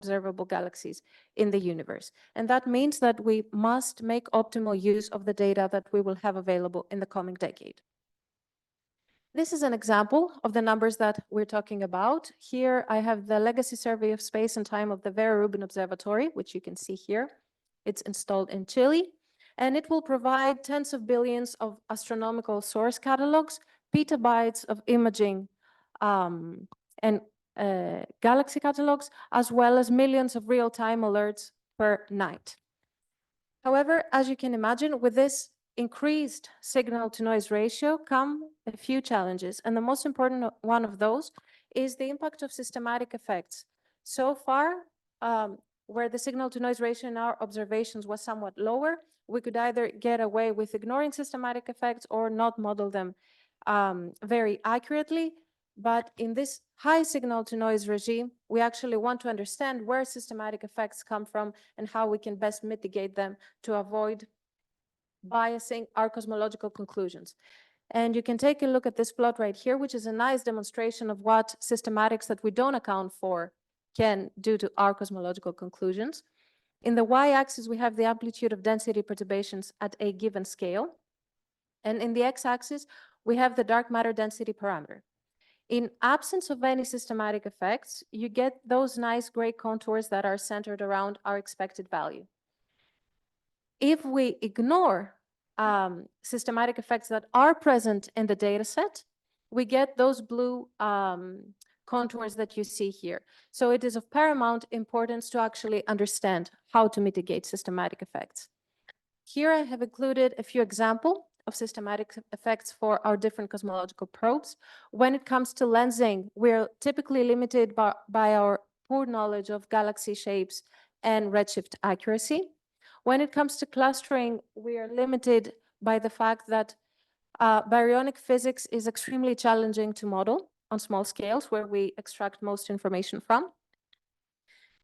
observable galaxies in the universe. And that means that we must make optimal use of the data that we will have available in the coming decade. This is an example of the numbers that we're talking about. Here I have the legacy survey of space and time of the Vera Rubin Observatory, which you can see here. It's installed in Chile, and it will provide tens of billions of astronomical source catalogs, petabytes of imaging and galaxy catalogs, as well as millions of real-time alerts per night. However, as you can imagine, with this increased signal-to-noise ratio come a few challenges, and the most important one of those is the impact of systematic effects. So far, where the signal-to-noise ratio in our observations was somewhat lower, we could either get away with ignoring systematic effects or not model them very accurately. But in this high signal-to-noise regime, we actually want to understand where systematic effects come from and how we can best mitigate them to avoid biasing our cosmological conclusions. And you can take a look at this plot right here, which is a nice demonstration of what systematics that we don't account for can do to our cosmological conclusions. In the y-axis, we have the amplitude of density perturbations at a given scale. And in the x-axis, we have the dark matter density parameter. In absence of any systematic effects, you get those nice gray contours that are centered around our expected value. If we ignore systematic effects that are present in the data set, we get those blue contours that you see here. So it is of paramount importance to actually understand how to mitigate systematic effects. Here I have included a few examples of systematic effects for our different cosmological probes. When it comes to lensing, we're typically limited by our poor knowledge of galaxy shapes and redshift accuracy. When it comes to clustering, we are limited by the fact that baryonic physics is extremely challenging to model on small scales where we extract most information from.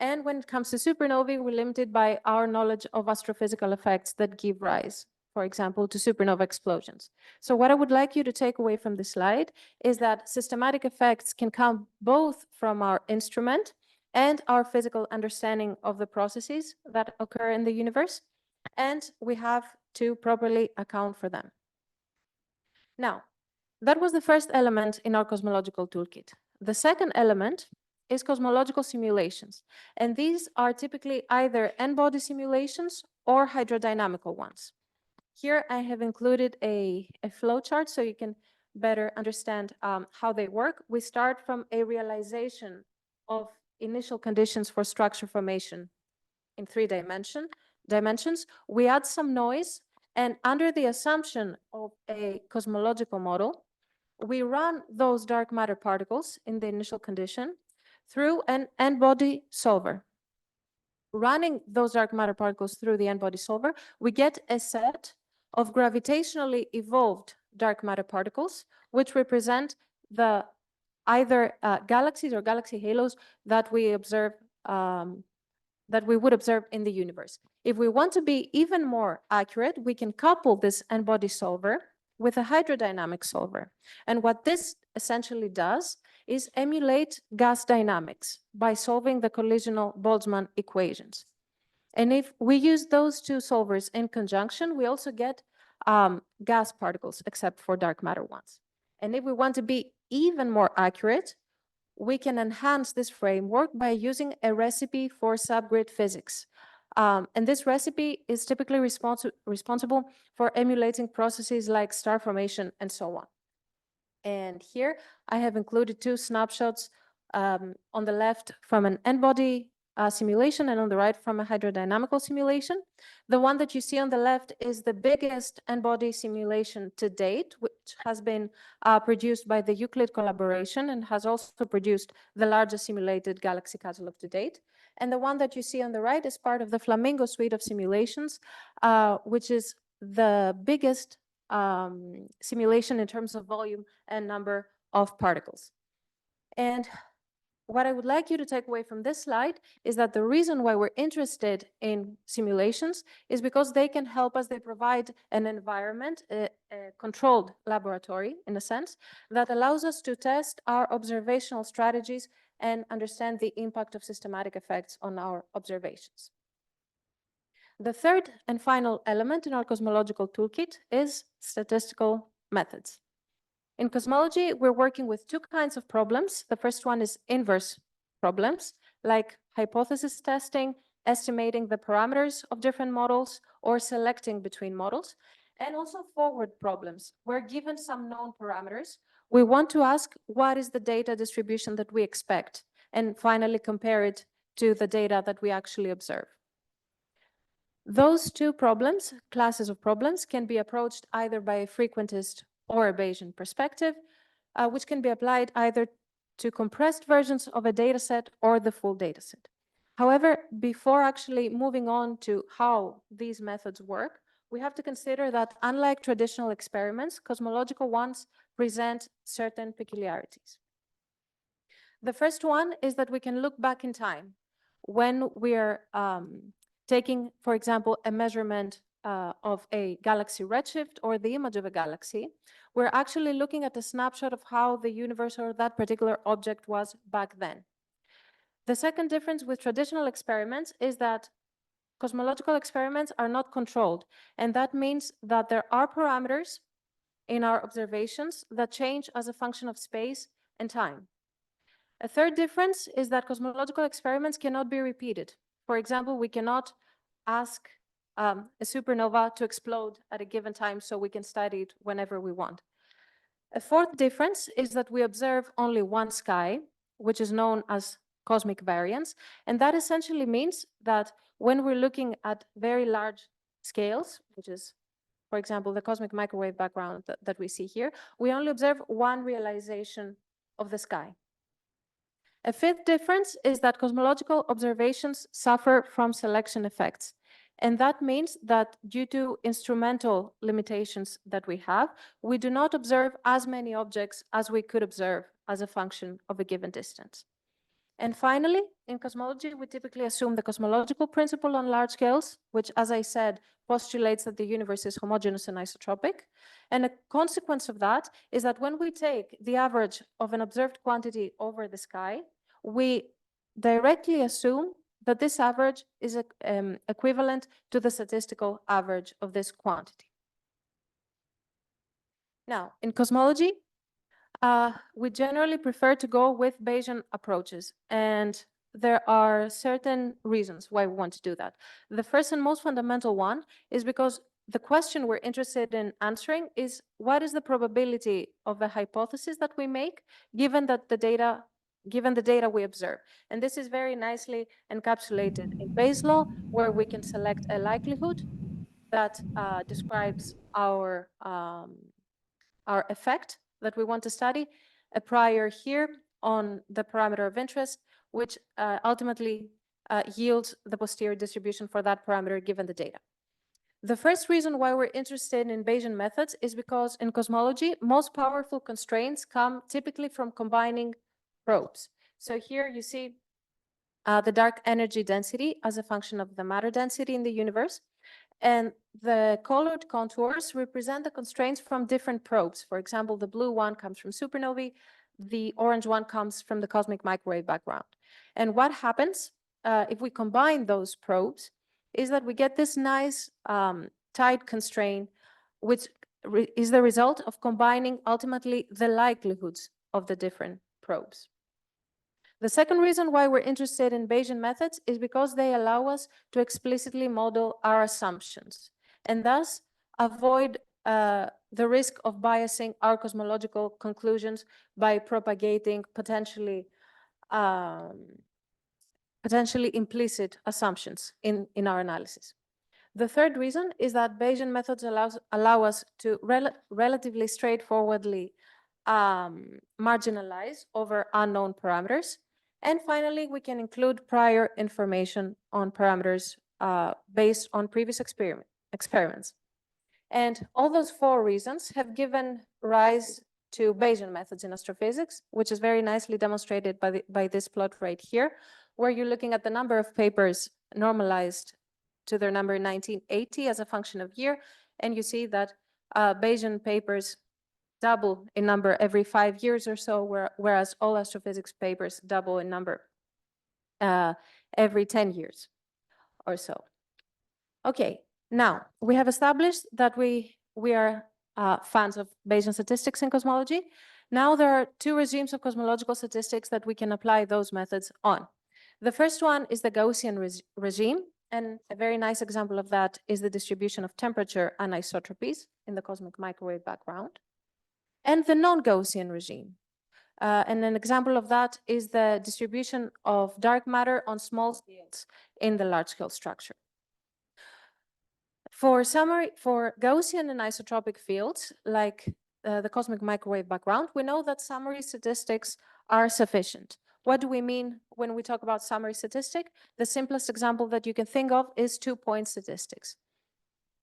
And when it comes to supernovae, we're limited by our knowledge of astrophysical effects that give rise, for example, to supernova explosions. So what I would like you to take away from this slide is that systematic effects can come both from our instrument and our physical understanding of the processes that occur in the universe, and we have to properly account for them. Now, that was the first element in our cosmological toolkit. The second element is cosmological simulations, and these are typically either n-body simulations or hydrodynamical ones. Here I have included a flowchart so you can better understand how they work. We start from a realization of initial conditions for structure formation in 3 dimensions. We add some noise, and under the assumption of a cosmological model, we run those dark matter particles in the initial condition through an n-body solver. Running those dark matter particles through the n-body solver, we get a set of gravitationally evolved dark matter particles, which represent the either galaxies or galaxy halos that we observe, that we would observe in the universe. If we want to be even more accurate, we can couple this n-body solver with a hydrodynamic solver. And what this essentially does is emulate gas dynamics by solving the collisional Boltzmann equations. And if we use those two solvers in conjunction, we also get gas particles, except for dark matter ones. And if we want to be even more accurate, we can enhance this framework by using a recipe for subgrid physics. And this recipe is typically responsible for emulating processes like star formation and so on. And here I have included 2 snapshots on the left from an n-body simulation and on the right from a hydrodynamical simulation. The one that you see on the left is the biggest n-body simulation to date, which has been produced by the Euclid collaboration and has also produced the largest simulated galaxy catalog to date. And the one that you see on the right is part of the Flamingo suite of simulations, which is the biggest simulation in terms of volume and number of particles. And what I would like you to take away from this slide is that the reason why we're interested in simulations is because they can help us. They provide an environment, a controlled laboratory, in a sense, that allows us to test our observational strategies and understand the impact of systematic effects on our observations. The third and final element in our cosmological toolkit is statistical methods. In cosmology, we're working with two kinds of problems. The first one is inverse problems, like hypothesis testing, estimating the parameters of different models, or selecting between models, and also forward problems, where given some known parameters, we want to ask what is the data distribution that we expect, and finally compare it to the data that we actually observe. Those two problems, classes of problems, can be approached either by a frequentist or a Bayesian perspective, which can be applied either to compressed versions of a dataset or the full dataset. However, before actually moving on to how these methods work, we have to consider that unlike traditional experiments, cosmological ones present certain peculiarities. The first one is that we can look back in time when we're taking, for example, a measurement of a galaxy redshift or the image of a galaxy. We're actually looking at a snapshot of how the universe or that particular object was back then. The second difference with traditional experiments is that cosmological experiments are not controlled, and that means that there are parameters in our observations that change as a function of space and time. A third difference is that cosmological experiments cannot be repeated. For example, we cannot ask a supernova to explode at a given time so we can study it whenever we want. A fourth difference is that we observe only one sky, which is known as cosmic variance. And that essentially means that when we're looking at very large scales, which is, for example, the cosmic microwave background that we see here, we only observe one realization of the sky. A fifth difference is that cosmological observations suffer from selection effects. And that means that due to instrumental limitations that we have, we do not observe as many objects as we could observe as a function of a given distance. And finally, in cosmology, we typically assume the cosmological principle on large scales, which, as I said, postulates that the universe is homogeneous and isotropic. And a consequence of that is that when we take the average of an observed quantity over the sky, we directly assume that this average is equivalent to the statistical average of this quantity. Now, in cosmology, we generally prefer to go with Bayesian approaches, and there are certain reasons why we want to do that. The first and most fundamental one is because the question we're interested in answering is what is the probability of a hypothesis that we make given the data we observe. And this is very nicely encapsulated in Bayes' law, where we can select a likelihood that describes our effect that we want to study, a prior here on the parameter of interest, which ultimately yields the posterior distribution for that parameter given the data. The first reason why we're interested in Bayesian methods is because in cosmology, most powerful constraints come typically from combining probes. So here you see the dark energy density as a function of the matter density in the universe. And the colored contours represent the constraints from different probes. For example, the blue one comes from supernovae, the orange one comes from the cosmic microwave background. And what happens if we combine those probes is that we get this nice tight constraint, which is the result of combining ultimately the likelihoods of the different probes. The second reason why we're interested in Bayesian methods is because they allow us to explicitly model our assumptions and thus avoid the risk of biasing our cosmological conclusions by propagating potentially implicit assumptions in our analysis. The third reason is that Bayesian methods allow us to relatively straightforwardly marginalize over unknown parameters. And finally, we can include prior information on parameters based on previous experiments. And all those four reasons have given rise to Bayesian methods in astrophysics, which is very nicely demonstrated by this plot right here, where you're looking at the number of papers normalized to their number 1980 as a function of year. And you see that Bayesian papers double in number every 5 years or so, whereas all astrophysics papers double in number every 10 years or so. Okay, now we have established that we are fans of Bayesian statistics in cosmology. Now there are two regimes of cosmological statistics that we can apply those methods on. The first one is the Gaussian regime, and a very nice example of that is the distribution of temperature anisotropies in the cosmic microwave background, and the non-Gaussian regime. And an example of that is the distribution of dark matter on small scales in the large-scale structure. For Gaussian and isotropic fields, like the cosmic microwave background, we know that summary statistics are sufficient. What do we mean when we talk about summary statistic? The simplest example that you can think of is two-point statistics.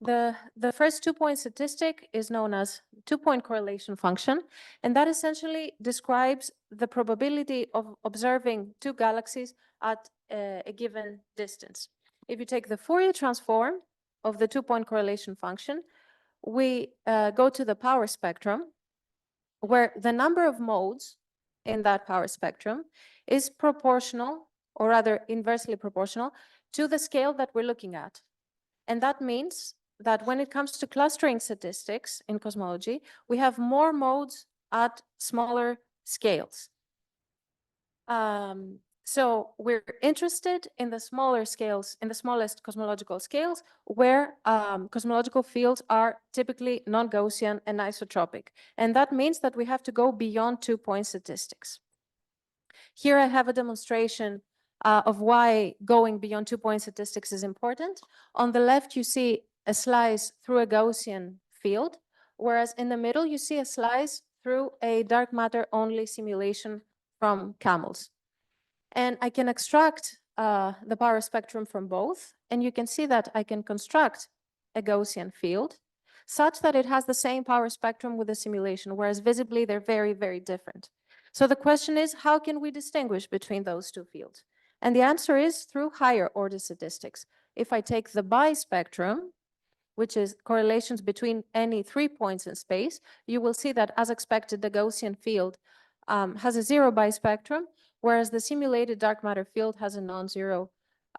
The first two-point statistic is known as two-point correlation function, and that essentially describes the probability of observing two galaxies at a given distance. If you take the Fourier transform of the two-point correlation function, we go to the power spectrum, where the number of modes in that power spectrum is proportional, or rather inversely proportional, to the scale that we're looking at. And that means that when it comes to clustering statistics in cosmology, we have more modes at smaller scales. So we're interested in the smaller scales, in the smallest cosmological scales, where cosmological fields are typically non-Gaussian and isotropic. And that means that we have to go beyond two-point statistics. Here I have a demonstration of why going beyond two-point statistics is important. On the left, you see a slice through a Gaussian field, whereas in the middle, you see a slice through a dark matter-only simulation from camels. And I can extract the power spectrum from both, and you can see that I can construct a Gaussian field such that it has the same power spectrum with the simulation, whereas visibly they're very, very different. So the question is, how can we distinguish between those two fields? And the answer is through higher order statistics. If I take the bispectrum, which is correlations between any 3 points in space, you will see that, as expected, the Gaussian field has a zero bispectrum, whereas the simulated dark matter field has a non-zero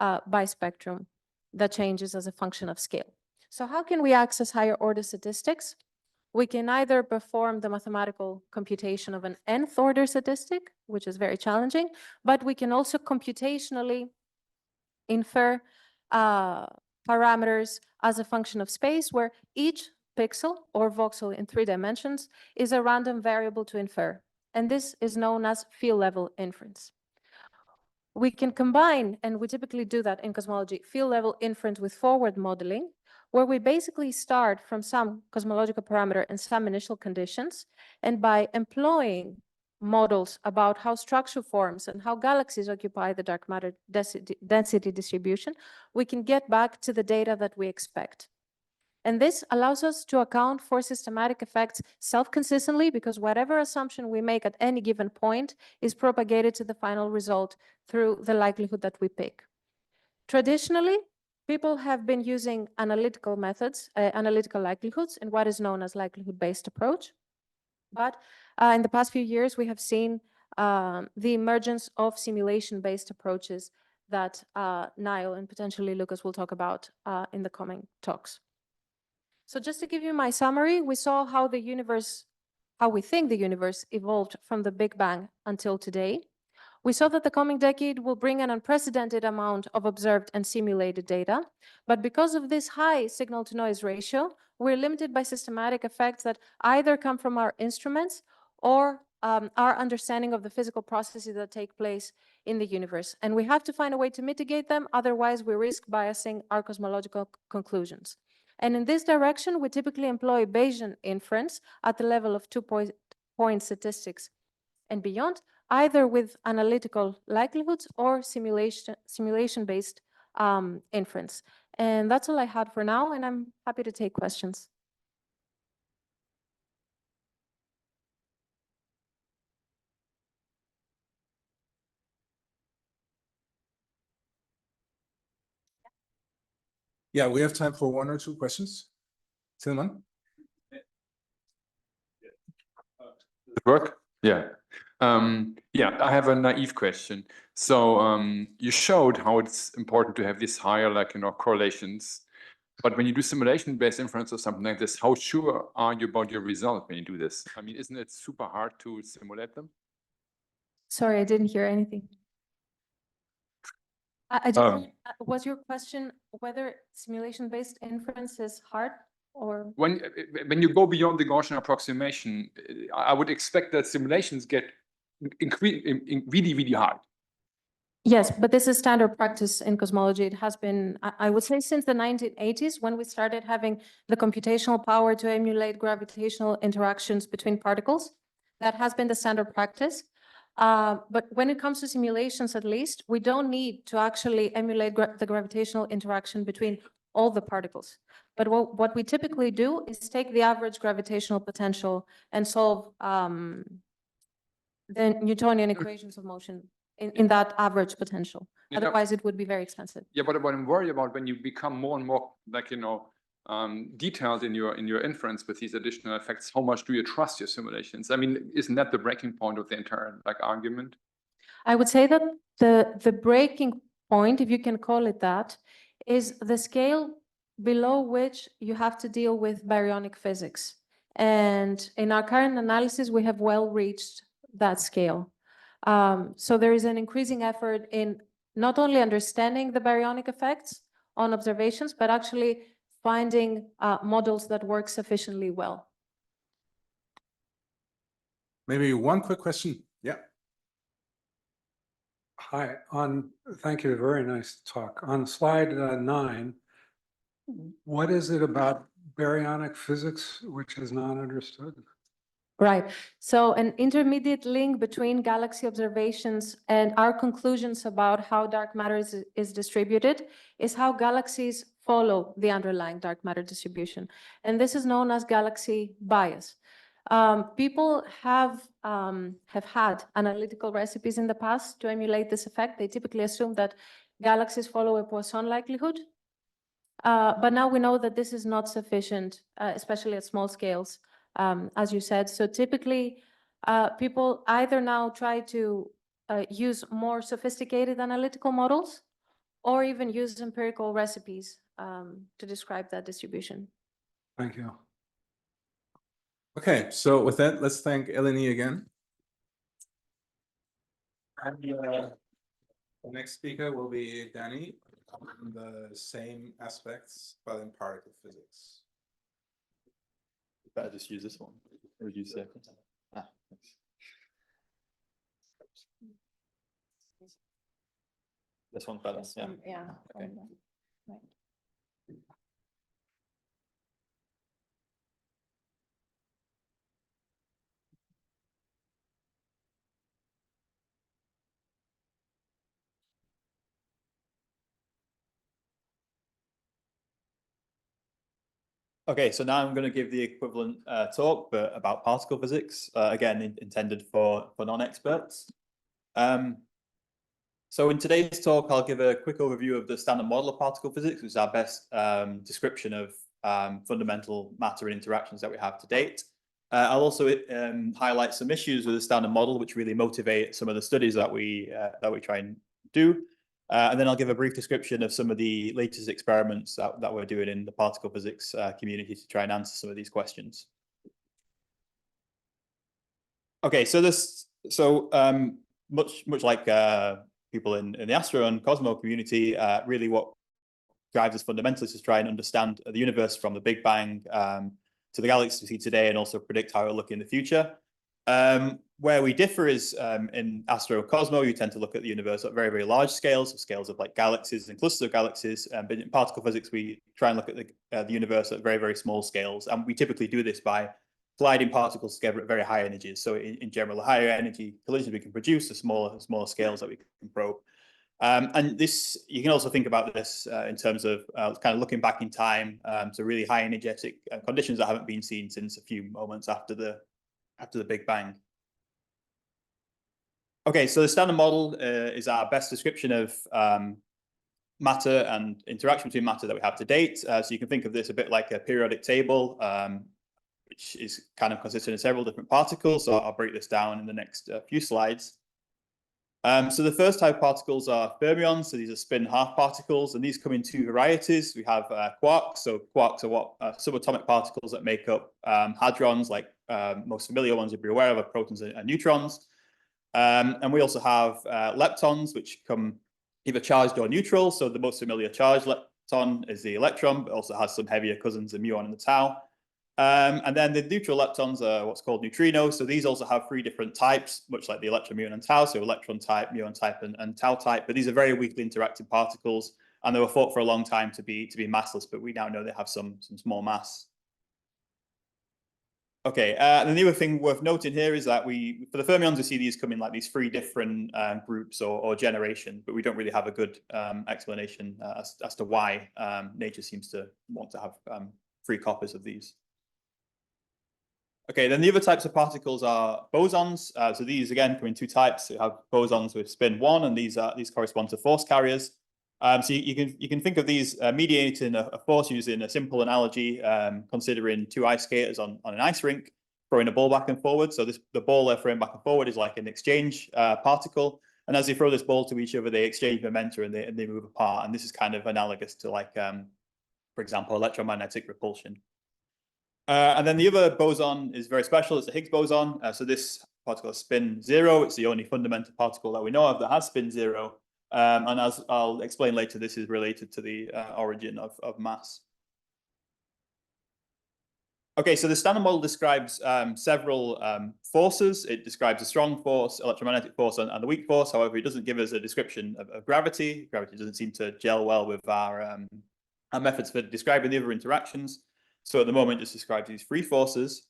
bispectrum that changes as a function of scale. So how can we access higher order statistics? We can either perform the mathematical computation of an nth order statistic, which is very challenging, but we can also computationally infer parameters as a function of space, where each pixel or voxel in 3 dimensions is a random variable to infer. And this is known as field level inference. We can combine, and we typically do that in cosmology, field level inference with forward modeling, where we basically start from some cosmological parameter and some initial conditions, and by employing models about how structure forms and how galaxies occupy the dark matter density distribution, we can get back to the data that we expect. And this allows us to account for systematic effects self-consistently, because whatever assumption we make at any given point is propagated to the final result through the likelihood that we pick. Traditionally, people have been using analytical methods, analytical likelihoods, in what is known as likelihood-based approach. But in the past few years, we have seen the emergence of simulation-based approaches that Niall and potentially Lucas will talk about in the coming talks. So just to give you my summary, we saw how we think the universe evolved from the Big Bang until today. We saw that the coming decade will bring an unprecedented amount of observed and simulated data. But because of this high signal-to-noise ratio, we're limited by systematic effects that either come from our instruments or our understanding of the physical processes that take place in the universe. And we have to find a way to mitigate them, otherwise we risk biasing our cosmological conclusions. And in this direction, we typically employ Bayesian inference at the level of two-point statistics and beyond, either with analytical likelihoods or simulation-based inference. And that's all I had for now, and I'm happy to take questions. Yeah, we have time for 1 or 2 questions. Tilman? Work? Yeah. Yeah, I have a naive question. So you showed how it's important to have these higher, like, correlations. But when you do simulation-based inference or something like this, how sure are you about your result when you do this? I mean, isn't it super hard to simulate them? Sorry, I didn't hear anything. Was your question whether simulation-based inference is hard or? When you go beyond the Gaussian approximation, I would expect that simulations get really, really hard. Yes, but this is standard practice in cosmology. It has been, I would say, since the 1980s, when we started having the computational power to emulate gravitational interactions between particles. That has been the standard practice. But when it comes to simulations, at least, we don't need to actually emulate the gravitational interaction between all the particles. But what we typically do is take the average gravitational potential and solve the Newtonian equations of motion in that average potential. Yeah. Otherwise, it would be very expensive. Yeah, but what I'm worried about when you become more and more, like, detailed in your inference with these additional effects, how much do you trust your simulations? I mean, isn't that the breaking point of the entire, like, argument? I would say that the breaking point, if you can call it that, is the scale below which you have to deal with baryonic physics. And in our current analysis, we have well reached that scale. So there is an increasing effort in not only understanding the baryonic effects on observations, but actually finding models that work sufficiently well. Maybe one quick question. Yeah. Hi, thank you, very nice talk. On slide 9, what is it about baryonic physics which is not understood? Right. So an intermediate link between galaxy observations and our conclusions about how dark matter is distributed is how galaxies follow the underlying dark matter distribution. And this is known as galaxy bias. People have had analytical recipes in the past to emulate this effect. They typically assume that galaxies follow a Poisson likelihood. But now we know that this is not sufficient, especially at small scales. As you said. So typically, people either now try to use more sophisticated analytical models or even use empirical recipes to describe that distribution. Thank you. Okay, so with that, let's thank Eleni again. And the next speaker will be Danny on the same aspects, but in particle physics. Better just use this one. Or use the thanks. This one's better. Yeah. Yeah. Okay. Right. Okay, so now I'm going to give the equivalent talk, but about particle physics, again, intended for non-experts. So in today's talk, I'll give a quick overview of the standard model of particle physics, which is our best description of fundamental matter interactions that we have to date. I'll also highlight some issues with the standard model, which really motivate some of the studies that we try and do. And then I'll give a brief description of some of the latest experiments that we're doing in the particle physics community to try and answer some of these questions. Okay, so much like people in the Astro and Cosmo community, really what drives us fundamentally is to try and understand the universe from the Big Bang to the galaxies we see today, and also predict how it'll look in the future. Where we differ is in Astro Cosmo, you tend to look at the universe at very, very large scales, so scales of like galaxies and clusters of galaxies. But in particle physics, we try and look at the universe at very, very small scales. And we typically do this by colliding particles together at very high energies. So in general, the higher energy collisions we can produce, the smaller scales that we can probe. And this, you can also think about this in terms of kind of looking back in time to really high energetic conditions that haven't been seen since a few moments after the Big Bang. Okay, so the standard model is our best description of matter and interaction between matter that we have to date. So you can think of this a bit like a periodic table, which is kind of consisting of several different particles. So I'll break this down in the next few slides. So the first type of particles are fermions. So these are spin half particles, and these come in two varieties. We have quarks. So quarks are what subatomic particles that make up hadrons, like most familiar ones, if you're aware of, are protons and neutrons. And we also have leptons, which come either charged or neutral. So the most familiar charged lepton is the electron, but also has some heavier cousins, the muon and the tau. And then the neutral leptons are what's called neutrinos. So these also have three different types, much like the electron, muon, and tau. So electron type, muon type, and tau type. But these are very weakly interacting particles, and they were thought for a long time to be massless. But we now know they have some small mass. Okay. And the other thing worth noting here is that for the fermions, we see these come in like these three different groups or generations, but we don't really have a good explanation as to why nature seems to want to have three copies of these. Okay, then the other types of particles are bosons. So these again come in two types. You have bosons with spin 1, and these correspond to force carriers. So you can think of these mediating a force using a simple analogy, considering two ice skaters on an ice rink throwing a ball back and forward. So the ball they're throwing back and forward is like an exchange particle, and as they throw this ball to each other, they exchange momentum and they move apart. And this is kind of analogous to, like, for example, electromagnetic repulsion. And then the other boson is very special. It's the Higgs boson. So this particle has spin 0. It's the only fundamental particle that we know of that has spin 0. And as I'll explain later, this is related to the origin of mass. Okay, so the Standard Model describes several forces. It describes a strong force, electromagnetic force, and the weak force. However, it doesn't give us a description of gravity. Gravity doesn't seem to gel well with our methods for describing the other interactions. So at the moment, it just describes these three forces.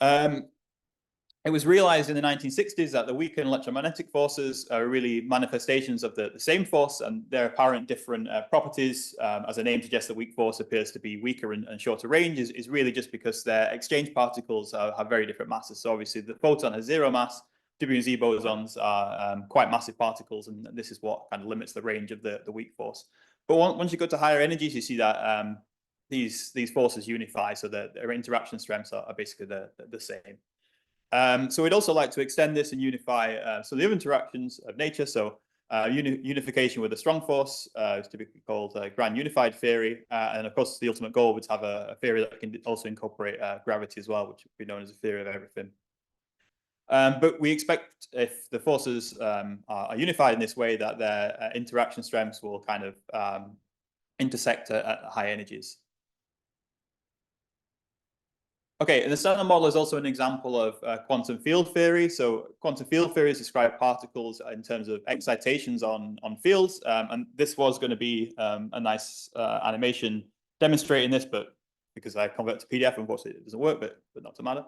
It was realized in the 1960s that the weaker electromagnetic forces are really manifestations of the same force, and their apparent different properties, as the name suggests, the weak force appears to be weaker and shorter range, is really just because their exchange particles have very different masses. So obviously the photon has 0 mass, W and Z bosons are quite massive particles, and this is what kind of limits the range of the weak force. But once you go to higher energies, you see that these forces unify, so that their interaction strengths are basically the same. So we'd also like to extend this and unify some of the other interactions of nature. So unification with a strong force is typically called grand unified theory. And of course, the ultimate goal would have a theory that can also incorporate gravity as well, which would be known as a theory of everything. But we expect, if the forces are unified in this way, that their interaction strengths will kind of intersect at high energies. Okay, and the Standard Model is also an example of quantum field theory. So quantum field theories describe particles in terms of excitations on fields. And this was going to be a nice animation demonstrating this, but because I convert to PDF, unfortunately, it doesn't work, but not to matter.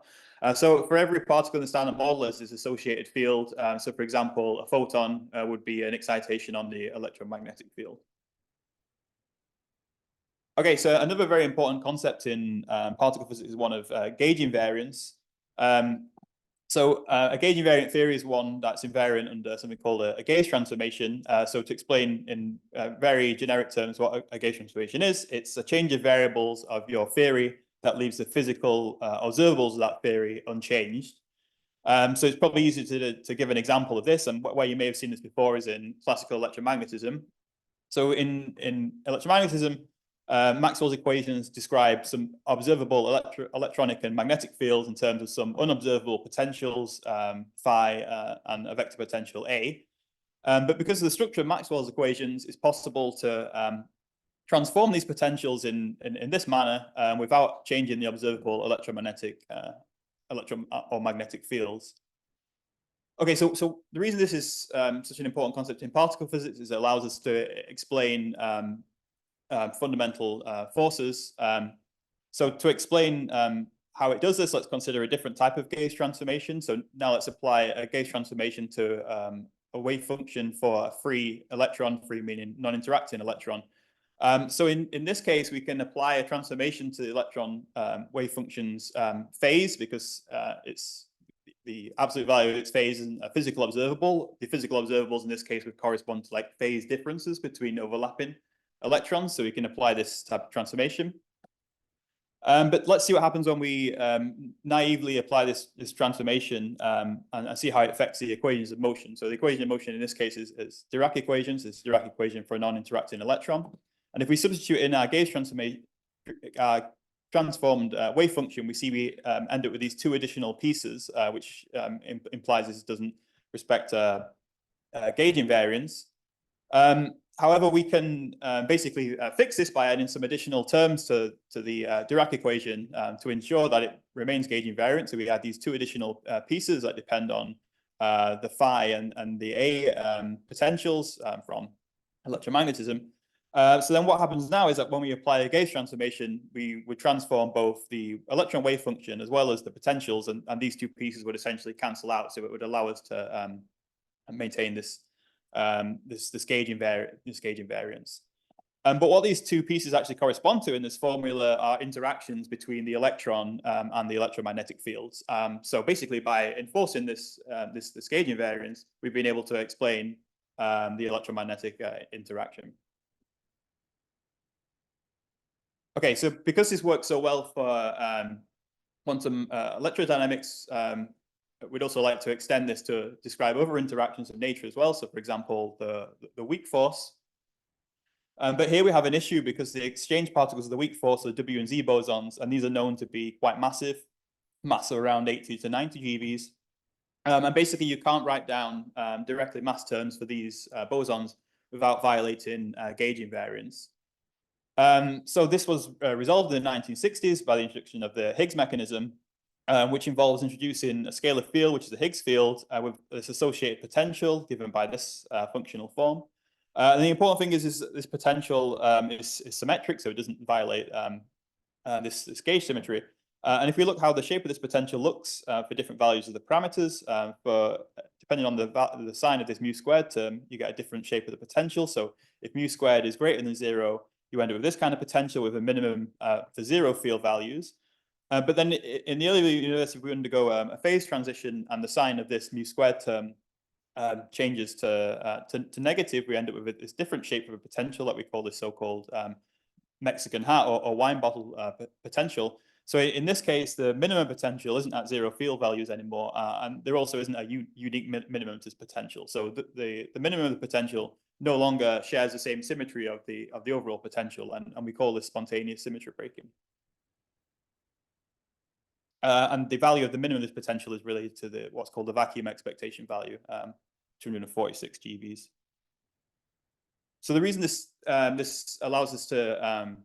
So for every particle in the Standard Model, there's this associated field. So for example, a photon would be an excitation on the electromagnetic field. Okay, so another very important concept in particle physics is one of gauge invariance. So a gauge invariant theory is one that's invariant under something called a gauge transformation. So to explain in very generic terms what a gauge transformation is, it's a change of variables of your theory that leaves the physical observables of that theory unchanged. So it's probably easy to give an example of this, and where you may have seen this before is in classical electromagnetism. So in electromagnetism, Maxwell's equations describe some observable electronic and magnetic fields in terms of some unobservable potentials, phi, and a vector potential A. But because of the structure of Maxwell's equations, it's possible to transform these potentials in this manner without changing the observable electromagnetic or magnetic fields. Okay, so the reason this is such an important concept in particle physics is it allows us to explain fundamental forces. So to explain how it does this, let's consider a different type of gauge transformation. So now let's apply a gauge transformation to a wave function for a free electron, free meaning non-interacting electron. So in this case, we can apply a transformation to the electron wave function's phase, because it's the absolute value of its phase is a physical observable. The physical observables in this case would correspond to like phase differences between overlapping electrons. So we can apply this type of transformation. But let's see what happens when we naively apply this transformation and see how it affects the equations of motion. So the equation of motion in this case is Dirac equations. It's Dirac equation for a non-interacting electron. And if we substitute in our gauge transformed wave function, we see we end up with these two additional pieces, which implies this doesn't respect gauge invariance. However, we can basically fix this by adding some additional terms to the Dirac equation to ensure that it remains gauge invariant. So we add these two additional pieces that depend on the phi and the A potentials from electromagnetism. So then what happens now is that when we apply a gauge transformation, we would transform both the electron wave function as well as the potentials, and these two pieces would essentially cancel out. So it would allow us to maintain this gauge invariance. But what these two pieces actually correspond to in this formula are interactions between the electron and the electromagnetic fields. So basically, by enforcing this gauge invariance, we've been able to explain the electromagnetic interaction. Okay, so because this works so well for quantum electrodynamics, we'd also like to extend this to describe other interactions of nature as well. So, for example, the weak force. But here we have an issue because the exchange particles of the weak force are W and Z bosons, and these are known to be quite massive, mass of around 80 to 90 GeVs. And basically, you can't write down directly mass terms for these bosons without violating gauge invariance. So this was resolved in the 1960s by the introduction of the Higgs mechanism, which involves introducing a scalar field, which is the Higgs field, with this associated potential given by this functional form. And the important thing is this potential is symmetric, so it doesn't violate this gauge symmetry. And if we look how the shape of this potential looks for different values of the parameters, depending on the sign of this mu squared term, you get a different shape of the potential. So if mu squared is greater than 0, you end up with this kind of potential with a minimum for 0 field values. But then in the early universe, if we undergo a phase transition and the sign of this mu squared term changes to negative, we end up with this different shape of a potential that we call the so-called Mexican hat or wine bottle potential. So in this case, the minimum potential isn't at 0 field values anymore, and there also isn't a unique minimum to this potential. So the minimum of the potential no longer shares the same symmetry of the overall potential, and we call this spontaneous symmetry breaking. And the value of the minimum of this potential is related to what's called the vacuum expectation value, 246 GeVs. So the reason this allows us to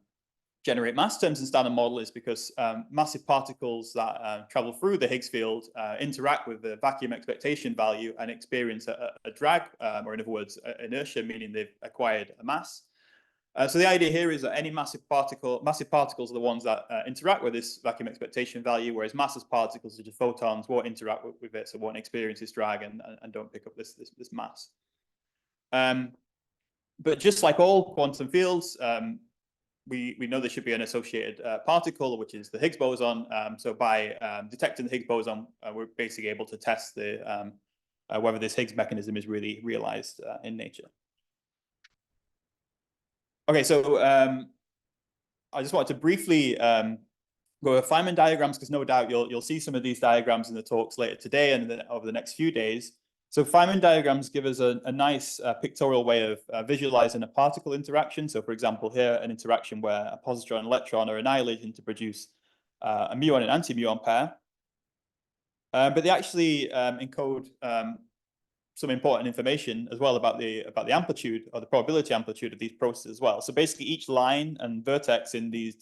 generate mass terms in standard model is because massive particles that travel through the Higgs field interact with the vacuum expectation value and experience a drag, or in other words, inertia, meaning they've acquired a mass. So the idea here is that any massive particles are the ones that interact with this vacuum expectation value, whereas massless particles such as photons won't interact with it, so won't experience this drag and don't pick up this mass. But just like all quantum fields, we know there should be an associated particle, which is the Higgs boson. So by detecting the Higgs boson, we're basically able to test whether this Higgs mechanism is really realized in nature. Okay, so I just wanted to briefly go over Feynman diagrams, because no doubt you'll see some of these diagrams in the talks later today and then over the next few days. So Feynman diagrams give us a nice pictorial way of visualizing a particle interaction. So for example, here, an interaction where a positron and electron are annihilating to produce a muon and anti-muon pair. But they actually encode some important information as well about the amplitude or the probability amplitude of these processes as well. So basically, each line and vertex in these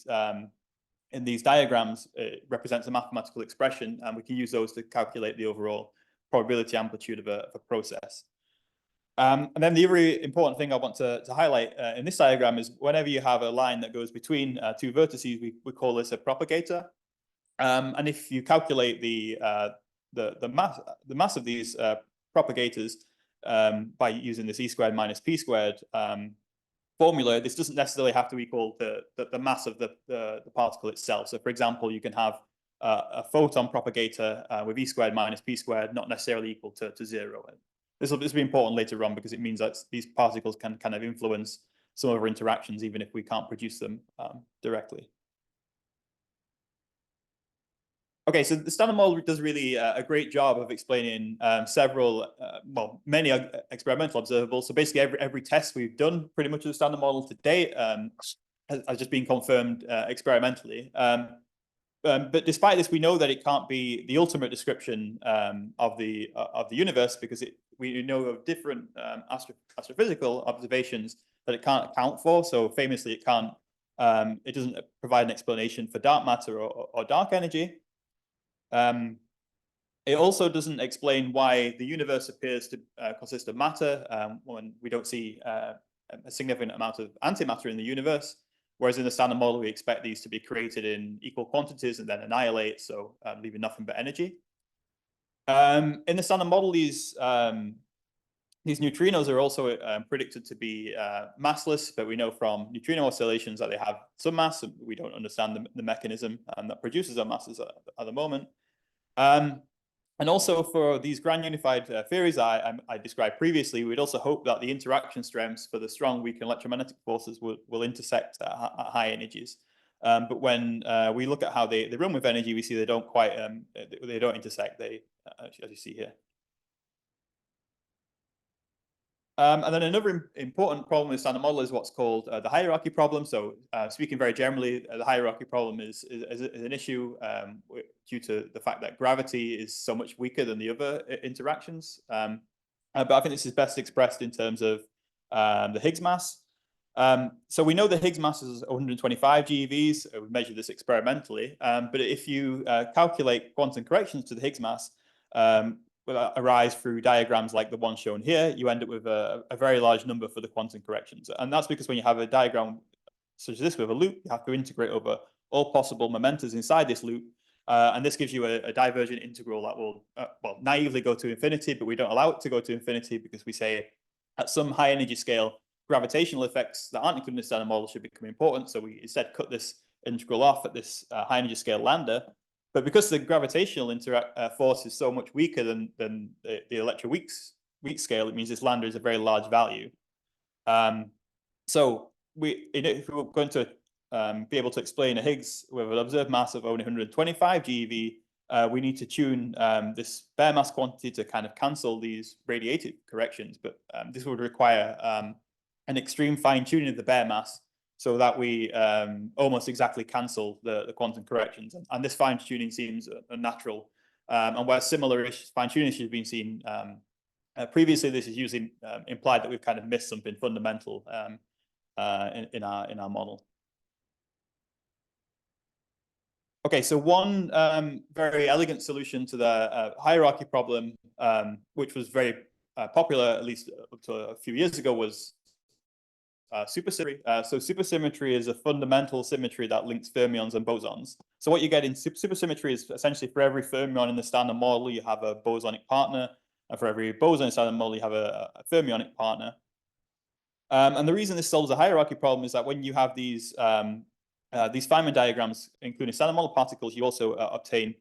diagrams represents a mathematical expression, and we can use those to calculate the overall probability amplitude of a process. And then the other important thing I want to highlight in this diagram is whenever you have a line that goes between two vertices, we call this a propagator. And if you calculate the mass of these propagators by using this E squared minus P squared formula, this doesn't necessarily have to equal the mass of the particle itself. So for example, you can have a photon propagator with E squared minus P squared not necessarily equal to 0. This will be important later on because it means that these particles can kind of influence some of our interactions even if we can't produce them directly. Okay, so the standard model does really a great job of explaining several, well, many experimental observables. So basically, every test we've done pretty much with the standard model to date has just been confirmed experimentally. But despite this, we know that it can't be the ultimate description of the universe, because we know of different astrophysical observations that it can't account for. So famously, it can't. It doesn't provide an explanation for dark matter or dark energy. It also doesn't explain why the universe appears to consist of matter when we don't see a significant amount of antimatter in the universe. Whereas in the standard model, we expect these to be created in equal quantities and then annihilate, so leaving nothing but energy. In the standard model, these neutrinos are also predicted to be massless, but we know from neutrino oscillations that they have some mass. And we don't understand the mechanism that produces their masses at the moment. And also for these grand unified theories I described previously, we'd also hope that the interaction strengths for the strong, weak, and electromagnetic forces will intersect at high energies. But when we look at how they run with energy, we see they don't quite, they don't intersect, as you see here. And then another important problem with standard model is what's called the hierarchy problem. So speaking very generally, the hierarchy problem is an issue due to the fact that gravity is so much weaker than the other interactions. But I think this is best expressed in terms of the Higgs mass. So we know the Higgs mass is 125 GeVs. We measured this experimentally. But if you calculate quantum corrections to the Higgs mass, arise through diagrams like the one shown here, you end up with a very large number for the quantum corrections. And that's because when you have a diagram such as this with a loop, you have to integrate over all possible momentas inside this loop. And this gives you a divergent integral that will, well, naively go to infinity, but we don't allow it to go to infinity because we say at some high energy scale, gravitational effects that aren't included in the standard model should become important. So we instead cut this integral off at this high energy scale lambda. But because the gravitational force is so much weaker than the electroweak scale, it means this lambda is a very large value. So if we were going to be able to explain a Higgs with an observed mass of only 125 GeV, we need to tune this bare mass quantity to kind of cancel these radiative corrections. But this would require an extreme fine tuning of the bare mass, so that we almost exactly cancel the quantum corrections. And this fine-tuning seems unnatural. And where similar fine-tuning issues have been seen previously, this is usually implied that we've kind of missed something fundamental in our model. Okay, so one very elegant solution to the hierarchy problem, which was very popular, at least up to a few years ago, was supersymmetry. So supersymmetry is a fundamental symmetry that links fermions and bosons. So what you get in supersymmetry is essentially for every fermion in the standard model, you have a bosonic partner, and for every boson in the standard model, you have a fermionic partner. And the reason this solves a hierarchy problem is that when you have these Feynman diagrams, including standard model particles, you also obtain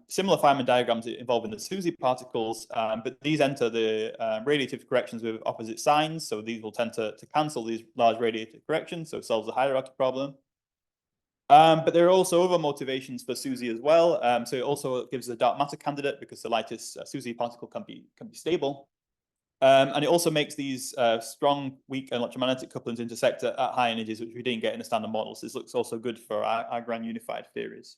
similar Feynman diagrams involving the SUSY particles, but these enter the radiative corrections with opposite signs. So these will tend to cancel these large radiative corrections. So it solves the hierarchy problem. But there are also other motivations for SUSY as well. So it also gives the dark matter candidate because the lightest SUSY particle can be stable. And it also makes these strong, weak electromagnetic couplings intersect at high energies, which we didn't get in the standard models. This looks also good for our grand unified theories.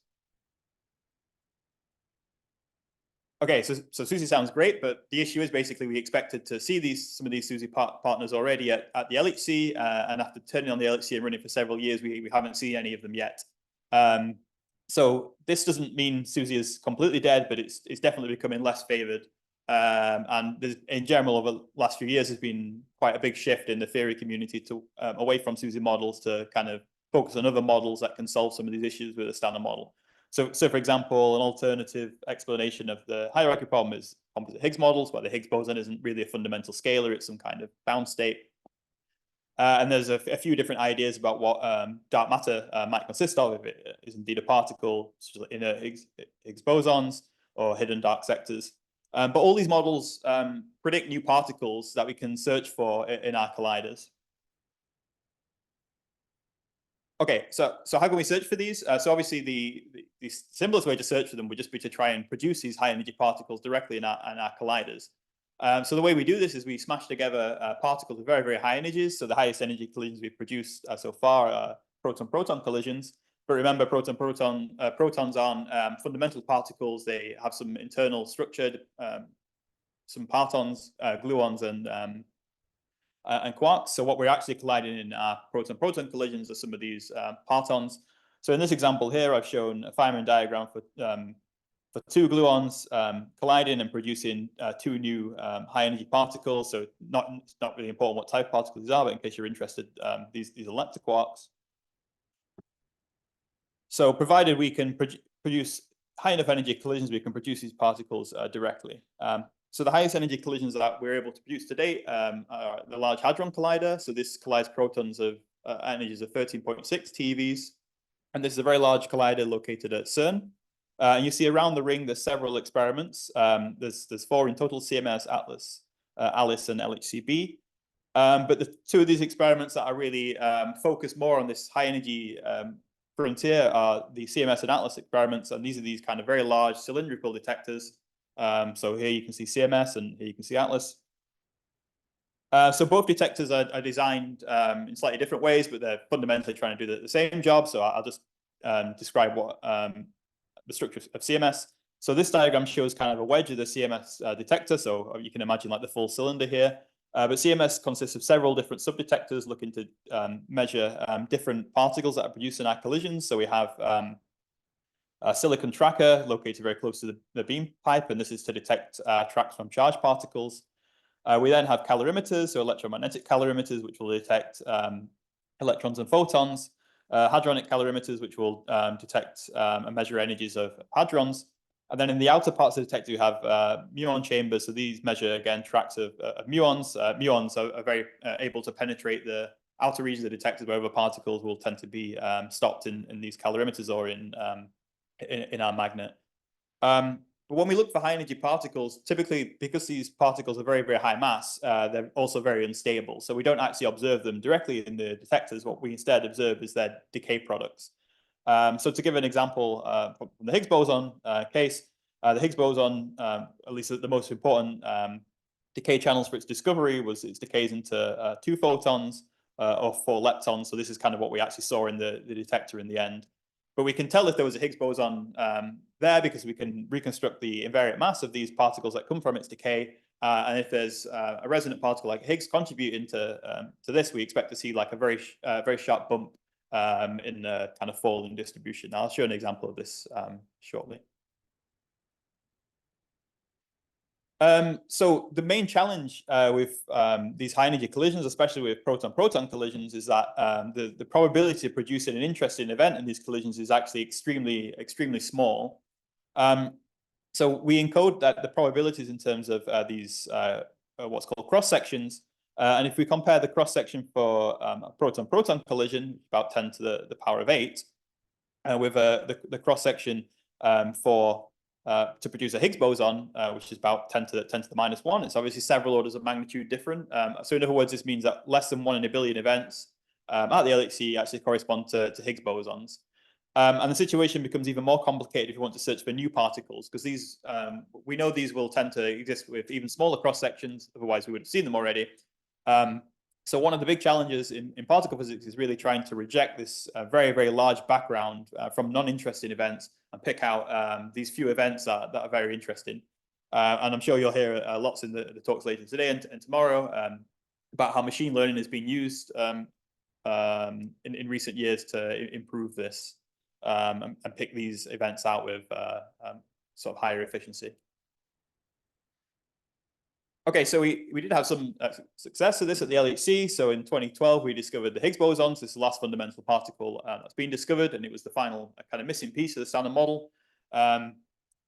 Okay, so SUSY sounds great, but the issue is basically we expected to see some of these SUSY partners already at the LHC, and after turning on the LHC and running for several years, we haven't seen any of them yet. So this doesn't mean SUSY is completely dead, but it's definitely becoming less favored. And in general, over the last few years, there's been quite a big shift in the theory community to away from SUSY models to kind of focus on other models that can solve some of these issues with a standard model. So for example, an alternative explanation of the hierarchy problem is composite Higgs models, where the Higgs boson isn't really a fundamental scalar, it's some kind of bound state. And there's a few different ideas about what dark matter might consist of, if it is indeed a particle, such as inner Higgs bosons or hidden dark sectors. But all these models predict new particles that we can search for in our colliders. Okay, so how can we search for these? So obviously the simplest way to search for them would just be to try and produce these high energy particles directly in our colliders. So the way we do this is we smash together particles with very, very high energies. So the highest energy collisions we've produced so far are proton-proton collisions. But remember, protons aren't fundamental particles. They have some internal structure, some partons, gluons, and quarks. So what we're actually colliding in our proton-proton collisions are some of these partons. So in this example here, I've shown a Feynman diagram for two gluons colliding and producing two new high-energy particles. So it's not really important what type of particles these are, but in case you're interested, these are leptoquarks. So provided we can produce high enough energy collisions, we can produce these particles directly. So the highest energy collisions that we're able to produce to date are the Large Hadron Collider. So this collides protons of energies of 13.6 TeVs. And this is a very large collider located at CERN. And you see around the ring, there's several experiments. There's 4 in total: CMS, Atlas, ALICE, and LHCb. But the 2 of these experiments that are really focused more on this high energy frontier are the CMS and Atlas experiments. And these are these kind of very large cylindrical detectors. So here you can see CMS and here you can see Atlas. So both detectors are designed in slightly different ways, but they're fundamentally trying to do the same job. So I'll just describe what the structure of CMS. So this diagram shows kind of a wedge of the CMS detector. So you can imagine like the full cylinder here. But CMS consists of several different subdetectors looking to measure different particles that are produced in our collisions. So we have a silicon tracker located very close to the beam pipe, and this is to detect tracks from charged particles. We then have calorimeters, so electromagnetic calorimeters, which will detect electrons and photons. Hadronic calorimeters, which will detect and measure energies of hadrons. And then in the outer parts of the detector, you have muon chambers. So these measure, again, tracks of muons. Muons are very able to penetrate the outer regions of the detectors, where other particles will tend to be stopped in these calorimeters or in our magnet. But when we look for high energy particles, typically because these particles are very, very high mass, they're also very unstable. So we don't actually observe them directly in the detectors. What we instead observe is their decay products. So to give an example from the Higgs boson case, the Higgs boson, at least the most important decay channels for its discovery was its decays into 2 photons or 4 leptons. So this is kind of what we actually saw in the detector in the end. But we can tell if there was a Higgs boson there because we can reconstruct the invariant mass of these particles that come from its decay. And if there's a resonant particle like Higgs contributing to this, we expect to see like a very sharp bump in the kind of falling distribution. I'll show an example of this shortly. So the main challenge with these high energy collisions, especially with proton-proton collisions, is that the probability of producing an interesting event in these collisions is actually extremely small. So we encode the probabilities in terms of these what's called cross sections. And if we compare the cross section for a proton-proton collision, about 10 to the power of 8, with the cross section to produce a Higgs boson, which is about 10 to the minus 1. It's obviously several orders of magnitude different. So in other words, this means that less than 1 in a billion events at the LHC actually correspond to Higgs bosons. And the situation becomes even more complicated if you want to search for new particles, because these we know these will tend to exist with even smaller cross sections. Otherwise, we would have seen them already. So one of the big challenges in particle physics is really trying to reject this very, very large background from non-interesting events and pick out these few events that are very interesting. And I'm sure you'll hear lots in the talks later today and tomorrow about how machine learning has been used in recent years to improve this and pick these events out with sort of higher efficiency. Okay, so we did have some success with this at the LHC. So in 2012, we discovered the Higgs bosons. This is the last fundamental particle that's been discovered, and it was the final kind of missing piece of the standard model.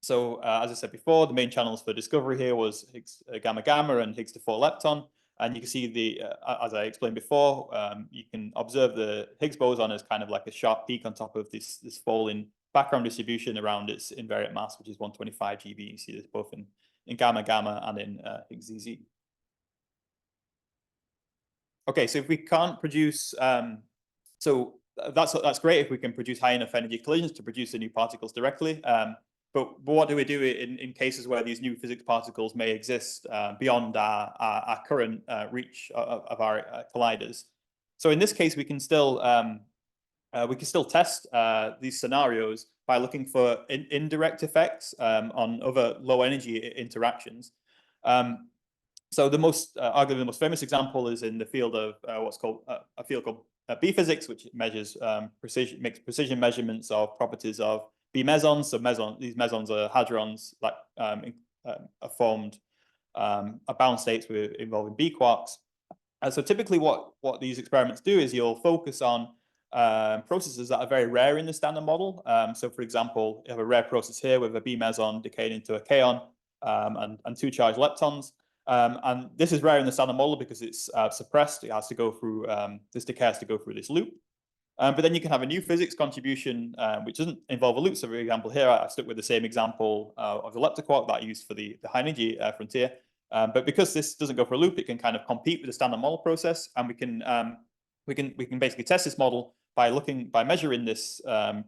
So as I said before, the main channels for discovery here was Higgs gamma gamma and Higgs to 4 lepton. And you can see as I explained before, you can observe the Higgs boson as kind of like a sharp peak on top of this falling background distribution around its invariant mass, which is 125 GeV. You see this both in gamma gamma and in Higgs ZZ. Okay, so if we can't produce, so that's great if we can produce high enough energy collisions to produce the new particles directly. But what do we do in cases where these new physics particles may exist beyond our current reach of our colliders? So in this case, we can still test these scenarios by looking for indirect effects on other low energy interactions. So the arguably the most famous example is in the field of what's called a field called B-physics, which measures makes precision measurements of properties of B mesons. So these mesons are hadrons that are formed at bound states involving B quarks. And so typically what these experiments do is you'll focus on processes that are very rare in the standard model. So for example, you have a rare process here with a B meson decaying into a kaon and two charged leptons. And this is rare in the standard model because it's suppressed. It has to go through, this decay has to go through this loop. But then you can have a new physics contribution, which doesn't involve a loop. So for example, here I stuck with the same example of the leptoquark that I used for the high energy frontier. But because this doesn't go for a loop, it can kind of compete with the standard model process, and we can basically test this model by measuring this, for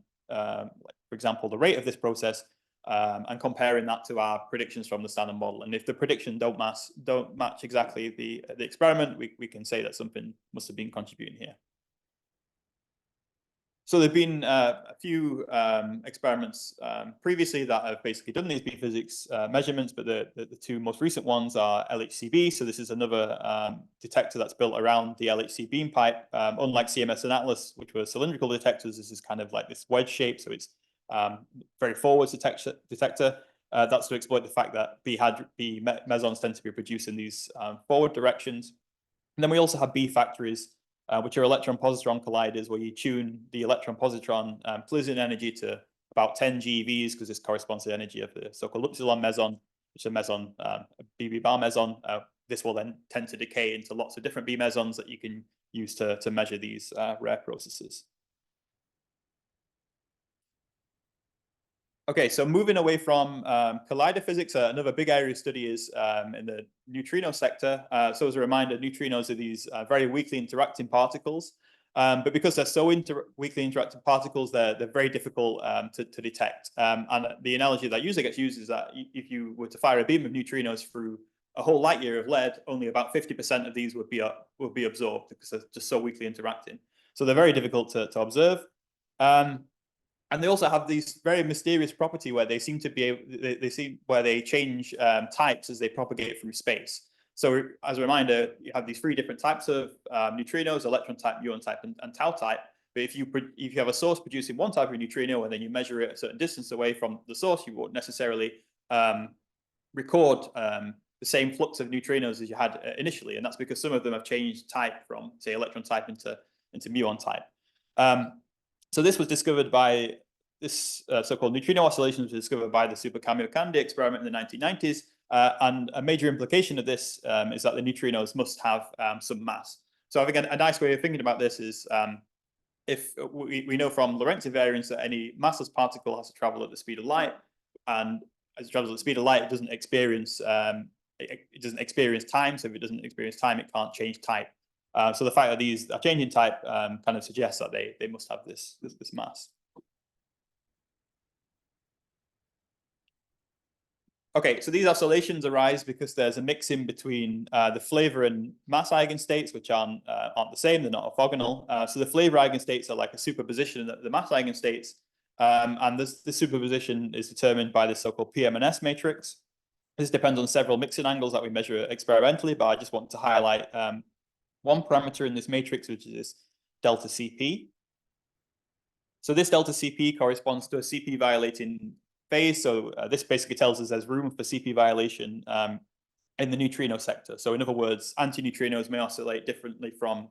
example, the rate of this process, and comparing that to our predictions from the standard model. And if the prediction don't match exactly the experiment, we can say that something must have been contributing here. So there've been a few experiments previously that have basically done these B-physics measurements, but the two most recent ones are LHCb. So this is another detector that's built around the LHC beam pipe. Unlike CMS and Atlas, which were cylindrical detectors, this is kind of like this wedge shape. So it's very forward detector. That's to exploit the fact that B mesons tend to be produced in these forward directions. And then we also have B factories, which are electron-positron colliders, where you tune the electron-positron collision energy to about 10 GeVs, because this corresponds to the energy of the so-called upsilon meson, which is a meson, a BB bar meson. This will then tend to decay into lots of different B mesons that you can use to measure these rare processes. Okay, so moving away from collider physics, another big area of study is in the neutrino sector. So as a reminder, neutrinos are these very weakly interacting particles. But because they're so weakly interacting particles, they're very difficult to detect. And the analogy that usually gets used is that if you were to fire a beam of neutrinos through a whole light year of lead, only about 50% of these would be absorbed because they're just so weakly interacting. So they're very difficult to observe. And they also have these very mysterious property where they seem to be where they change types as they propagate through space. So as a reminder, you have these three different types of neutrinos: electron type, muon type, and tau type. But if you have a source producing one type of neutrino and then you measure it a certain distance away from the source, you won't necessarily record the same flux of neutrinos as you had initially, and that's because some of them have changed type from, say, electron type into muon type. So this was discovered by this so-called neutrino oscillations was discovered by the Super Kamiokande experiment in the 1990s. And a major implication of this is that the neutrinos must have some mass. So again, a nice way of thinking about this is if we know from Lorentz invariance that any massless particle has to travel at the speed of light, and as it travels at the speed of light, it doesn't experience time. So if it doesn't experience time, it can't change type. So the fact that these are changing type kind of suggests that they must have this mass. Okay, so these oscillations arise because there's a mixing between the flavor and mass eigenstates, which aren't the same. They're not orthogonal. So the flavor eigenstates are like a superposition of the mass eigenstates, and this superposition is determined by this so-called PM&S matrix. This depends on several mixing angles that we measure experimentally, but I just want to highlight one parameter in this matrix, which is this delta CP. So this delta CP corresponds to a CP violating phase. So this basically tells us there's room for CP violation in the neutrino sector. So in other words, antineutrinos may oscillate differently from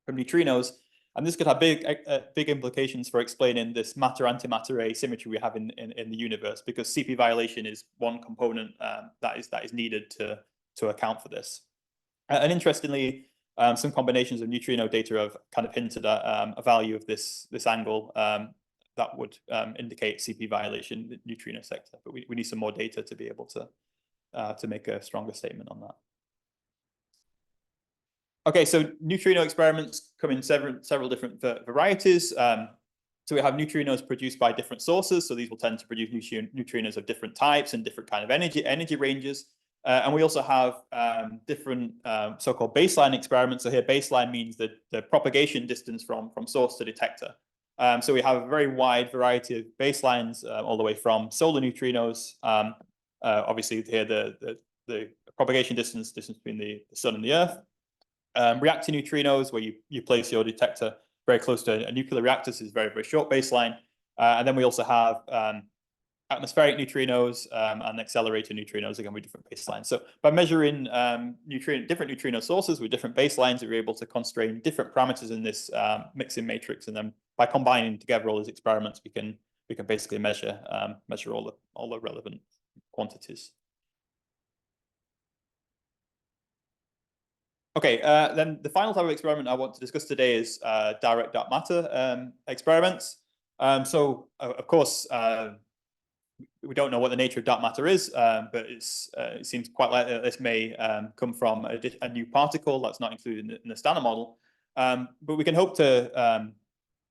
neutrinos. And this could have big implications for explaining this matter-antimatter asymmetry we have in the universe, because CP violation is one component that is needed to account for this. And interestingly, some combinations of neutrino data have kind of hinted at a value of this angle that would indicate CP violation in the neutrino sector. But we need some more data to be able to make a stronger statement on that. Okay, so neutrino experiments come in several different varieties. So we have neutrinos produced by different sources. So these will tend to produce neutrinos of different types and different kind of energy ranges. And we also have different so-called baseline experiments. So here baseline means the propagation distance from source to detector. So we have a very wide variety of baselines all the way from solar neutrinos. Obviously here the propagation distance between the sun and the earth. Reactor neutrinos, where you place your detector very close to a nuclear reactor, so it's very, very short baseline. And then we also have atmospheric neutrinos and accelerator neutrinos, again with different baselines. So by measuring different neutrino sources with different baselines, we're able to constrain different parameters in this mixing matrix, and then by combining together all these experiments, we can basically measure all the relevant quantities. Okay, then the final type of experiment I want to discuss today is direct dark matter experiments. So of course, we don't know what the nature of dark matter is, but it seems quite likely that this may come from a new particle that's not included in the standard model. But we can hope to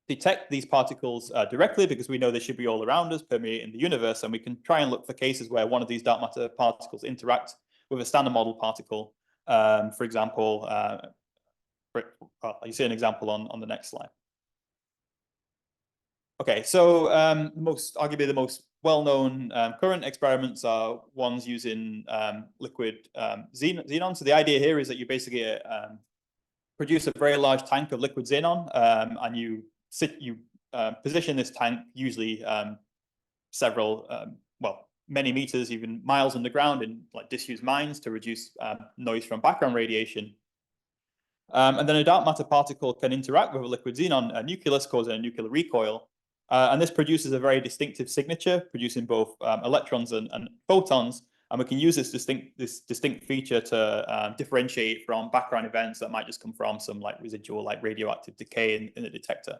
detect these particles directly, because we know they should be all around us, permeating the universe, and we can try and look for cases where one of these dark matter particles interact with a standard model particle. For example, you see an example on the next slide. Okay, so arguably the most well-known current experiments are ones using liquid xenon. So the idea here is that you basically produce a very large tank of liquid xenon, and you position this tank usually many meters, even miles underground, in like disused mines to reduce noise from background radiation. And then a dark matter particle can interact with a liquid xenon nucleus, causing a nuclear recoil. And this produces a very distinctive signature, producing both electrons and photons. And we can use this distinct feature to differentiate from background events that might just come from some like residual like radioactive decay in the detector.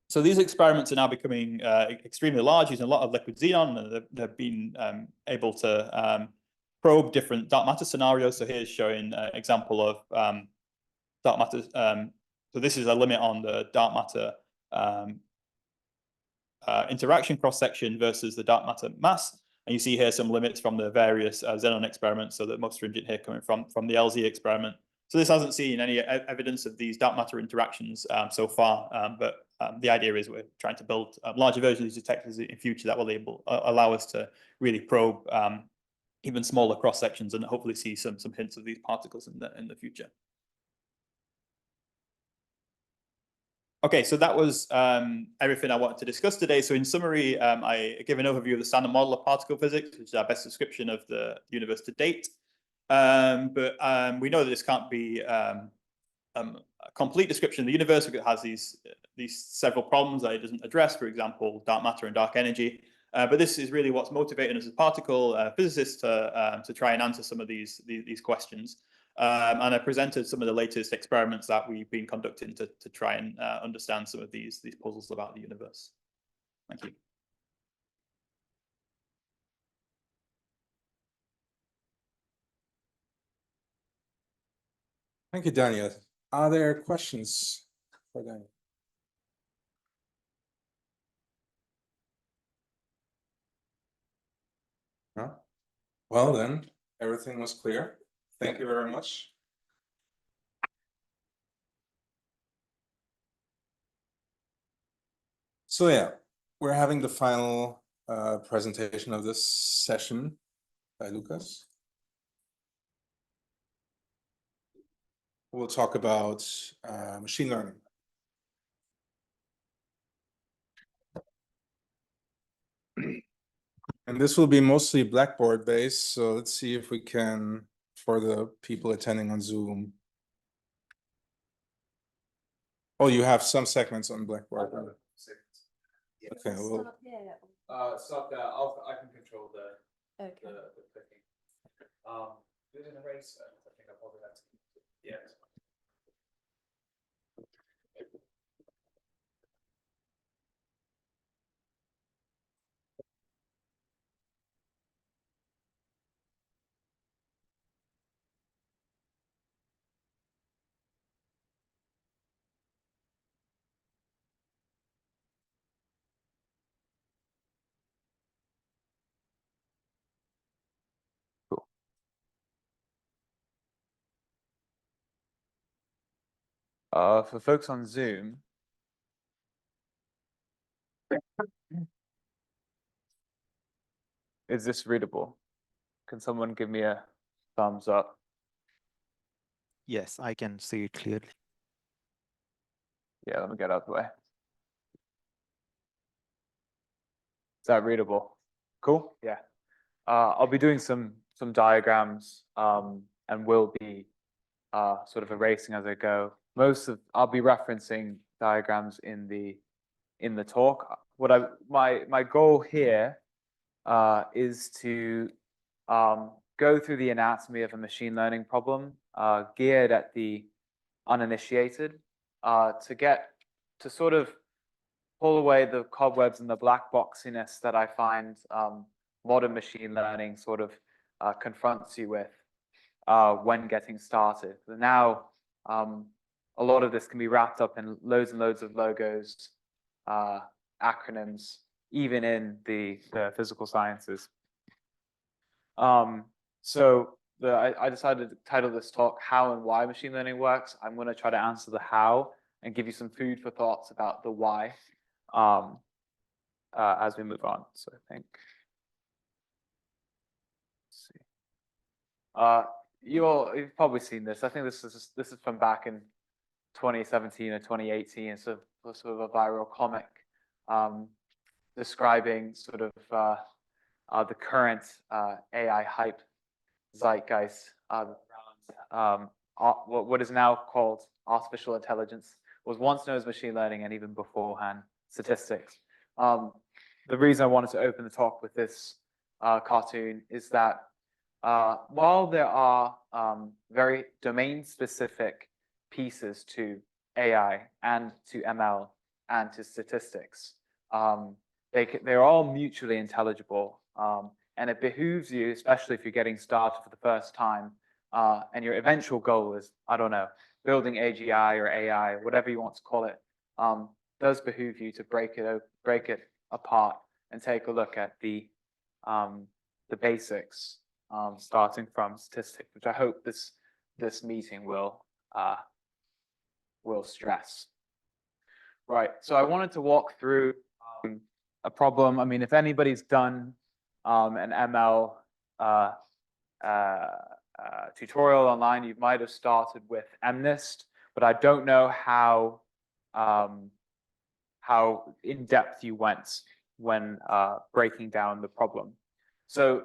So these experiments are now becoming extremely large, using a lot of liquid xenon, and they've been able to probe different dark matter scenarios. So here's showing an example of dark matter. So this is a limit on the dark matter interaction cross-section versus the dark matter mass. And you see here some limits from the various xenon experiments. So the most stringent here coming from the LZ experiment. So this hasn't seen any evidence of these dark matter interactions so far, but the idea is we're trying to build larger versions of these detectors in future that will allow us to really probe even smaller cross sections and hopefully see some hints of these particles in the future. Okay, so that was everything I wanted to discuss today. So in summary, I give an overview of the standard model of particle physics, which is our best description of the universe to date. But we know that this can't be a complete description of the universe, because it has these several problems that it doesn't address, for example, dark matter and dark energy. But this is really what's motivating us as particle physicists to try and answer some of these questions. And I presented some of the latest experiments that we've been conducting to try and understand some of these puzzles about the universe. Thank you. Thank you, Daniel. Are there questions for Daniel? No? Well, then, everything was clear. Thank you very much. So yeah, we're having the final presentation of this session by Lucas. We'll talk about machine learning. And this will be mostly Blackboard based, so let's see if we can, for the people attending on Zoom. Oh, you have some segments on Blackboard. Okay, well, Stop there. I can control the Okay. clicking. There's an eraser. I think I probably have to. Yeah. For folks on Zoom, is this readable? Can someone give me a thumbs up? Yes, I can see it clearly. Yeah, let me get out of the way. Is that readable? Cool. Yeah. I'll be doing some diagrams and will be sort of erasing as I go. I'll be referencing diagrams in the talk. My goal here is to go through the anatomy of a machine learning problem geared at the uninitiated to sort of pull away the cobwebs and the black boxiness that I find modern machine learning sort of confronts you with when getting started. But now, a lot of this can be wrapped up in loads and loads of logos, acronyms, even in the physical sciences. So I decided to title this talk "How and Why Machine Learning Works." I'm going to try to answer the how and give you some food for thoughts about the why as we move on. So I think, let's see. You've probably seen this. I think this is from back in 2017 or 2018. It's sort of a viral comic describing sort of the current AI hype zeitgeist around what is now called artificial intelligence, was once known as machine learning, and even beforehand, statistics. The reason I wanted to open the talk with this cartoon is that while there are very domain-specific pieces to AI and to ML and to statistics, they're all mutually intelligible. And it behooves you, especially if you're getting started for the first time, and your eventual goal is, I don't know, building AGI or AI, whatever you want to call it, does behoove you to break it apart and take a look at the basics, starting from statistics, which I hope this meeting will stress. Right. So I wanted to walk through a problem. I mean, if anybody's done an ML tutorial online, you might have started with MNIST, but I don't know how in depth you went when breaking down the problem. So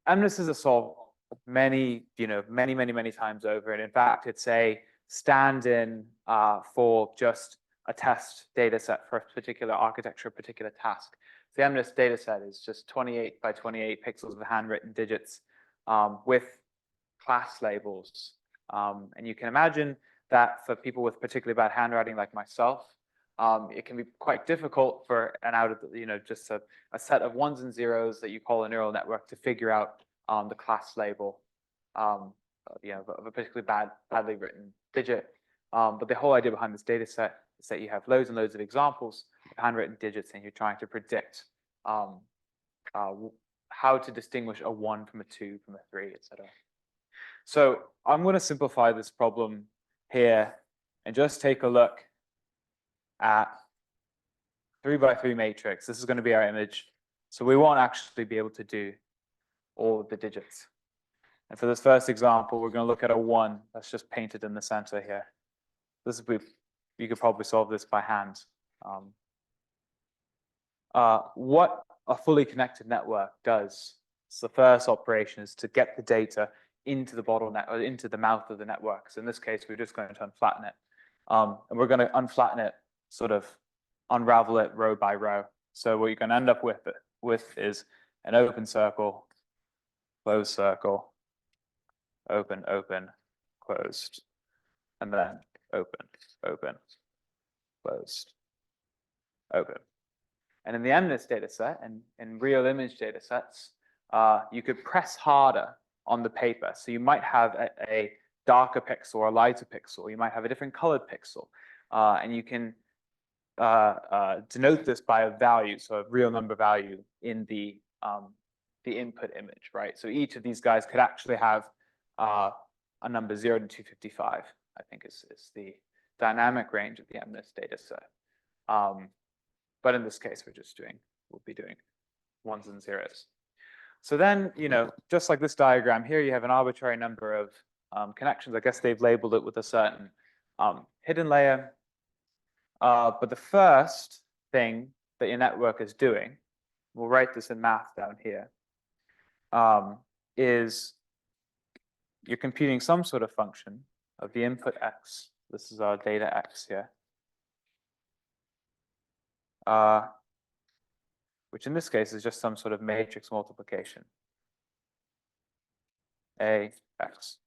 MNIST is a solved many times over, and in fact, it's a stand-in for just a test data set for a particular architecture, a particular task. The MNIST data set is just 28 by 28 pixels of handwritten digits with class labels. And you can imagine that for people with particularly bad handwriting like myself, it can be quite difficult for just a set of ones and zeros that you call a neural network to figure out the class label of a particularly badly written digit. But the whole idea behind this data set is that you have loads and loads of examples of handwritten digits, and you're trying to predict how to distinguish a 1 from a 2 from a 3, etc. So I'm going to simplify this problem here and just take a look at 3 by 3 matrix. This is going to be our image. So we won't actually be able to do all of the digits. And for this first example, we're going to look at a 1 that's just painted in the center here. You could probably solve this by hand. What a fully connected network does, so the first operation is to get the data into the bottleneck or into the mouth of the network. So in this case, we're just going to unflatten it. And we're going to unflatten it, sort of unravel it row by row. So what you're going to end up with is an open circle, closed circle, open, open, closed, and then open, open, closed, open. And in the MNIST data set and in real image data sets, you could press harder on the paper. So you might have a darker pixel or a lighter pixel. You might have a different colored pixel. And you can denote this by a value, so a real number value in the input image, right? So each of these guys could actually have a number 0 to 255, I think is dynamic range of the MNIST data set. But in this case, we'll be doing ones and zeros. So then, just like this diagram here, you have an arbitrary number of connections. I guess they've labeled it with a certain hidden layer. But the first thing that your network is doing, we'll write this in math down here, is you're computing some sort of function of the input x. This is our data x here. Which in this case is just some sort of matrix multiplication. A, x.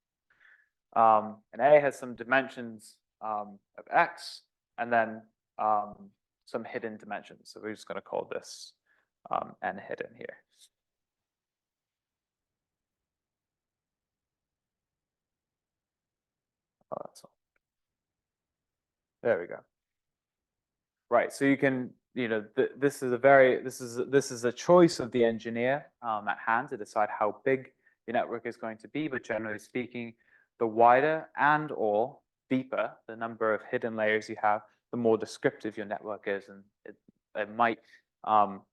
And A has some dimensions of x, and then some hidden dimensions. So we're just going to call this n hidden here. Oh, that's all. There we go. Right. So you can, this is a choice of the engineer at hand to decide how big your network is going to be. But generally speaking, the wider and or deeper the number of hidden layers you have, the more descriptive your network is, and it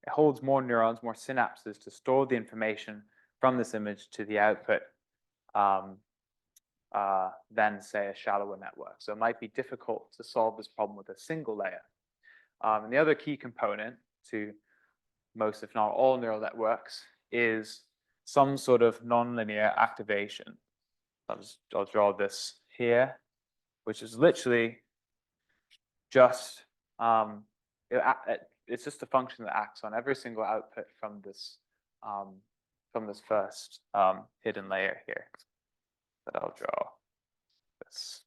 holds more neurons, more synapses to store the information from this image to the output than, say, a shallower network. So it might be difficult to solve this problem with a single layer. And the other key component to most, if not all, neural networks is some sort of nonlinear activation. I'll draw this here, which is literally just it's just a function that acts on every single output from this first hidden layer here. That I'll draw this.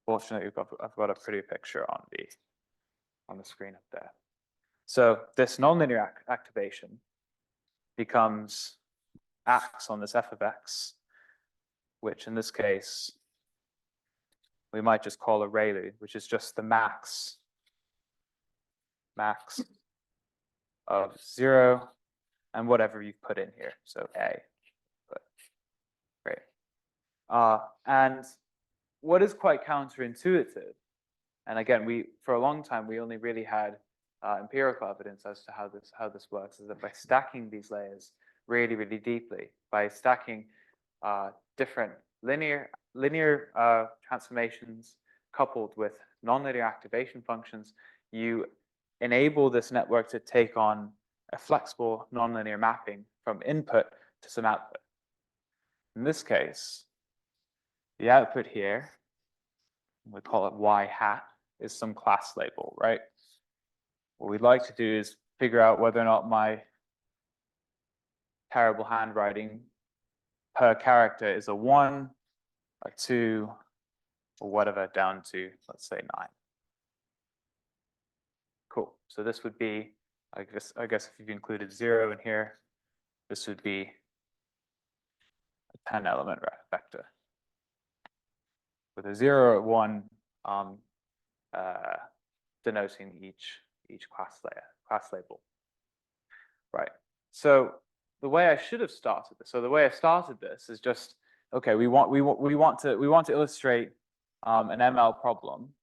Fortunately, I've got a pretty picture on the screen up there. So this nonlinear activation acts on this f of x, which in this case we might just call a ReLU, which is just the max of 0 and whatever you've put in here. So A. Great. And what is quite counterintuitive, and again, for a long time we only really had empirical evidence as to how this works, is that by stacking these layers really, really deeply, by stacking different linear transformations coupled with nonlinear activation functions, you enable this network to take on a flexible nonlinear mapping from input to some output. In this case, the output here, we call it y hat, is some class label, right? What we'd like to do is figure out whether or not my terrible handwriting per character is a 1, a 2, or whatever, down to, let's say, 9. Cool. So this would be, I guess if you've included 0 in here, this would be a 10-element vector with a 0 at 1 denoting each class label. Right. So the way I should have started this, is just, okay, we want to illustrate an ML problem.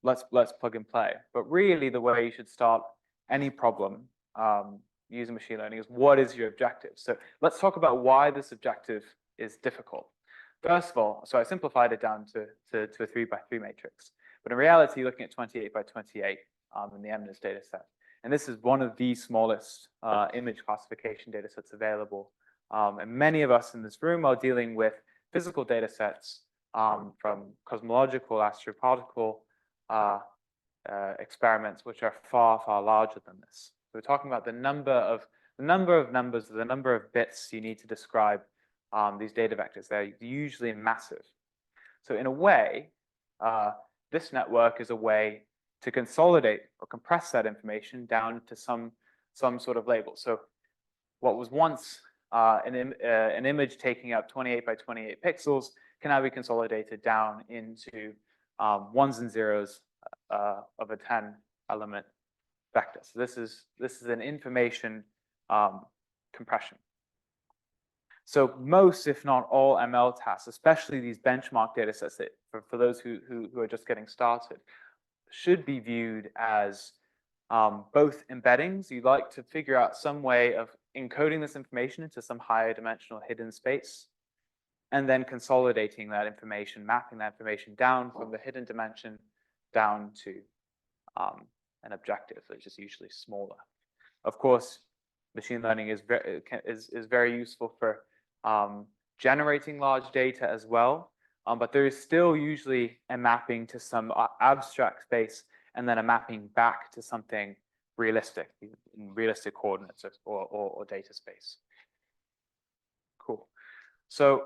Let's plug and play. But really, the way you should start any problem using machine learning is, what is your objective? So let's talk about why this objective is difficult. First of all, so I simplified it down to a 3x3 matrix. But in reality, looking at 28x28 in the MNIST data set. And this is one of the smallest image classification data sets available. And many of us in this room are dealing with physical data sets from cosmological, astroparticle experiments, which are far, far larger than this. So we're talking about the number of numbers, the number of bits you need to describe these data vectors. They're usually massive. So in a way, this network is a way to consolidate or compress that information down to some sort of label. So what was once an image taking up 28x28 pixels can now be consolidated down into ones and zeros of a 10-element vector. So this is an information compression. So most, if not all, ML tasks, especially these benchmark data sets that for those who are just getting started, should be viewed as both embeddings. You'd like to figure out some way of encoding this information into some higher dimensional hidden space, and then consolidating that information, mapping that information down from the hidden dimension down to an objective, which is usually smaller. Of course, machine learning is very useful for generating large data as well, but there is still usually a mapping to some abstract space and then a mapping back to something realistic, in realistic coordinates or data space. Cool. So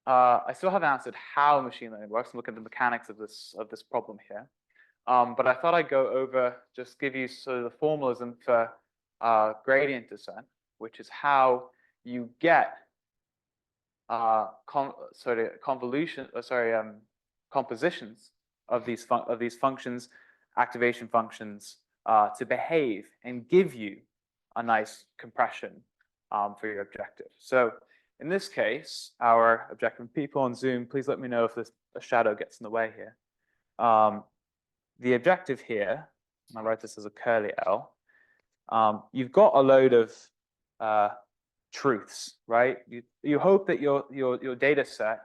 I still haven't answered how machine learning works and look at the mechanics of this problem here. But I thought I'd go over, just give you sort of the formalism for gradient descent, which is how you get compositions of these functions, activation functions, to behave and give you a nice compression for your objective. So in this case, our objective, people on Zoom, please let me know if a shadow gets in the way here. The objective here, and I write this as a curly L, you've got a load of truths, right? You hope that your data set,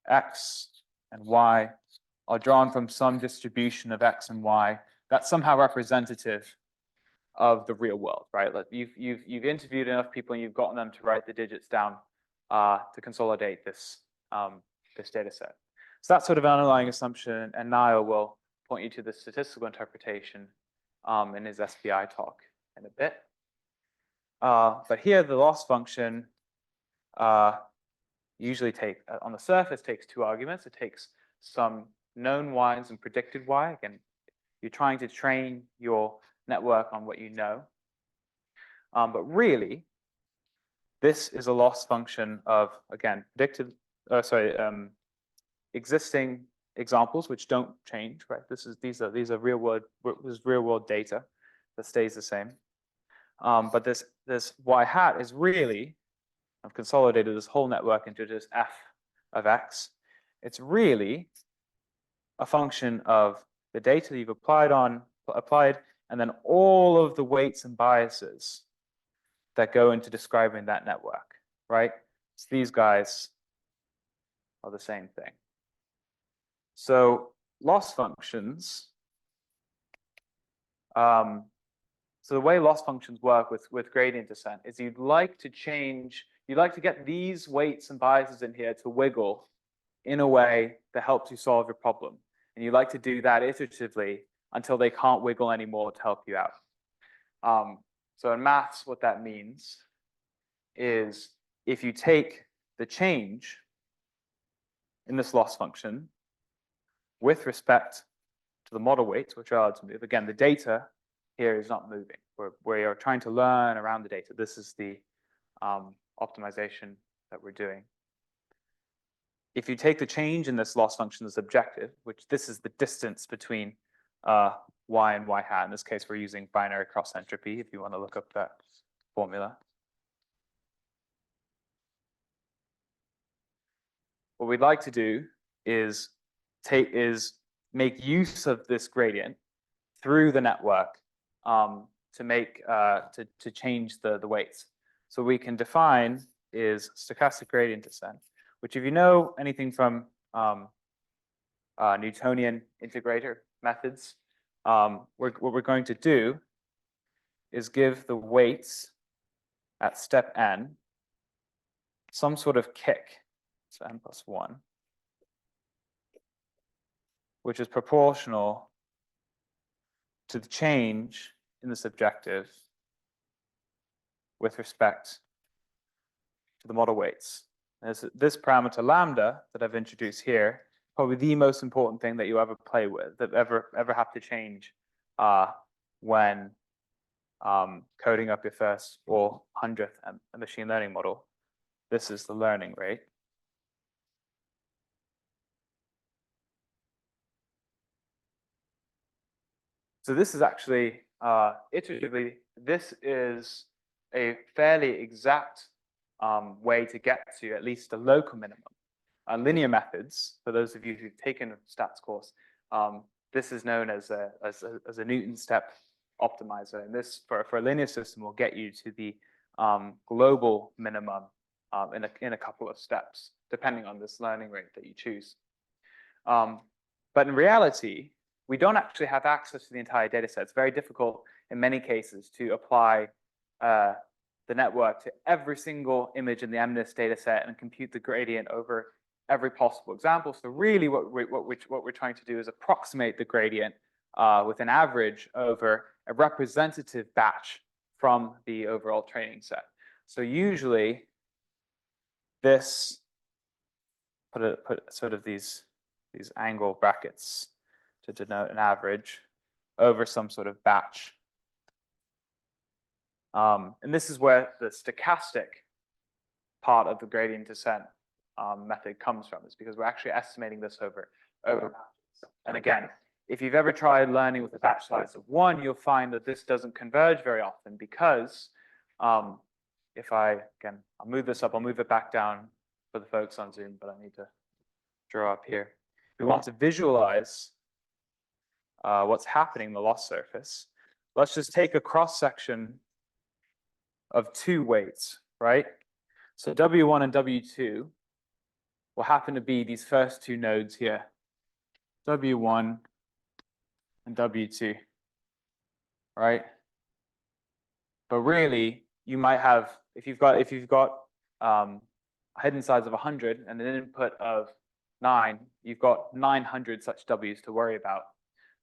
X and Y, are drawn from some distribution of X and Y that's somehow representative of the real world, right? Like you've interviewed enough people and you've gotten them to write the digits down to consolidate this data set. So that's sort of an underlying assumption, and Niall will point you to the statistical interpretation in his SPI talk in a bit. But here, the loss function usually on the surface takes two arguments. It takes some known y and some predicted y. Again, you're trying to train your network on what you know. But really, this is a loss function of, again, existing examples which don't change, right? These are real world data that stays the same. But this y hat is really, I've consolidated this whole network into just f of x. It's really a function of the data you've applied, and then all of the weights and biases that go into describing that network, right? So these guys are the same thing. So loss functions, so the way loss functions work with gradient descent is you'd like to get these weights and biases in here to wiggle in a way that helps you solve your problem. And you like to do that iteratively until they can't wiggle anymore to help you out. So in maths, what that means is if you take the change in this loss function with respect to the model weights, which are allowed to move, again, the data here is not moving. We are trying to learn around the data. This is the optimization that we're doing. If you take the change in this loss function as objective, which this is the distance between y and y hat. In this case, we're using binary cross entropy, if you want to look up that formula. What we'd like to do is make use of this gradient through the network to change the weights. So we can define is stochastic gradient descent, which, if you know anything from Newtonian integrator methods, what we're going to do is give the weights at step n some sort of kick, so n plus 1, which is proportional to the change in this objective with respect to the model weights. This parameter lambda that I've introduced here, probably the most important thing that you ever play with, that ever have to change when coding up your first or 100th machine learning model. This is the learning rate. So this is actually iteratively, this is a fairly exact way to get to at least a local minimum. Linear methods, for those of you who've taken a stats course, this is known as a Newton step optimizer. And this, for a linear system, will get you to the global minimum in a couple of steps, depending on this learning rate that you choose. But in reality, we don't actually have access to the entire data set. It's very difficult in many cases to apply the network to every single image in the MNIST data set and compute the gradient over every possible example. So really what we're trying to do is approximate the gradient with an average over a representative batch from the overall training set. So usually this, put sort of these angle brackets to denote an average over some sort of batch. And this is where the stochastic part of the gradient descent method comes from, is because we're actually estimating this over batches. And again, if you've ever tried learning with a batch size of 1, you'll find that this doesn't converge very often, because if I'll move this up, I'll move it back down for the folks on Zoom, but I need to draw up here. We want to visualize what's happening in the loss surface. Let's just take a cross section of 2 weights, right? So W1 and W2 will happen to be these first 2 nodes here, W1 and W2, right? But really, you might have, if you've got a hidden size of 100 and an input of 9, you've got 900 such W's to worry about.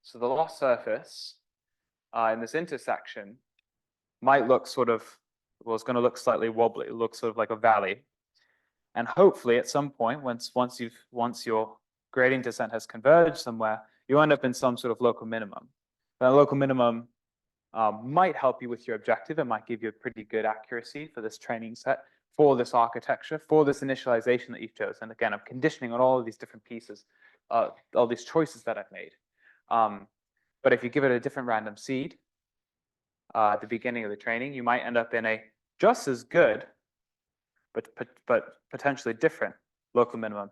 So the loss surface in this intersection might look sort of, well, it's going to look slightly wobbly. It looks sort of like a valley. And hopefully at some point, once your gradient descent has converged somewhere, you end up in some sort of local minimum. That local minimum might help you with your objective. It might give you a pretty good accuracy for this training set, for this architecture, for this initialization that you've chosen. And again, I'm conditioning on all of these different pieces, all these choices that I've made. But if you give it a different random seed at the beginning of the training, you might end up in a just as good, but potentially different local minimum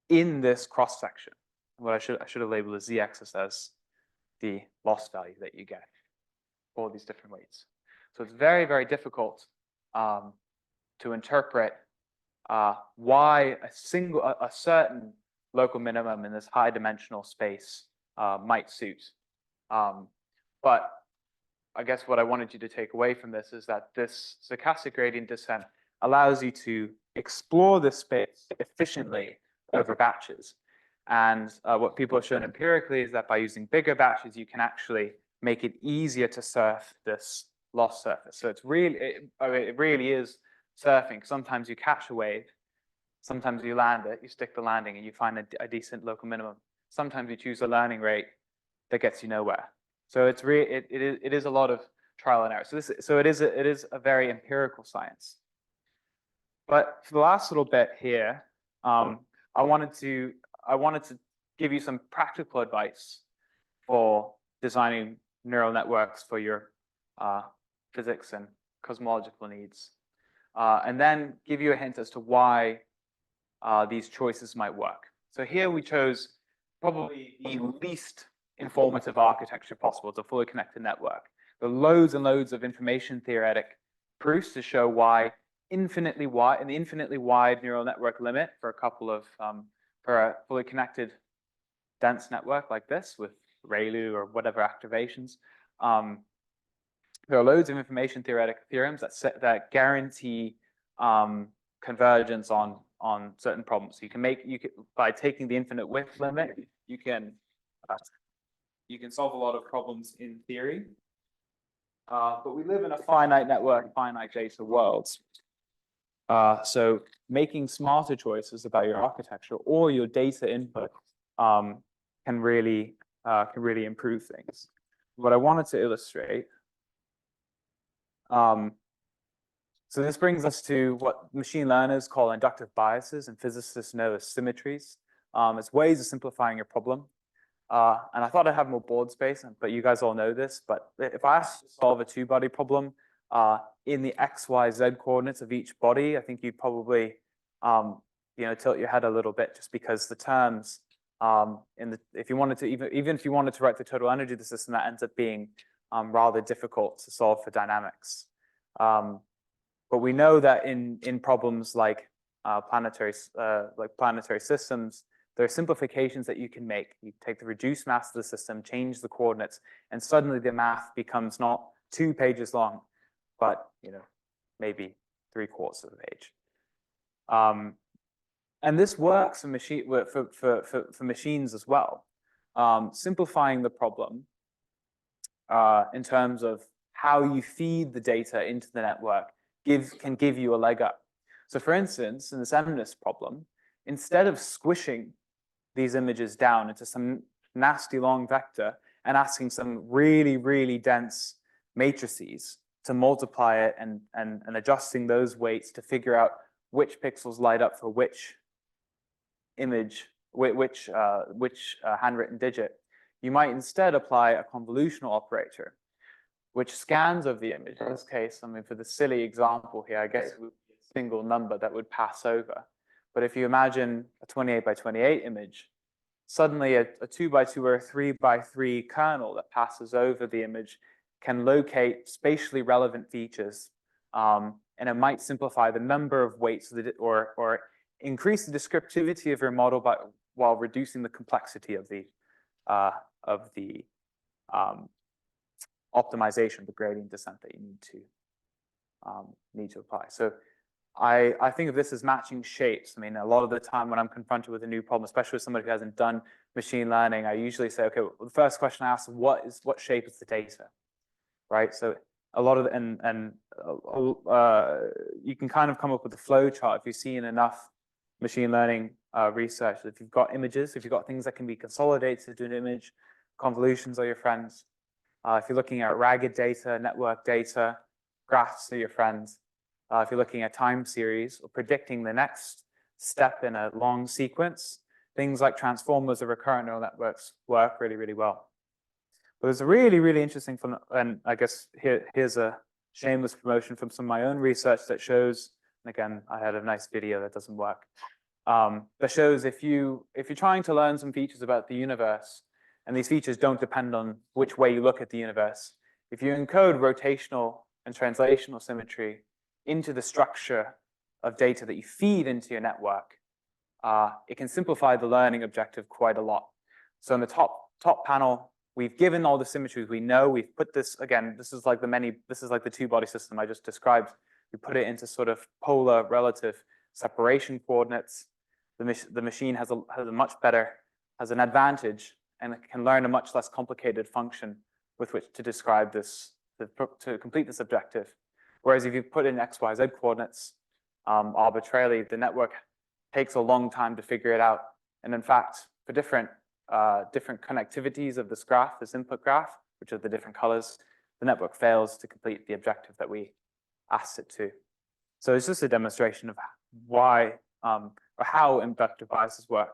in this cross section. What I should have labeled as z-axis as the loss value that you get for all these different weights. So it's very, very difficult to interpret why a certain local minimum in this high dimensional space might suit. But I guess what I wanted you to take away from this is that this stochastic gradient descent allows you to explore this space efficiently over batches. And what people have shown empirically is that by using bigger batches, you can actually make it easier to surf this loss surface. So it's really, it really is surfing. Sometimes you catch a wave, sometimes you land it, you stick the landing, and you find a decent local minimum. Sometimes you choose a learning rate that gets you nowhere. So it's it is a lot of trial and error. So it is a very empirical science. But for the last little bit here, I wanted to give you some practical advice for designing neural networks for your physics and cosmological needs, and then give you a hint as to why these choices might work. So here we chose probably the least informative architecture possible to fully connected network. There are loads and loads of information theoretic proofs to show why in the infinitely wide neural network limit for a couple of for a fully connected dense network like this with ReLU or whatever activations, there are loads of information theoretic theorems that guarantee convergence on certain problems. So you can by taking the infinite width limit, you can solve a lot of problems in theory. But we live in a finite network, finite data world. So making smarter choices about your architecture or your data input can really improve things. What I wanted to illustrate. So this brings us to what machine learners call inductive biases and physicists know as symmetries. It's ways of simplifying your problem. And I thought I'd have more board space, but you guys all know this. But if I ask you to solve a two-body problem in the X, Y, Z coordinates of each body, I think you'd probably tilt your head a little bit, just because the terms if you wanted to even if you wanted to write the total energy of the system, that ends up being rather difficult to solve for dynamics. But we know that in problems like planetary systems, there are simplifications that you can make. You take the reduced mass of the system, change the coordinates, and suddenly the math becomes not 2 pages long, but maybe 3/4 of a page. And this works for machines as well. Simplifying the problem in terms of how you feed the data into the network can give you a leg up. So for instance, in this MNIST problem, instead of squishing these images down into some nasty long vector and asking some really, really dense matrices to multiply it and adjusting those weights to figure out which pixels light up for which image, which handwritten digit, you might instead apply a convolutional operator, which scans over the image. In this case, I mean, for the silly example here, I guess it would be a single number that would pass over. But if you imagine a 28 by 28 image, suddenly a 2 by 2 or a 3 by 3 kernel that passes over the image can locate spatially relevant features, and it might simplify the number of weights or increase the descriptivity of your model while reducing the complexity of the optimization, the gradient descent that you need to apply. So I think of this as matching shapes. I mean, a lot of the time when I'm confronted with a new problem, especially with somebody who hasn't done machine learning, I usually say, okay, well, the first question I ask is what shape is the data, right? So a lot of you can kind of come up with a flow chart if you've seen enough machine learning research. If you've got images, if you've got things that can be consolidated to an image, convolutions are your friends. If you're looking at ragged data, network data, graphs are your friends. If you're looking at time series or predicting the next step in a long sequence, things like transformers or recurrent neural networks work really, really well. But there's a really, really interesting, and I guess here's a shameless promotion from some of my own research that shows, and again, I had a nice video that doesn't work, that shows if you're trying to learn some features about the universe, and these features don't depend on which way you look at the universe, if you encode rotational and translational symmetry into the structure of data that you feed into your network, it can simplify the learning objective quite a lot. So in the top panel, we've given all the symmetries we know. We've put this, again, this is like the two-body system I just described. We put it into sort of polar relative separation coordinates. The machine has an advantage, and it can learn a much less complicated function with which to describe this, to complete this objective. Whereas if you put in X, Y, Z coordinates arbitrarily, the network takes a long time to figure it out. And in fact, for different connectivities of this graph, this input graph, which are the different colors, the network fails to complete the objective that we asked it to. So it's just a demonstration of why or how inductive biases work.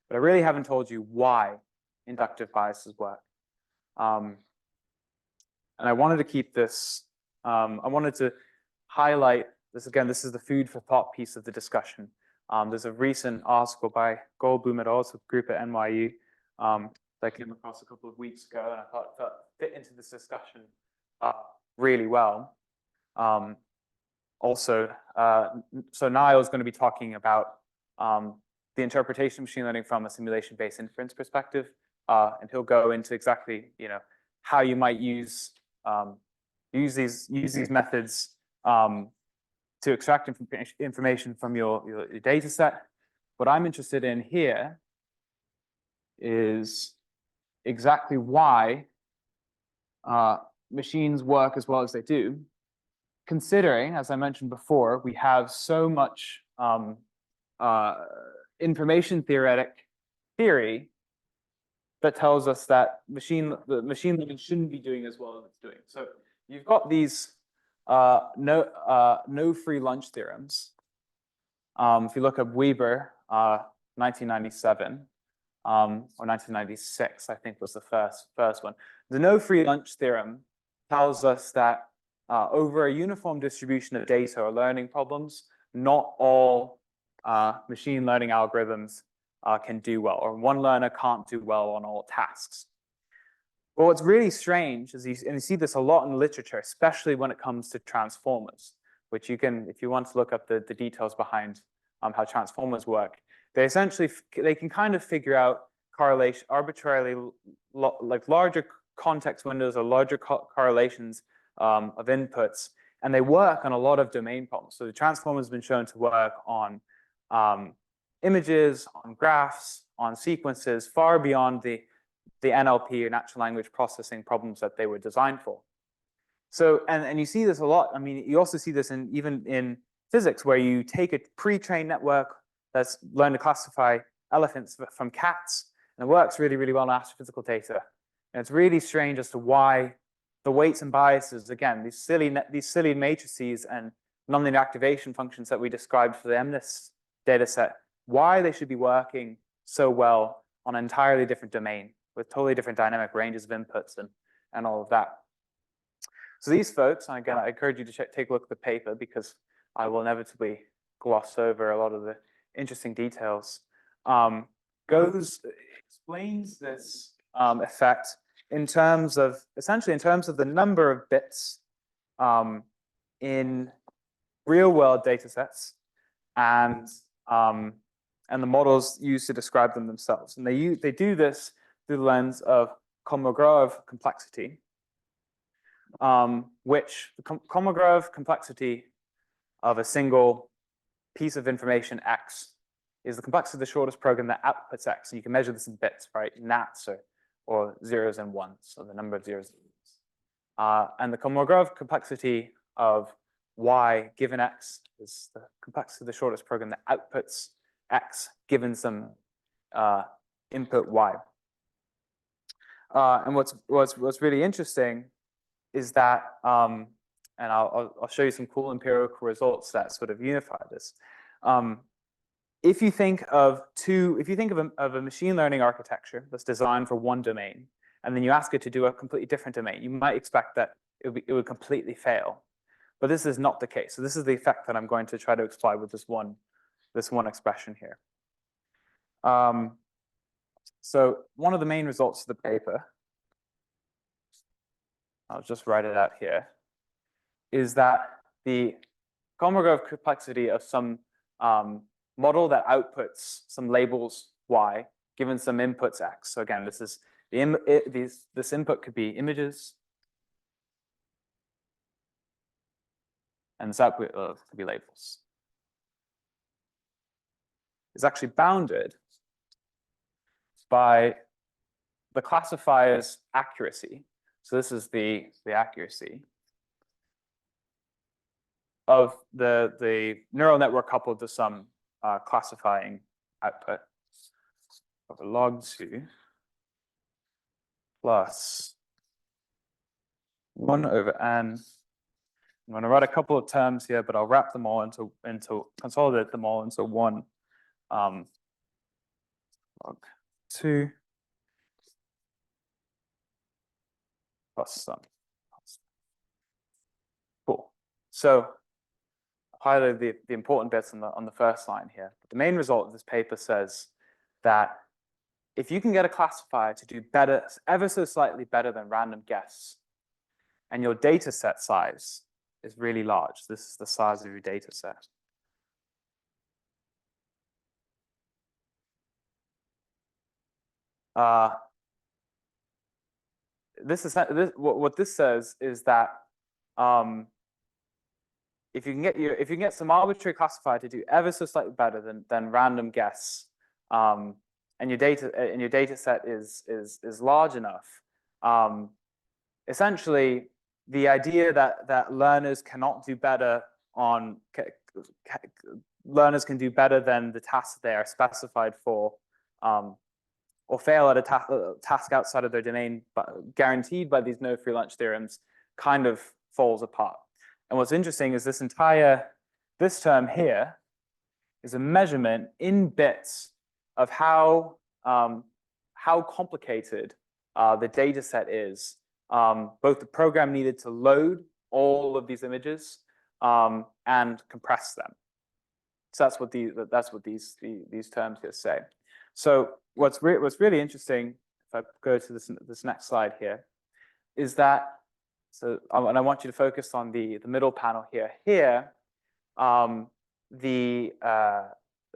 But I really haven't told you why inductive biases work. And I wanted to keep this, I wanted to highlight this again. This is the food for thought piece of the discussion. There's a recent article by Goldblum et al.'s group at NYU that I came across a couple of weeks ago, and I thought it fit into this discussion really well. So Niall is going to be talking about the interpretation of machine learning from a simulation-based inference perspective, and he'll go into exactly how you might use these methods to extract information from your data set. What I'm interested in here is exactly why machines work as well as they do, considering, as I mentioned before, we have so much information theory that tells us that machine learning shouldn't be doing as well as it's doing. So you've got these no free lunch theorems. If you look at Weber, 1997 or 1996, I think was the first one. The no free lunch theorem tells us that over a uniform distribution of data or learning problems, not all machine learning algorithms can do well, or one learner can't do well on all tasks. But what's really strange is and you see this a lot in the literature, especially when it comes to transformers, which you can, if you want to look up the details behind how transformers work, they can kind of figure out correlation arbitrarily, like larger context windows or larger correlations of inputs, and they work on a lot of domain problems. So the transformer has been shown to work on images, on graphs, on sequences, far beyond the NLP or natural language processing problems that they were designed for. So, and you see this a lot. I mean, you also see this even in physics, where you take a pre-trained network that's learned to classify elephants from cats, and it works really, really well in astrophysical data. And it's really strange as to why the weights and biases, again, these silly matrices and nonlinear activation functions that we described for the MNIST data set, why they should be working so well on an entirely different domain with totally different dynamic ranges of inputs and all of that. So these folks, and again, I encourage you to take a look at the paper, because I will inevitably gloss over a lot of the interesting details, explains this effect in terms of, essentially in terms of the number of bits in real-world data sets and the models used to describe them themselves. And they do this through the lens of Kolmogorov complexity, which the Kolmogorov complexity of a single piece of information X is the complexity of the shortest program that outputs X. And you can measure this in bits, right? Nats or zeros and ones, so the number of zeros and ones. And the Kolmogorov complexity of Y given X is the complexity of the shortest program that outputs X given some input Y. And what's really interesting is that, and I'll show you some cool empirical results that sort of unify this. If you think of a machine learning architecture that's designed for one domain, and then you ask it to do a completely different domain, you might expect that it would completely fail. But this is not the case. So this is the effect that I'm going to try to explain with this one expression here. So one of the main results of the paper, I'll just write it out here, is that the Kolmogorov complexity of some model that outputs some labels Y given some inputs X. So again, this is this input could be images, and this output could be labels. Is actually bounded by the classifier's accuracy. So this is the accuracy of the neural network coupled to some classifying output of log 2 plus 1 over n. I'm going to write a couple of terms here, but I'll wrap them all into consolidate them all into one log 2 plus some. Cool. So highlight the important bits on the first line here. The main result of this paper says that if you can get a classifier to do better, ever so slightly better than random guess, and your data set size is really large, this is the size of your data set. What this says is that if you can get some arbitrary classifier to do ever so slightly better than random guess, and your data set is large enough, essentially the idea that learners cannot do better on learners can do better than the tasks they are specified for, or fail at a task outside of their domain, but guaranteed by these no free lunch theorems, kind of falls apart. And what's interesting is this term here is a measurement in bits of how complicated the data set is, both the program needed to load all of these images and compress them. So that's what these terms here say. So what's really interesting, if I go to this next slide here, is that and I want you to focus on the middle panel here. Here, the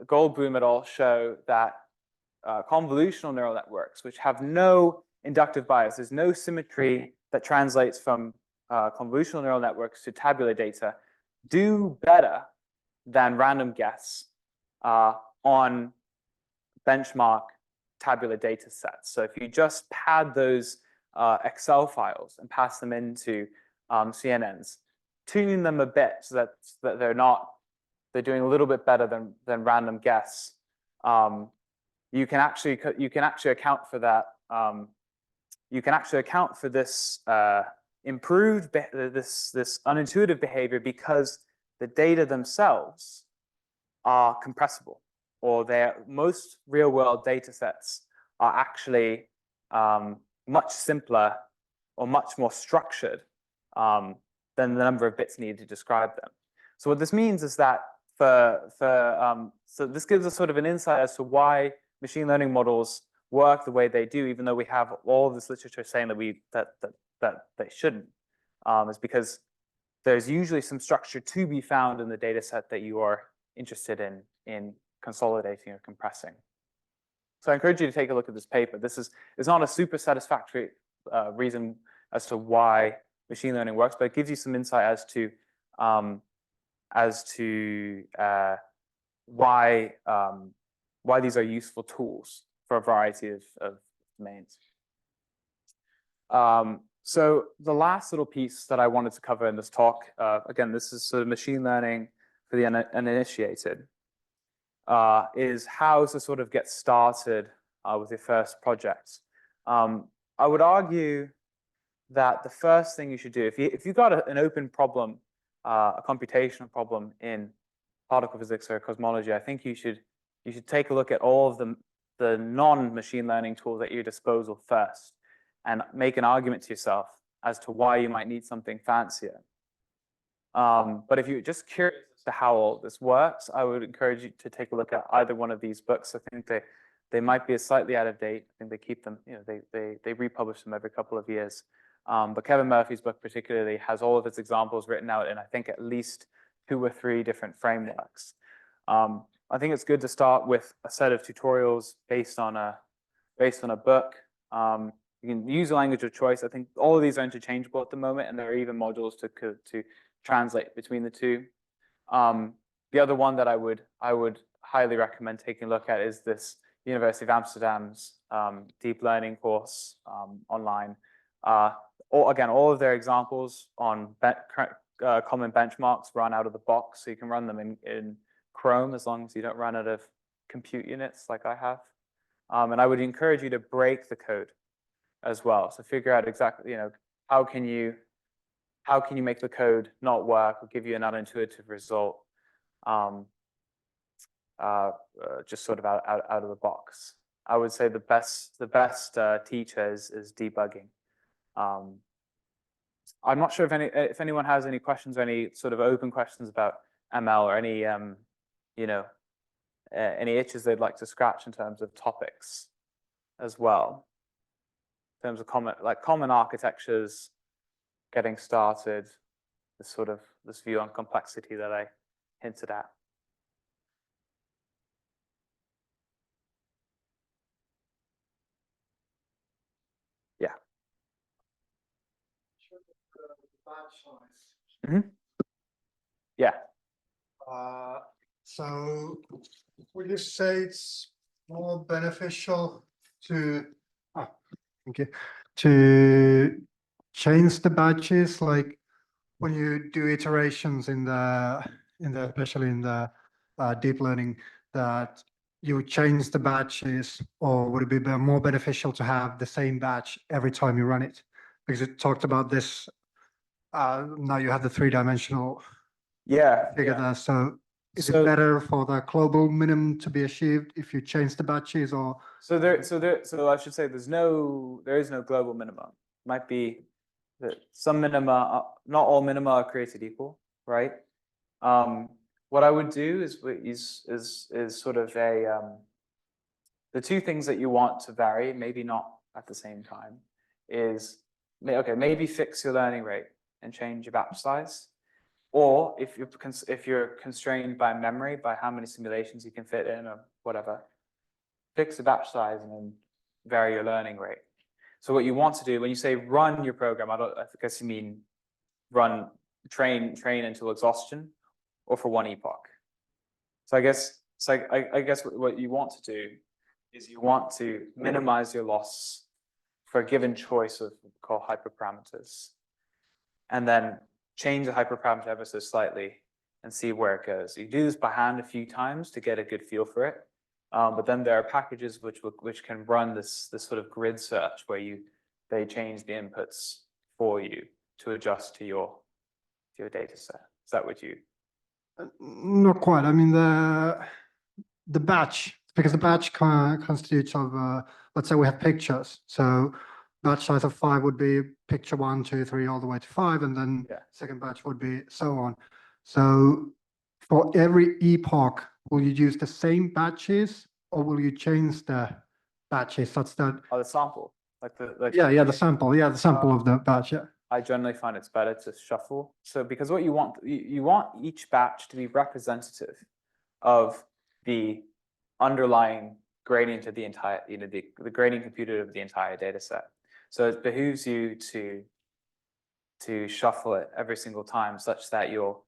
Goldboom et al. Show that convolutional neural networks, which have no inductive bias, there's no symmetry that translates from convolutional neural networks to tabular data, do better than random guess on benchmark tabular data sets. So if you just pad those Excel files and pass them into CNNs, tuning them a bit so that they're doing a little bit better than random guess, you can actually account for that. You can actually account for this improved this unintuitive behavior because the data themselves are compressible, or most real-world data sets are actually much simpler or much more structured than the number of bits needed to describe them. So what this means is that so this gives us sort of an insight as to why machine learning models work the way they do, even though we have all of this literature saying that they shouldn't. Is because there's usually some structure to be found in the data set that you are interested in consolidating or compressing. So I encourage you to take a look at this paper. It's not a super satisfactory reason as to why machine learning works, but it gives you some insight as to why these are useful tools for a variety of domains. So the last little piece that I wanted to cover in this talk, again, this is sort of machine learning for the uninitiated, is how to sort of get started with your first projects. I would argue that the first thing you should do, if you've got an open problem, a computational problem in particle physics or cosmology, I think you should take a look at all of the non-machine learning tools at your disposal first, and make an argument to yourself as to why you might need something fancier. But if you're just curious as to how all this works, I would encourage you to take a look at either one of these books. I think they might be slightly out of date. I think they keep them, they republish them every couple of years. But Kevin Murphy's book particularly has all of its examples written out in, I think, at least 2 or 3 different frameworks. I think it's good to start with a set of tutorials based on a book. You can use a language of choice. I think all of these are interchangeable at the moment, and there are even modules to translate between the two. The other one that I would highly recommend taking a look at is this University of Amsterdam's deep learning course online. Again, all of their examples on common benchmarks run out of the box, so you can run them in Chrome as long as you don't run out of compute units like I have. And I would encourage you to break the code as well. So figure out exactly, how can you make the code not work or give you an unintuitive result, just sort of out of the box. I would say the best teacher is debugging. I'm not sure if anyone has any questions or any sort of open questions about ML or any any itches they'd like to scratch in terms of topics as well. In terms of common architectures, getting started, this view on complexity that I hinted at. Yeah. Mm-hmm. Yeah. So would you say it's more beneficial to change the batches, like when you do iterations in the especially in the deep learning, that you change the batches, or would it be more beneficial to have the same batch every time you run it? Because it talked about this. Now you have the 3-dimensional figure there. So is it better for the global minimum to be achieved if you change the batches, or? So I should say there is no global minimum. Might be that some minima, not all minima are created equal, right? What I would do is sort of the two things that you want to vary, maybe not at the same time, is okay, maybe fix your learning rate and change your batch size. Or if you're constrained by memory, by how many simulations you can fit in or whatever, fix the batch size and then vary your learning rate. So what you want to do when you say run your program, I guess you mean train until exhaustion, or for one epoch. So I guess what you want to do is you want to minimize your loss for a given choice of what we call hyperparameters, and then change the hyperparameter ever so slightly and see where it goes. You do this by hand a few times to get a good feel for it. But then there are packages which can run this sort of grid search where they change the inputs for you to adjust to your data set. Is that what you? Not quite. I mean, the batch, because the batch constitutes of, let's say we have pictures. So batch size of 5 would be picture 1, 2, 3, all the way to 5, and then second batch would be so on. So for every epoch, will you use the same batches, or will you change the batches such that? Oh, the sample, like the The sample. Yeah, the sample of the batch. Yeah. I generally find it's better to shuffle. So because what you want each batch to be representative of the underlying gradient of the entire, the gradient computed of the entire data set. So it behooves you to shuffle it every single time such that you're,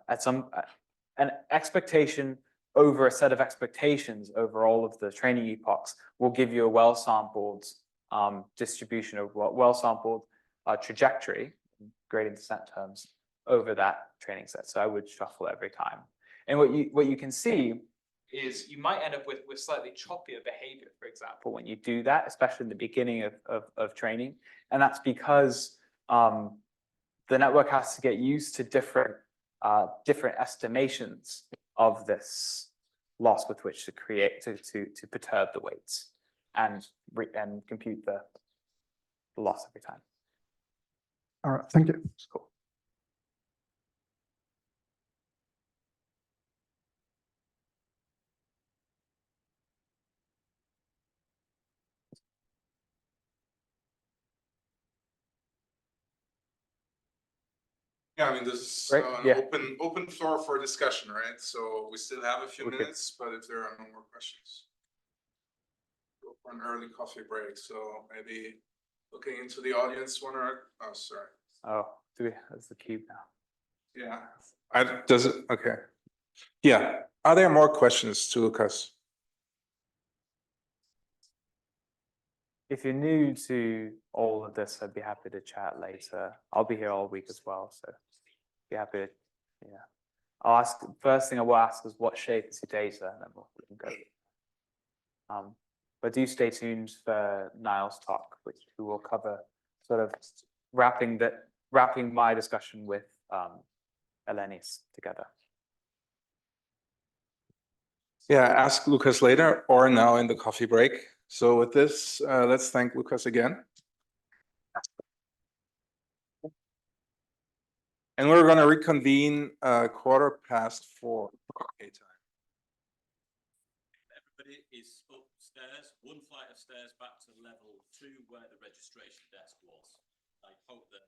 at an expectation over a set of expectations over all of the training epochs will give you a well-sampled distribution of well-sampled trajectory, gradient descent terms, over that training set. So I would shuffle every time. And what you can see is you might end up with slightly choppier behavior, for example, when you do that, especially in the beginning of training. And that's because the network has to get used to different estimations of this loss with which to perturb the weights and compute the loss every time. All right. Thank you. It's cool. Yeah, I mean, this is Great, an yeah. open floor for discussion, right? So we still have a few Okay. minutes, but if there are no more questions, go for an early coffee break. So maybe looking into the audience, oh, sorry. Oh, that's the cube now. Yeah, does it, okay. Yeah, are there more questions to Lucas? If you're new to all of this, I'd be happy to chat later. I'll be here all week as well, so be happy to, I'll ask, first thing I will ask is what shape is your data, and then we can go. But do stay tuned for Niall's talk, who will cover sort of wrapping my discussion with Eleni's together. Yeah, ask Lucas later or now in the coffee break. So with this, let's thank Lucas again. And we're going to reconvene 4:15 UK time. Everybody is upstairs, one flight of stairs back to level 2 where the registration desk was. I hope that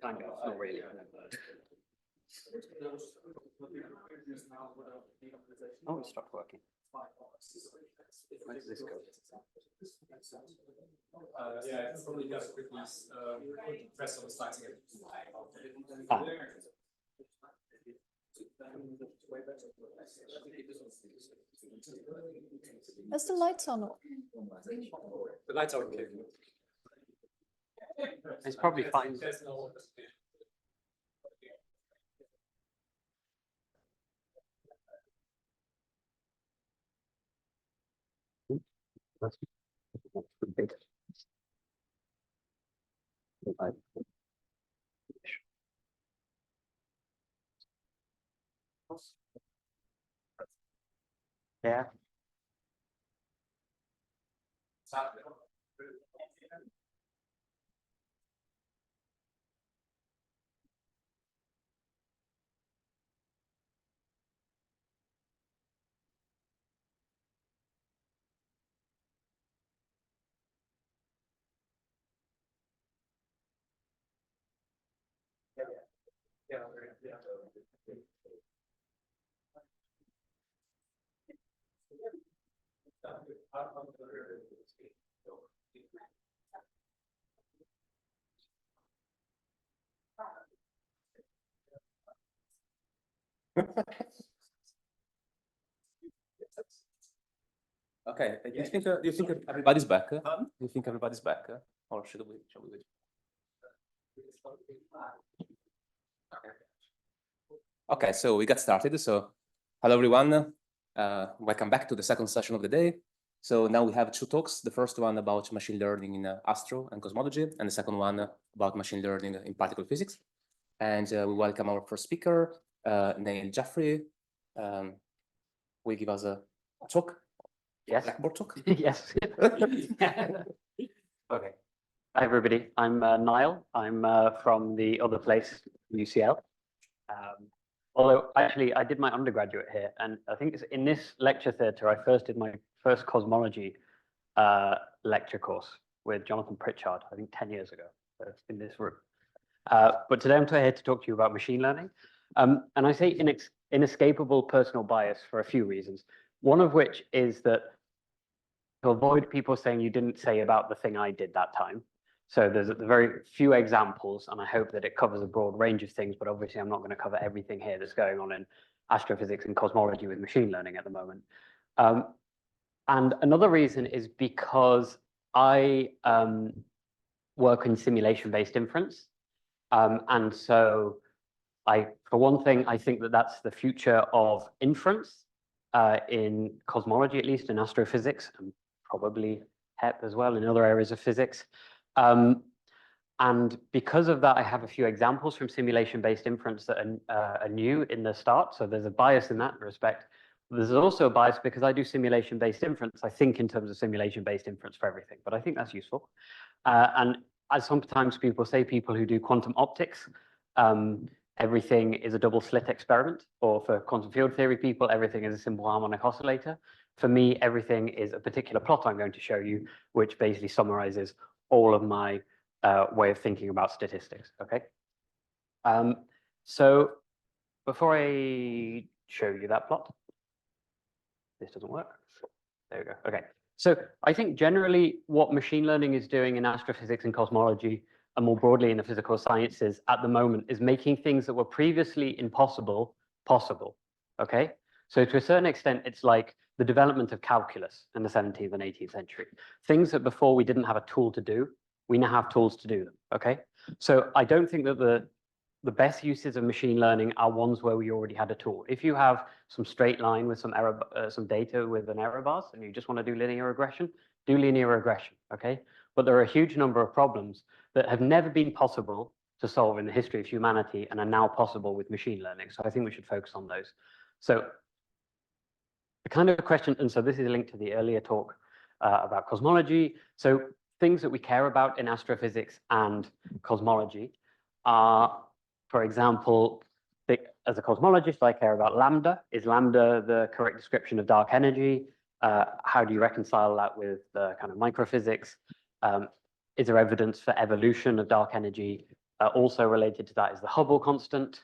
Kind of, not really. Oh, it stopped working. Where does this go? Yeah, probably got to quickly press on the slides again. Ah. Is the lights on? The lights are okay. It's probably fine. That's big. Yeah. Okay, do you think everybody's back? Do you think everybody's back? Or shall we wait? Okay, so we got started. So hello everyone. Welcome back to the second session of the day. So now we have two talks. The first one about machine learning in astro and cosmology, and the second one about machine learning in particle physics. And we welcome our first speaker, Neil Jeffrey. Will give us a talk. Yes. Blackboard talk. Yes. Okay. Hi, everybody. I'm Niall. I'm from the other place, UCL. Although actually I did my undergraduate here, and I think it's in this lecture theatre I first did my first cosmology lecture course with Jonathan Pritchard, I think 10 years ago, in this room. But today I'm here to talk to you about machine learning. And I say inescapable personal bias for a few reasons. One of which is that to avoid people saying you didn't say about the thing I did that time. So there's very few examples, and I hope that it covers a broad range of things, but obviously I'm not going to cover everything here that's going on in astrophysics and cosmology with machine learning at the moment. And another reason is because I work in simulation-based inference. And so for one thing, I think that that's the future of inference in cosmology, at least in astrophysics, and probably HEP as well in other areas of physics. And because of that, I have a few examples from simulation-based inference that are new in the start. So there's a bias in that respect. There's also a bias because I do simulation-based inference. I think in terms of simulation-based inference for everything, but I think that's useful. And as sometimes people say, people who do quantum optics, everything is a double slit experiment, or for quantum field theory people, everything is a simple harmonic oscillator. For me, everything is a particular plot I'm going to show you, which basically summarizes all of my way of thinking about statistics, okay? So before I show you that plot, this doesn't work. There we go, okay. So I think generally what machine learning is doing in astrophysics and cosmology, and more broadly in the physical sciences at the moment, is making things that were previously impossible, possible, okay? So to a certain extent, it's like the development of calculus in the 17th and 18th century. Things that before we didn't have a tool to do, we now have tools to do them, okay? So I don't think that the best uses of machine learning are ones where we already had a tool. If you have some straight line with some error, some data with an error bars, and you just want to do linear regression, do linear regression, okay? But there are a huge number of problems that have never been possible to solve in the history of humanity and are now possible with machine learning. So I think we should focus on those. So the kind of question, and so this is linked to the earlier talk about cosmology. So things that we care about in astrophysics and cosmology are, for example, as a cosmologist, I care about lambda. Is lambda the correct description of dark energy? How do you reconcile that with the kind of microphysics? Is there evidence for evolution of dark energy? Also related to that is the Hubble constant.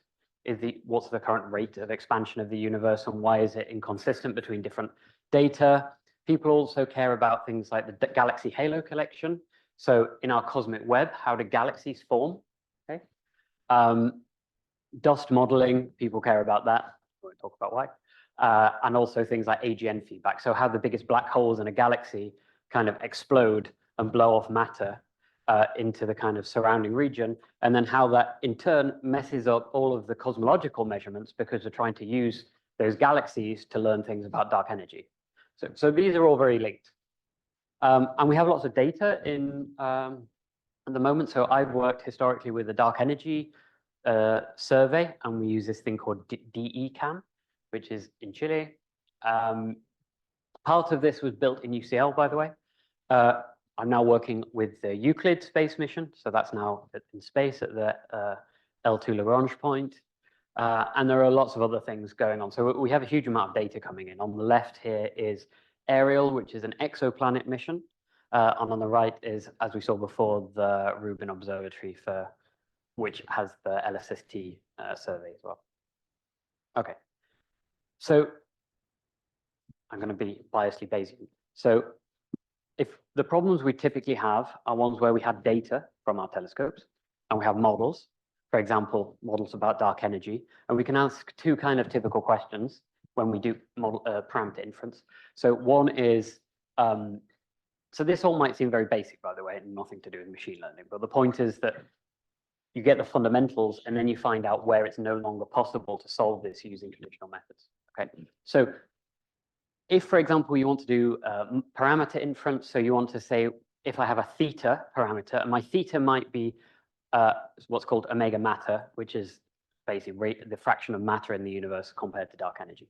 What's the current rate of expansion of the universe, and why is it inconsistent between different data? People also care about things like the galaxy halo collection. So in our cosmic web, how do galaxies form? Okay. Dust modeling, people care about that. I won't talk about why. And also things like AGN feedback. So how the biggest black holes in a galaxy kind of explode and blow off matter into the kind of surrounding region, and then how that in turn messes up all of the cosmological measurements because we're trying to use those galaxies to learn things about dark energy. So these are all very linked. And we have lots of data in at the moment. So I've worked historically with the dark energy survey, and we use this thing called DECAM, which is in Chile. Part of this was built in UCL, by the way. I'm now working with the Euclid space mission, so that's now in space at the L2 Lagrange point. And there are lots of other things going on. So we have a huge amount of data coming in. On the left here is Ariel, which is an exoplanet mission. And on the right is, as we saw before, the Rubin Observatory, which has the LSST survey as well. Okay, so I'm going to be biasly Bayesian. So if the problems we typically have are ones where we have data from our telescopes and we have models, for example, models about dark energy, and we can ask two kind of typical questions when we do model parameter inference. So one is, so this all might seem very basic, by the way, and nothing to do with machine learning, but the point is that you get the fundamentals and then you find out where it's no longer possible to solve this using traditional methods. Okay, so if, for example, you want to do parameter inference, so you want to say, if I have a theta parameter, and my theta might be what's called omega matter, which is basically the fraction of matter in the universe compared to dark energy.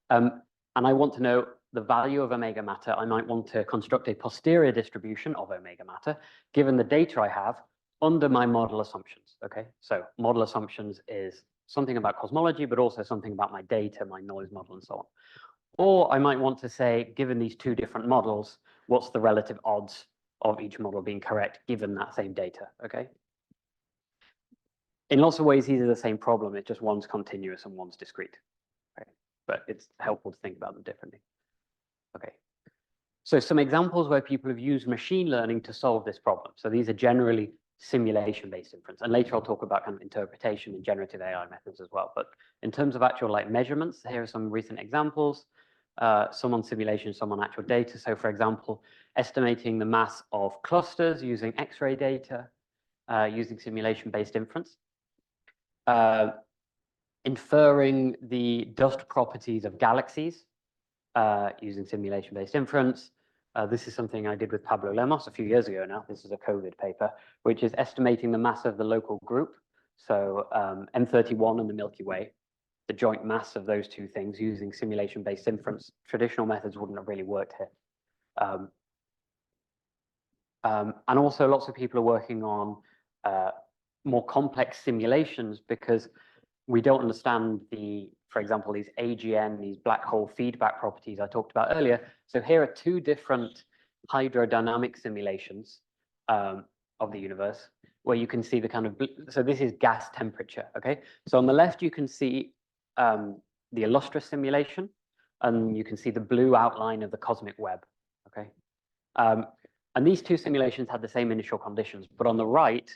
And I want to know the value of omega matter. I might want to construct a posterior distribution of omega matter, given the data I have under my model assumptions. Okay, so model assumptions is something about cosmology, but also something about my data, my noise model, and so on. Or I might want to say, given these two different models, what's the relative odds of each model being correct given that same data, okay? In lots of ways, these are the same problem. It's just one's continuous and one's discrete, okay? But it's helpful to think about them differently. Okay, so some examples where people have used machine learning to solve this problem. So these are generally simulation-based inference. And later I'll talk about kind of interpretation and generative AI methods as well. But in terms of actual like measurements, here are some recent examples. Some on simulation, some on actual data. So for example, estimating the mass of clusters using X-ray data, using simulation-based inference. Inferring the dust properties of galaxies using simulation-based inference. This is something I did with Pablo Lemos a few years ago now. This is a COVID paper, which is estimating the mass of the local group. So M31 and the Milky Way, the joint mass of those two things using simulation-based inference. Traditional methods wouldn't have really worked here. And also lots of people are working on more complex simulations because we don't understand for example, these AGN, these black hole feedback properties I talked about earlier. So here are two different hydrodynamic simulations of the universe where you can see the kind of, so this is gas temperature, okay? So on the left, you can see the illustrious simulation, and you can see the blue outline of the cosmic web, okay? And these two simulations had the same initial conditions, but on the right,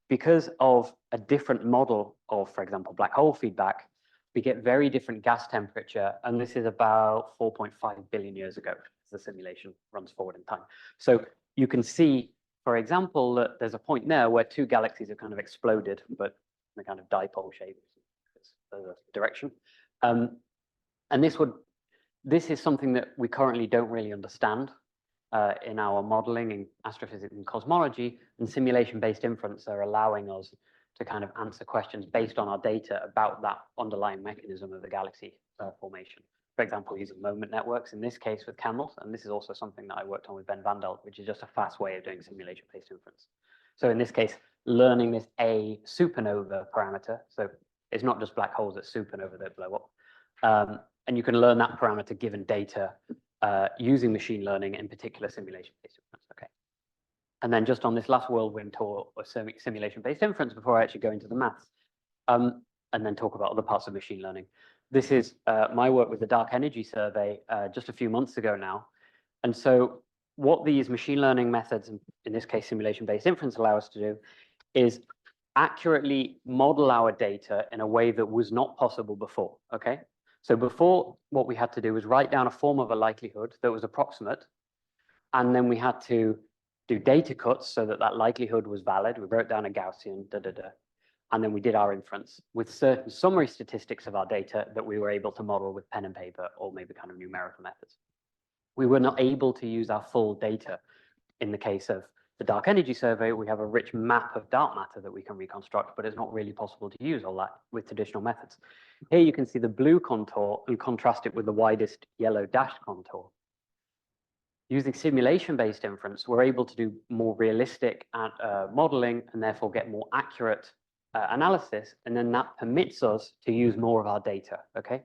because of a different model of, for example, black hole feedback, we get very different gas temperature, and this is about 4.5 billion years ago as the simulation runs forward in time. So you can see, for example, that there's a point there where two galaxies have kind of exploded, but in a kind of dipole shape, direction. And this is something that we currently don't really understand in our modeling in astrophysics and cosmology, and simulation-based inference are allowing us to kind of answer questions based on our data about that underlying mechanism of the galaxy formation. For example, using moment networks, in this case with camels, and this is also something that I worked on with Ben Van Delt, which is just a fast way of doing simulation-based inference. So in this case, learning this A supernova parameter, so it's not just black holes, it's supernova that blow up. And you can learn that parameter given data using machine learning, in particular simulation-based inference. Okay. And then just on this last whirlwind tour of simulation-based inference before I actually go into the maths, and then talk about other parts of machine learning. This is my work with the Dark Energy Survey just a few months ago now. And so what these machine learning methods, in this case simulation-based inference, allow us to do is accurately model our data in a way that was not possible before, okay? So before, what we had to do was write down a form of a likelihood that was approximate, and then we had to do data cuts so that that likelihood was valid. We wrote down a Gaussian, and then we did our inference with certain summary statistics of our data that we were able to model with pen and paper or maybe kind of numerical methods. We were not able to use our full data. In the case of the Dark Energy Survey, we have a rich map of dark matter that we can reconstruct, but it's not really possible to use all that with traditional methods. Here you can see the blue contour and contrast it with the widest yellow dashed contour. Using simulation-based inference, we're able to do more realistic modeling and therefore get more accurate analysis, and then that permits us to use more of our data, okay?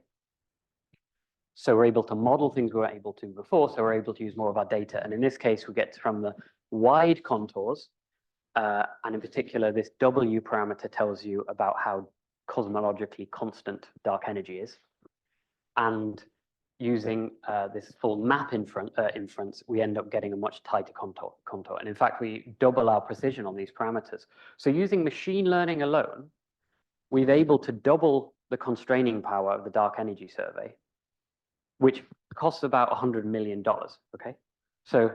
So we're able to model things we weren't able to before, so we're able to use more of our data. And in this case, we get from the wide contours, and in particular, this W parameter tells you about how cosmologically constant dark energy is. And using this full map inference, we end up getting a much tighter contour. And in fact, we double our precision on these parameters. So using machine learning alone, we've able to double the constraining power of the Dark Energy Survey, which costs about $100 million, okay? So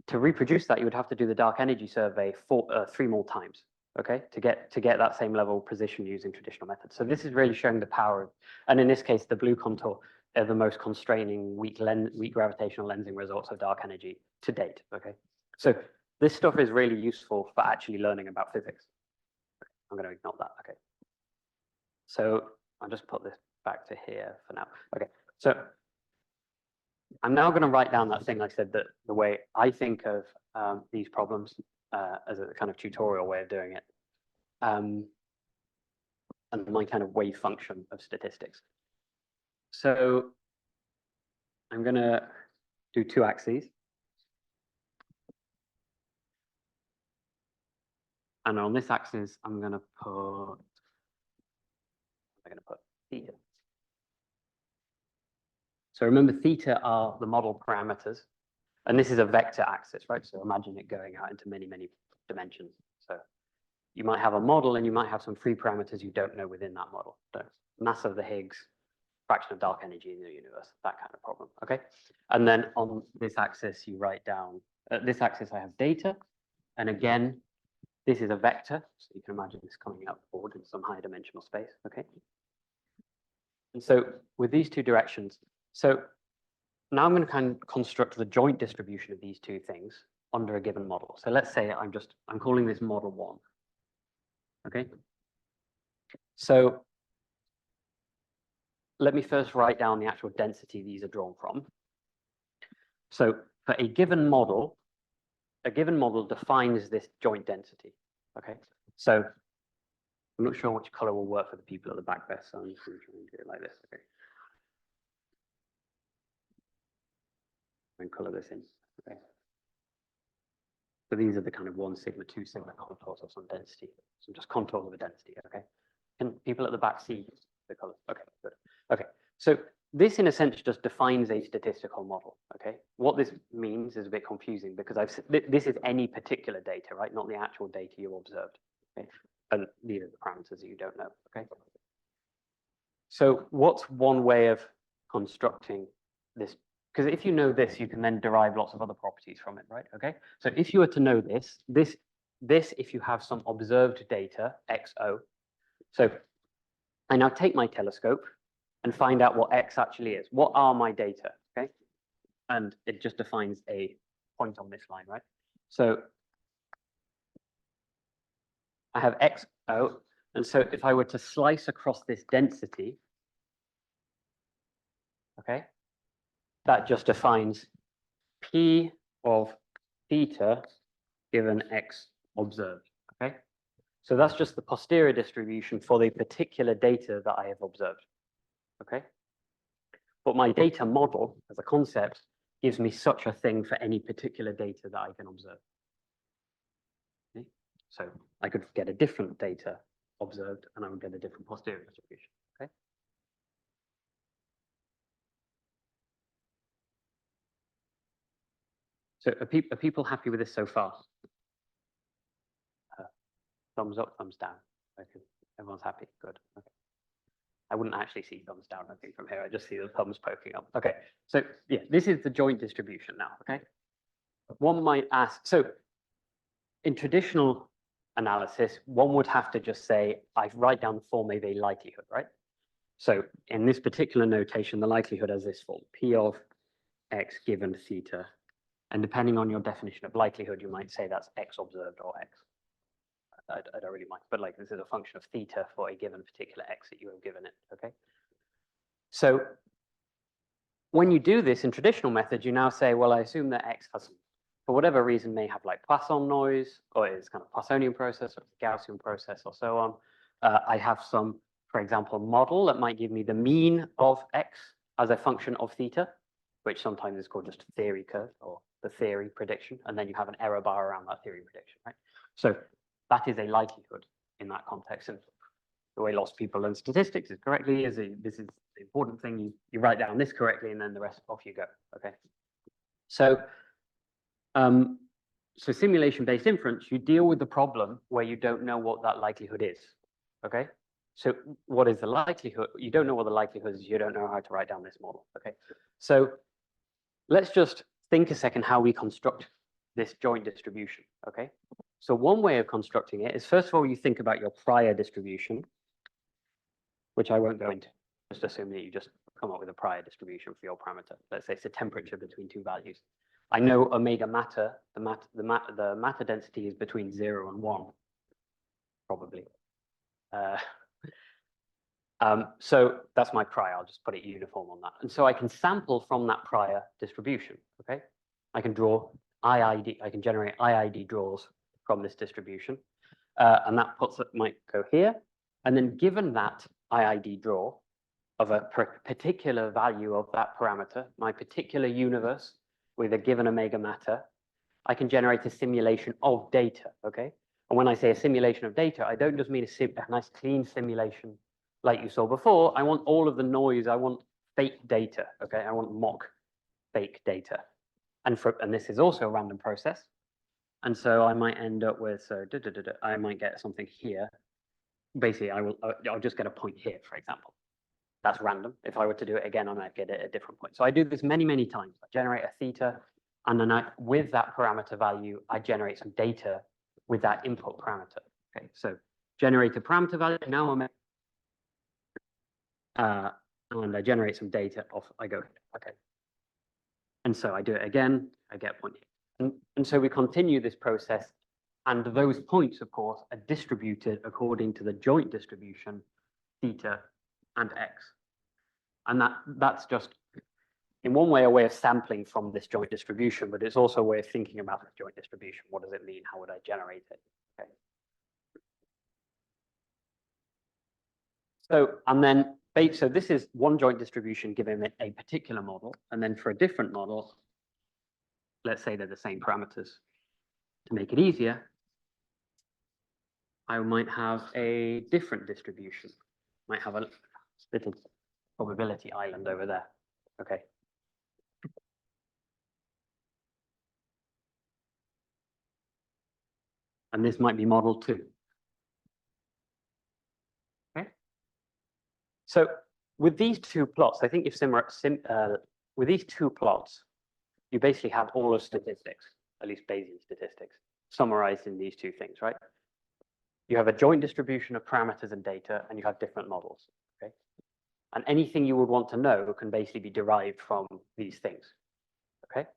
to reproduce that, you would have to do the Dark Energy Survey 3 more times, okay? To get that same level of precision using traditional methods. So this is really showing the power of, and in this case, the blue contour are the most constraining weak gravitational lensing results of dark energy to date, okay? So this stuff is really useful for actually learning about physics. I'm going to ignore that, okay? So I'll just put this back to here for now. Okay, so I'm now going to write down that thing I said, that the way I think of these problems as a kind of tutorial way of doing it, and my kind of wave function of statistics. So I'm going to do 2 axes. And on this axis, I'm going to put theta. So remember, theta are the model parameters. And this is a vector axis, right? So imagine it going out into many, many dimensions. So you might have a model and you might have some free parameters you don't know within that model. So mass of the Higgs, fraction of dark energy in the universe, that kind of problem, okay? And then on this axis, you write down, this axis I have data. And again, this is a vector. So you can imagine this coming out forward in some higher dimensional space, okay? And so with these 2 directions, so now I'm going to kind of construct the joint distribution of these 2 things under a given model. So let's say I'm calling this model 1, okay? So let me first write down the actual density these are drawn from. So for a given model defines this joint density, okay? So I'm not sure which color will work for the people at the back there, so I'm just going to try and do it like this, okay? And color this in, okay? So these are the kind of 1 sigma, 2 sigma contours of some density. So just contours of a density, okay? Can people at the back see the color? Okay, good. Okay, so this in a sense just defines a statistical model, okay? What this means is a bit confusing because this is any particular data, right? Not the actual data you observed, okay? And these are the parameters that you don't know, okay? So what's one way of constructing this? Because if you know this, you can then derive lots of other properties from it, right? Okay. So if you were to know this, if you have some observed data, XO. So I now take my telescope and find out what X actually is. What are my data? Okay. And it just defines a point on this line, right? So I have XO. And so if I were to slice across this density, okay, that just defines P of theta given X observed, okay? So that's just the posterior distribution for the particular data that I have observed, okay? But my data model as a concept gives me such a thing for any particular data that I can observe. So I could get a different data observed and I would get a different posterior distribution, okay? So are people happy with this so far? Thumbs up, thumbs down. Okay, everyone's happy, good. Okay. I wouldn't actually see thumbs down, I think, from here. I just see the thumbs poking up. Okay, so yeah, this is the joint distribution now, okay? One might ask, so in traditional analysis, one would have to just say, I write down the form of a likelihood, right? So in this particular notation, the likelihood has this form, P of X given theta. And depending on your definition of likelihood, you might say that's X observed or X. I don't really mind, but like this is a function of theta for a given particular X that you have given it, okay? So when you do this in traditional methods, you now say, well, I assume that X has, for whatever reason, may have like Poisson noise, or is kind of Poissonian process, or Gaussian process, or so on. I have some, for example, model that might give me the mean of X as a function of theta, which sometimes is called just a theory curve or the theory prediction, and then you have an error bar around that theory prediction, right? So that is a likelihood in that context. And the way lots of people learn statistics is correctly is this is the important thing. You write down this correctly, and then the rest off you go. Okay. So, so simulation-based inference, you deal with the problem where you don't know what that likelihood is. Okay. So what is the likelihood? You don't know what the likelihood is. You don't know how to write down this model. Okay. So let's just think a second how we construct this joint distribution. Okay. So one way of constructing it is, first of all, you think about your prior distribution, which I won't go into. Just assume that you just come up with a prior distribution for your parameter. Let's say it's a temperature between two values. I know omega matter, the matter density is between 0 and 1, probably. So that's my prior. I'll just put it uniform on that. And so I can sample from that prior distribution. Okay, I can draw IID. I can generate IID draws from this distribution, and that puts it might go here. And then given that IID draw of a particular value of that parameter, my particular universe with a given omega matter, I can generate a simulation of data. Okay, and when I say a simulation of data, I don't just mean a nice clean simulation like you saw before. I want all of the noise. I want fake data. Okay, I want mock fake data, and this is also a random process. And so I might end up with, I might get something here. Basically, I'll just get a point here, for example. That's random. If I were to do it again, I might get it at a different point. So I do this many, many times. I generate a theta, and then with that parameter value, I generate some data with that input parameter. Okay, so generate a parameter value. Now and I generate some data off. I go, okay. And so I do it again. I get a point here. And so we continue this process, and those points, of course, are distributed according to the joint distribution, theta and x. And that's just, in one way, a way of sampling from this joint distribution, but it's also a way of thinking about the joint distribution. What does it mean? How would I generate it? Okay. So, and then, so this is one joint distribution given a particular model, and then for a different model, let's say they're the same parameters. To make it easier, I might have a different distribution. Might have a little probability island over there. Okay. And this might be model 2. Okay. So with these two plots, I think if with these two plots, you basically have all of statistics, at least Bayesian statistics, summarized in these two things, right? You have a joint distribution of parameters and data, and you have different models, okay? And anything you would want to know can basically be derived from these things, okay?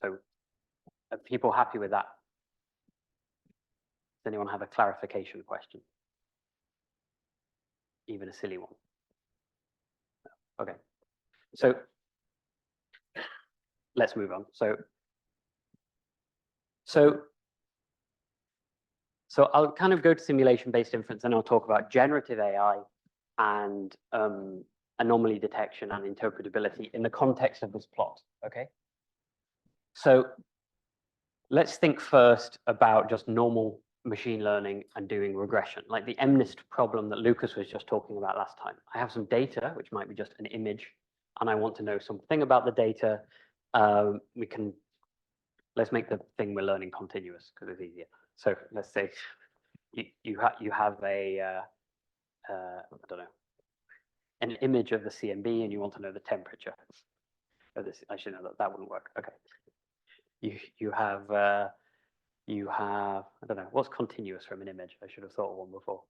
So are people happy with that? Does anyone have a clarification question? Even a silly one? Okay, so let's move on. So I'll kind of go to simulation-based inference, and I'll talk about generative AI and anomaly detection and interpretability in the context of this plot, okay? So let's think first about just normal machine learning and doing regression, like the MNIST problem that Lucas was just talking about last time. I have some data, which might be just an image, and I want to know something about the data. Let's make the thing we're learning continuous because it's easier. So let's say you have a, I don't know, an image of the CMB and you want to know the temperature of this. I should know that wouldn't work. Okay. You have, I don't know, what's continuous from an image? I should have thought of one before.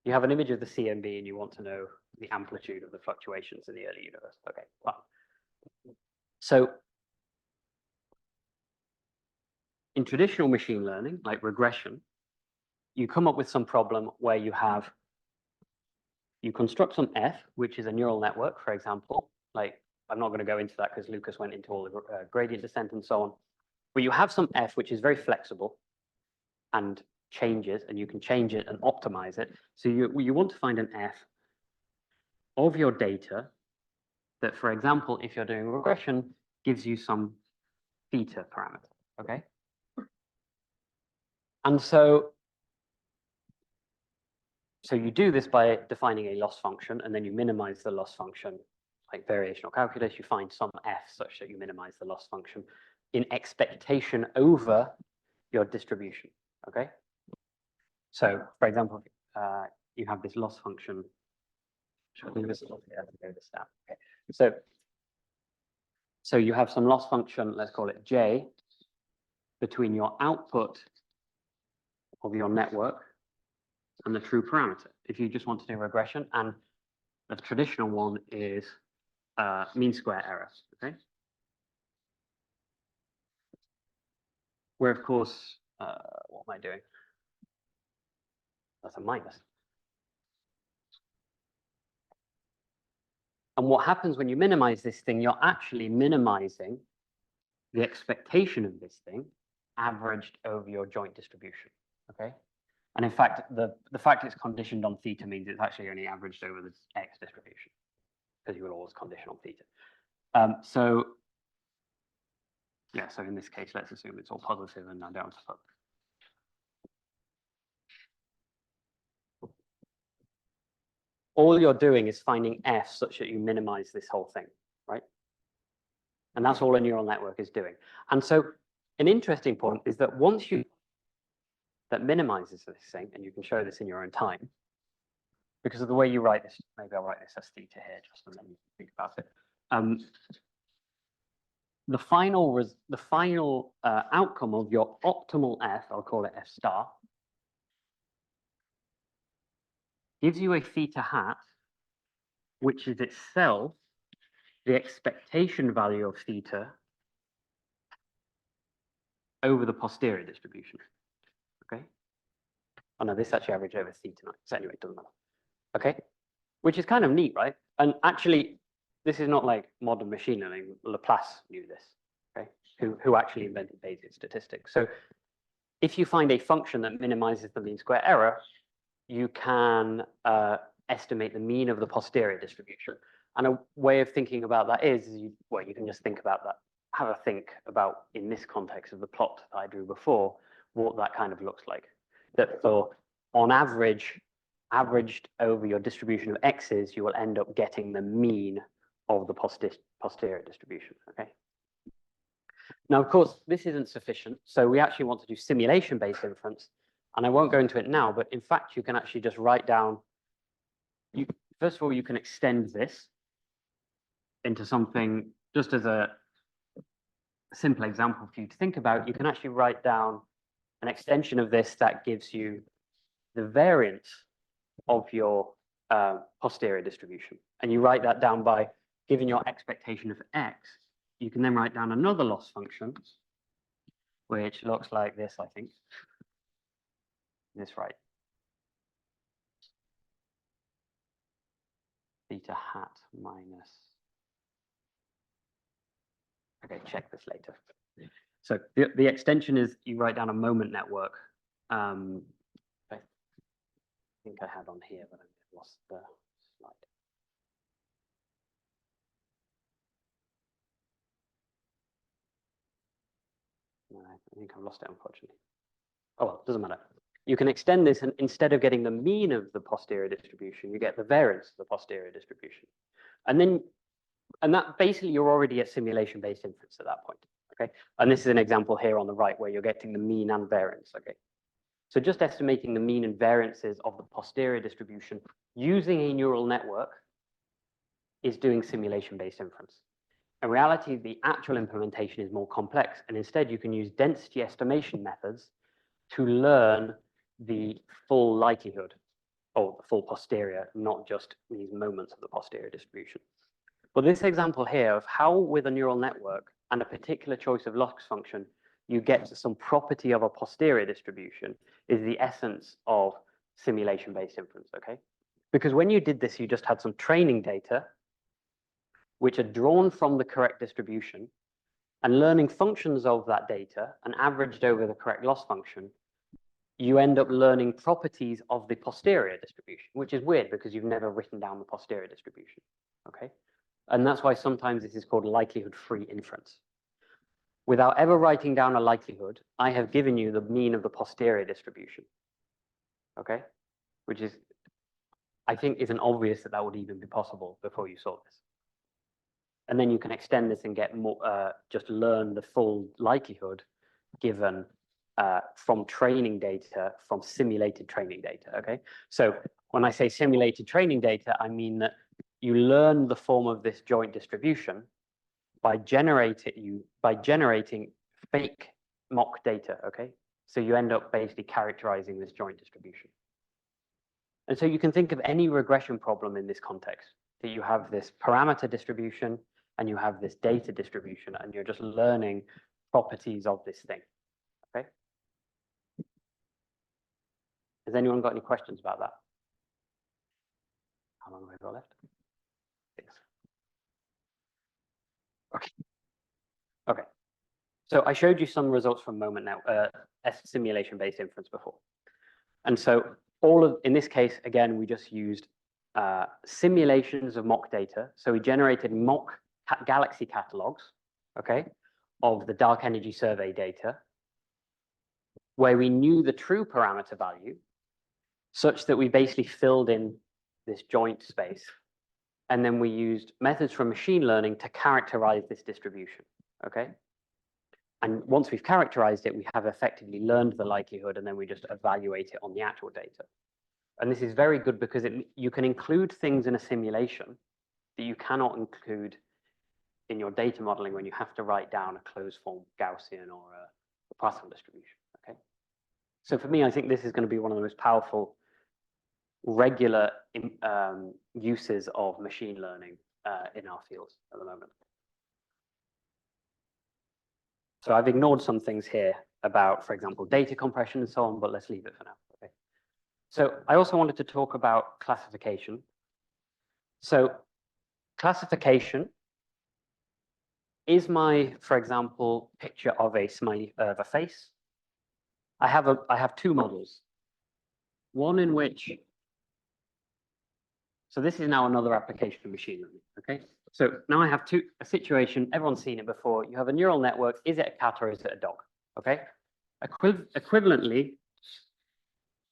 You have an image of the CMB and you want to know the amplitude of the fluctuations in the early universe. Okay, fine. So in traditional machine learning, like regression, you come up with some problem where you construct some F, which is a neural network, for example. Like, I'm not going to go into that because Lucas went into all the gradient descent and so on. But you have some F, which is very flexible and changes, and you can change it and optimize it. So you want to find an F of your data that, for example, if you're doing regression, gives you some theta parameter, okay? And so you do this by defining a loss function, and then you minimize the loss function, like variational calculus. You find some F such that you minimize the loss function in expectation over your distribution, okay? So, for example, you have this loss function. Okay. So you have some loss function, let's call it J, between your output of your network and the true parameter. If you just want to do regression, and the traditional one is mean square error, okay? Where, of course, what am I doing? That's a minus. And what happens when you minimize this thing, you're actually minimizing the expectation of this thing averaged over your joint distribution, okay? And in fact, the fact it's conditioned on theta means it's actually only averaged over the X distribution, because you will always condition on theta. So in this case, let's assume it's all positive and I don't have to put. All you're doing is finding F such that you minimize this whole thing, right? And that's all a neural network is doing. And so an interesting point is that once that minimizes this thing, and you can show this in your own time, because of the way you write this, maybe I'll write this as theta here, just so then you think about it. The final outcome of your optimal F, I'll call it F star, gives you a theta hat, which is itself the expectation value of theta over the posterior distribution, okay? Oh no, this actually averaged over theta, so anyway, it doesn't matter, okay? Which is kind of neat, right? And actually, this is not like modern machine learning. Laplace knew this, okay? Who actually invented Bayesian statistics. So if you find a function that minimizes the mean square error, you can estimate the mean of the posterior distribution. And a way of thinking about that is, you can just think about that, have a think about, in this context of the plot that I drew before, what that kind of looks like. That for, on average, averaged over your distribution of x's, you will end up getting the mean of the posterior distribution, okay? Now, of course, this isn't sufficient. So we actually want to do simulation-based inference. And I won't go into it now, but in fact, you can actually just write down, first of all, you can extend this into something, just as a simple example for you to think about. You can actually write down an extension of this that gives you the variance of your posterior distribution. And you write that down by giving your expectation of x. You can then write down another loss function, which looks like this, I think. This right. Theta hat minus. Okay, check this later. So the extension is you write down a moment network. I think I had on here, but I lost the slide. I think I've lost it, unfortunately. Oh, well, doesn't matter. You can extend this, and instead of getting the mean of the posterior distribution, you get the variance of the posterior distribution. And that basically you're already at simulation-based inference at that point, okay? And this is an example here on the right where you're getting the mean and variance, okay? So just estimating the mean and variances of the posterior distribution using a neural network is doing simulation-based inference. In reality, the actual implementation is more complex, and instead you can use density estimation methods to learn the full likelihood, or the full posterior, not just these moments of the posterior distribution. But this example here of how with a neural network and a particular choice of loss function, you get to some property of a posterior distribution is the essence of simulation-based inference, okay? Because when you did this, you just had some training data which are drawn from the correct distribution, and learning functions of that data and averaged over the correct loss function, you end up learning properties of the posterior distribution, which is weird because you've never written down the posterior distribution, okay? And that's why sometimes this is called likelihood-free inference. Without ever writing down a likelihood, I have given you the mean of the posterior distribution, okay? Which is, I think, isn't obvious that that would even be possible before you saw this. And then you can extend this and get more, just learn the full likelihood given from training data, from simulated training data, okay? So when I say simulated training data, I mean that you learn the form of this joint distribution by generating fake mock data, okay? So you end up basically characterizing this joint distribution. And so you can think of any regression problem in this context, that you have this parameter distribution and you have this data distribution, and you're just learning properties of this thing, okay? Has anyone got any questions about that? How long have I got left? 6. Okay. Okay. So I showed you some results from moment now, simulation-based inference before. And so in this case, again, we just used simulations of mock data. So we generated mock galaxy catalogs, okay, of the dark energy survey data, where we knew the true parameter value, such that we basically filled in this joint space. And then we used methods from machine learning to characterize this distribution, okay? And once we've characterized it, we have effectively learned the likelihood, and then we just evaluate it on the actual data. And this is very good because you can include things in a simulation that you cannot include in your data modeling when you have to write down a closed form Gaussian or a Poisson distribution, okay? So for me, I think this is going to be one of the most powerful regular uses of machine learning in our fields at the moment. So I've ignored some things here about, for example, data compression and so on, but let's leave it for now, okay? So I also wanted to talk about classification. So classification is for example, picture of a smiley, of a face. I have 2 models. One in which, so this is now another application of machine learning, okay? So now I have a situation, everyone's seen it before. You have a neural network. Is it a cat or is it a dog, okay? Equivalently,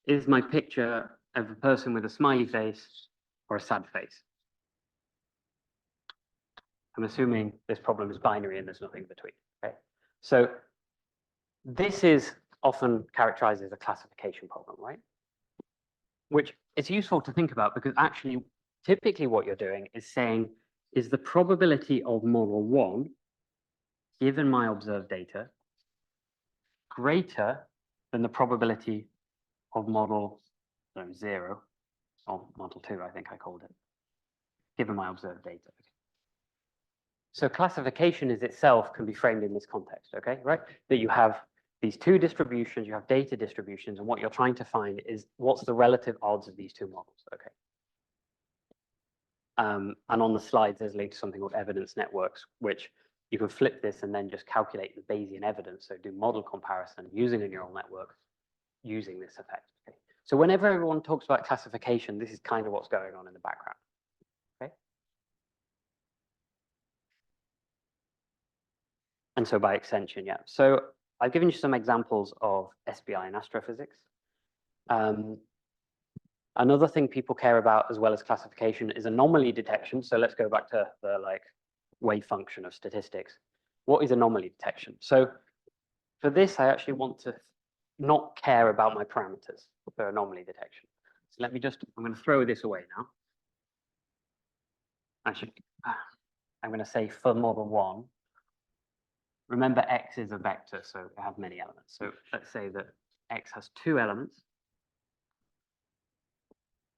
is my picture of a person with a smiley face or a sad face? I'm assuming this problem is binary and there's nothing in between, okay? So this is often characterized as a classification problem, right? Which it's useful to think about because actually, typically what you're doing is saying, is the probability of model 1, given my observed data, greater than the probability of model 0, or model 2, I think I called it, given my observed data. So classification is itself can be framed in this context, okay, right? That you have these 2 distributions, you have data distributions, and what you're trying to find is what's the relative odds of these 2 models, okay? And on the slides, there's linked to something called evidence networks, which you can flip this and then just calculate the Bayesian evidence. So do model comparison using a neural network using this effect, okay? So whenever everyone talks about classification, this is kind of what's going on in the background, okay? And so by extension, yeah. So I've given you some examples of SBI and astrophysics. Another thing people care about as well as classification is anomaly detection. So let's go back to the wave function of statistics. What is anomaly detection? So for this, I actually want to not care about my parameters for anomaly detection. So let me I'm going to throw this away now. Actually, I'm going to say for model 1, remember X is a vector, so it has many elements. So let's say that X has 2 elements,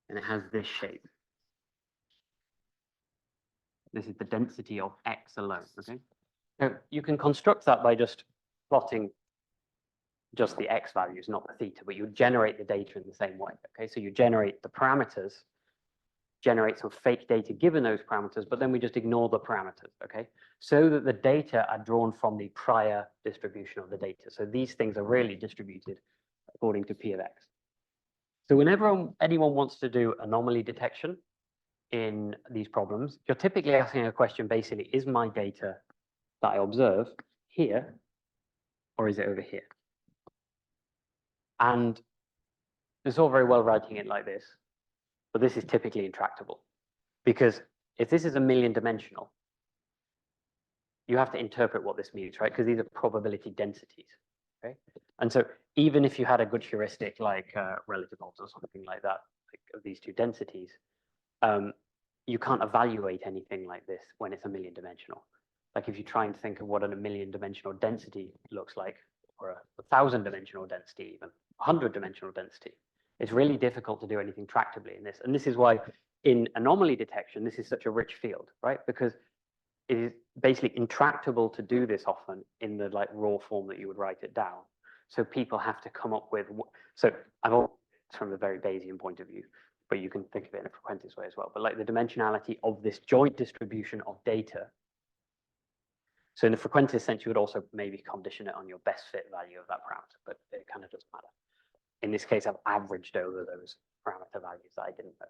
and it has this shape. This is the density of X alone, okay? Now, you can construct that by just plotting just the X values, not the theta, but you generate the data in the same way, okay? So you generate the parameters, generate some fake data given those parameters, but then we just ignore the parameters, okay? So that the data are drawn from the prior distribution of the data. So these things are really distributed according to P of X. So whenever anyone wants to do anomaly detection in these problems, you're typically asking a question basically, is my data that I observe here, or is it over here? And it's all very well writing it like this, but this is typically intractable. Because if this is a million dimensional, you have to interpret what this means, right? Because these are probability densities, okay? And so even if you had a good heuristic like relative odds or something like that, like of these 2 densities, you can't evaluate anything like this when it's a million dimensional. Like if you try and think of what a million dimensional density looks like, or a 1,000 dimensional density, even 100 dimensional density, it's really difficult to do anything tractably in this. And this is why in anomaly detection, this is such a rich field, right? Because it is basically intractable to do this often in the raw form that you would write it down. So people have to come up with, so I'm all from a very Bayesian point of view, but you can think of it in a frequentist way as well. But like the dimensionality of this joint distribution of data. So in the frequentist sense, you would also maybe condition it on your best fit value of that parameter, but it kind of doesn't matter. In this case, I've averaged over those parameter values that I didn't know,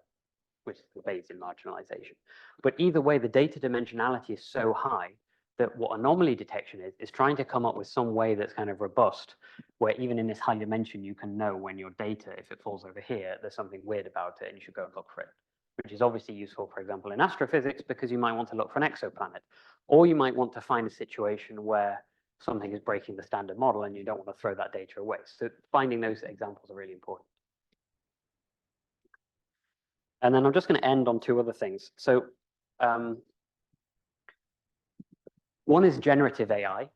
which is the Bayesian marginalization. But either way, the data dimensionality is so high that what anomaly detection is trying to come up with some way that's kind of robust, where even in this high dimension, you can know when your data, if it falls over here, there's something weird about it and you should go and look for it, which is obviously useful, for example, in astrophysics, because you might want to look for an exoplanet, or you might want to find a situation where something is breaking the standard model and you don't want to throw that data away. So finding those examples are really important. And then I'm just going to end on 2 other things. So one is generative AI.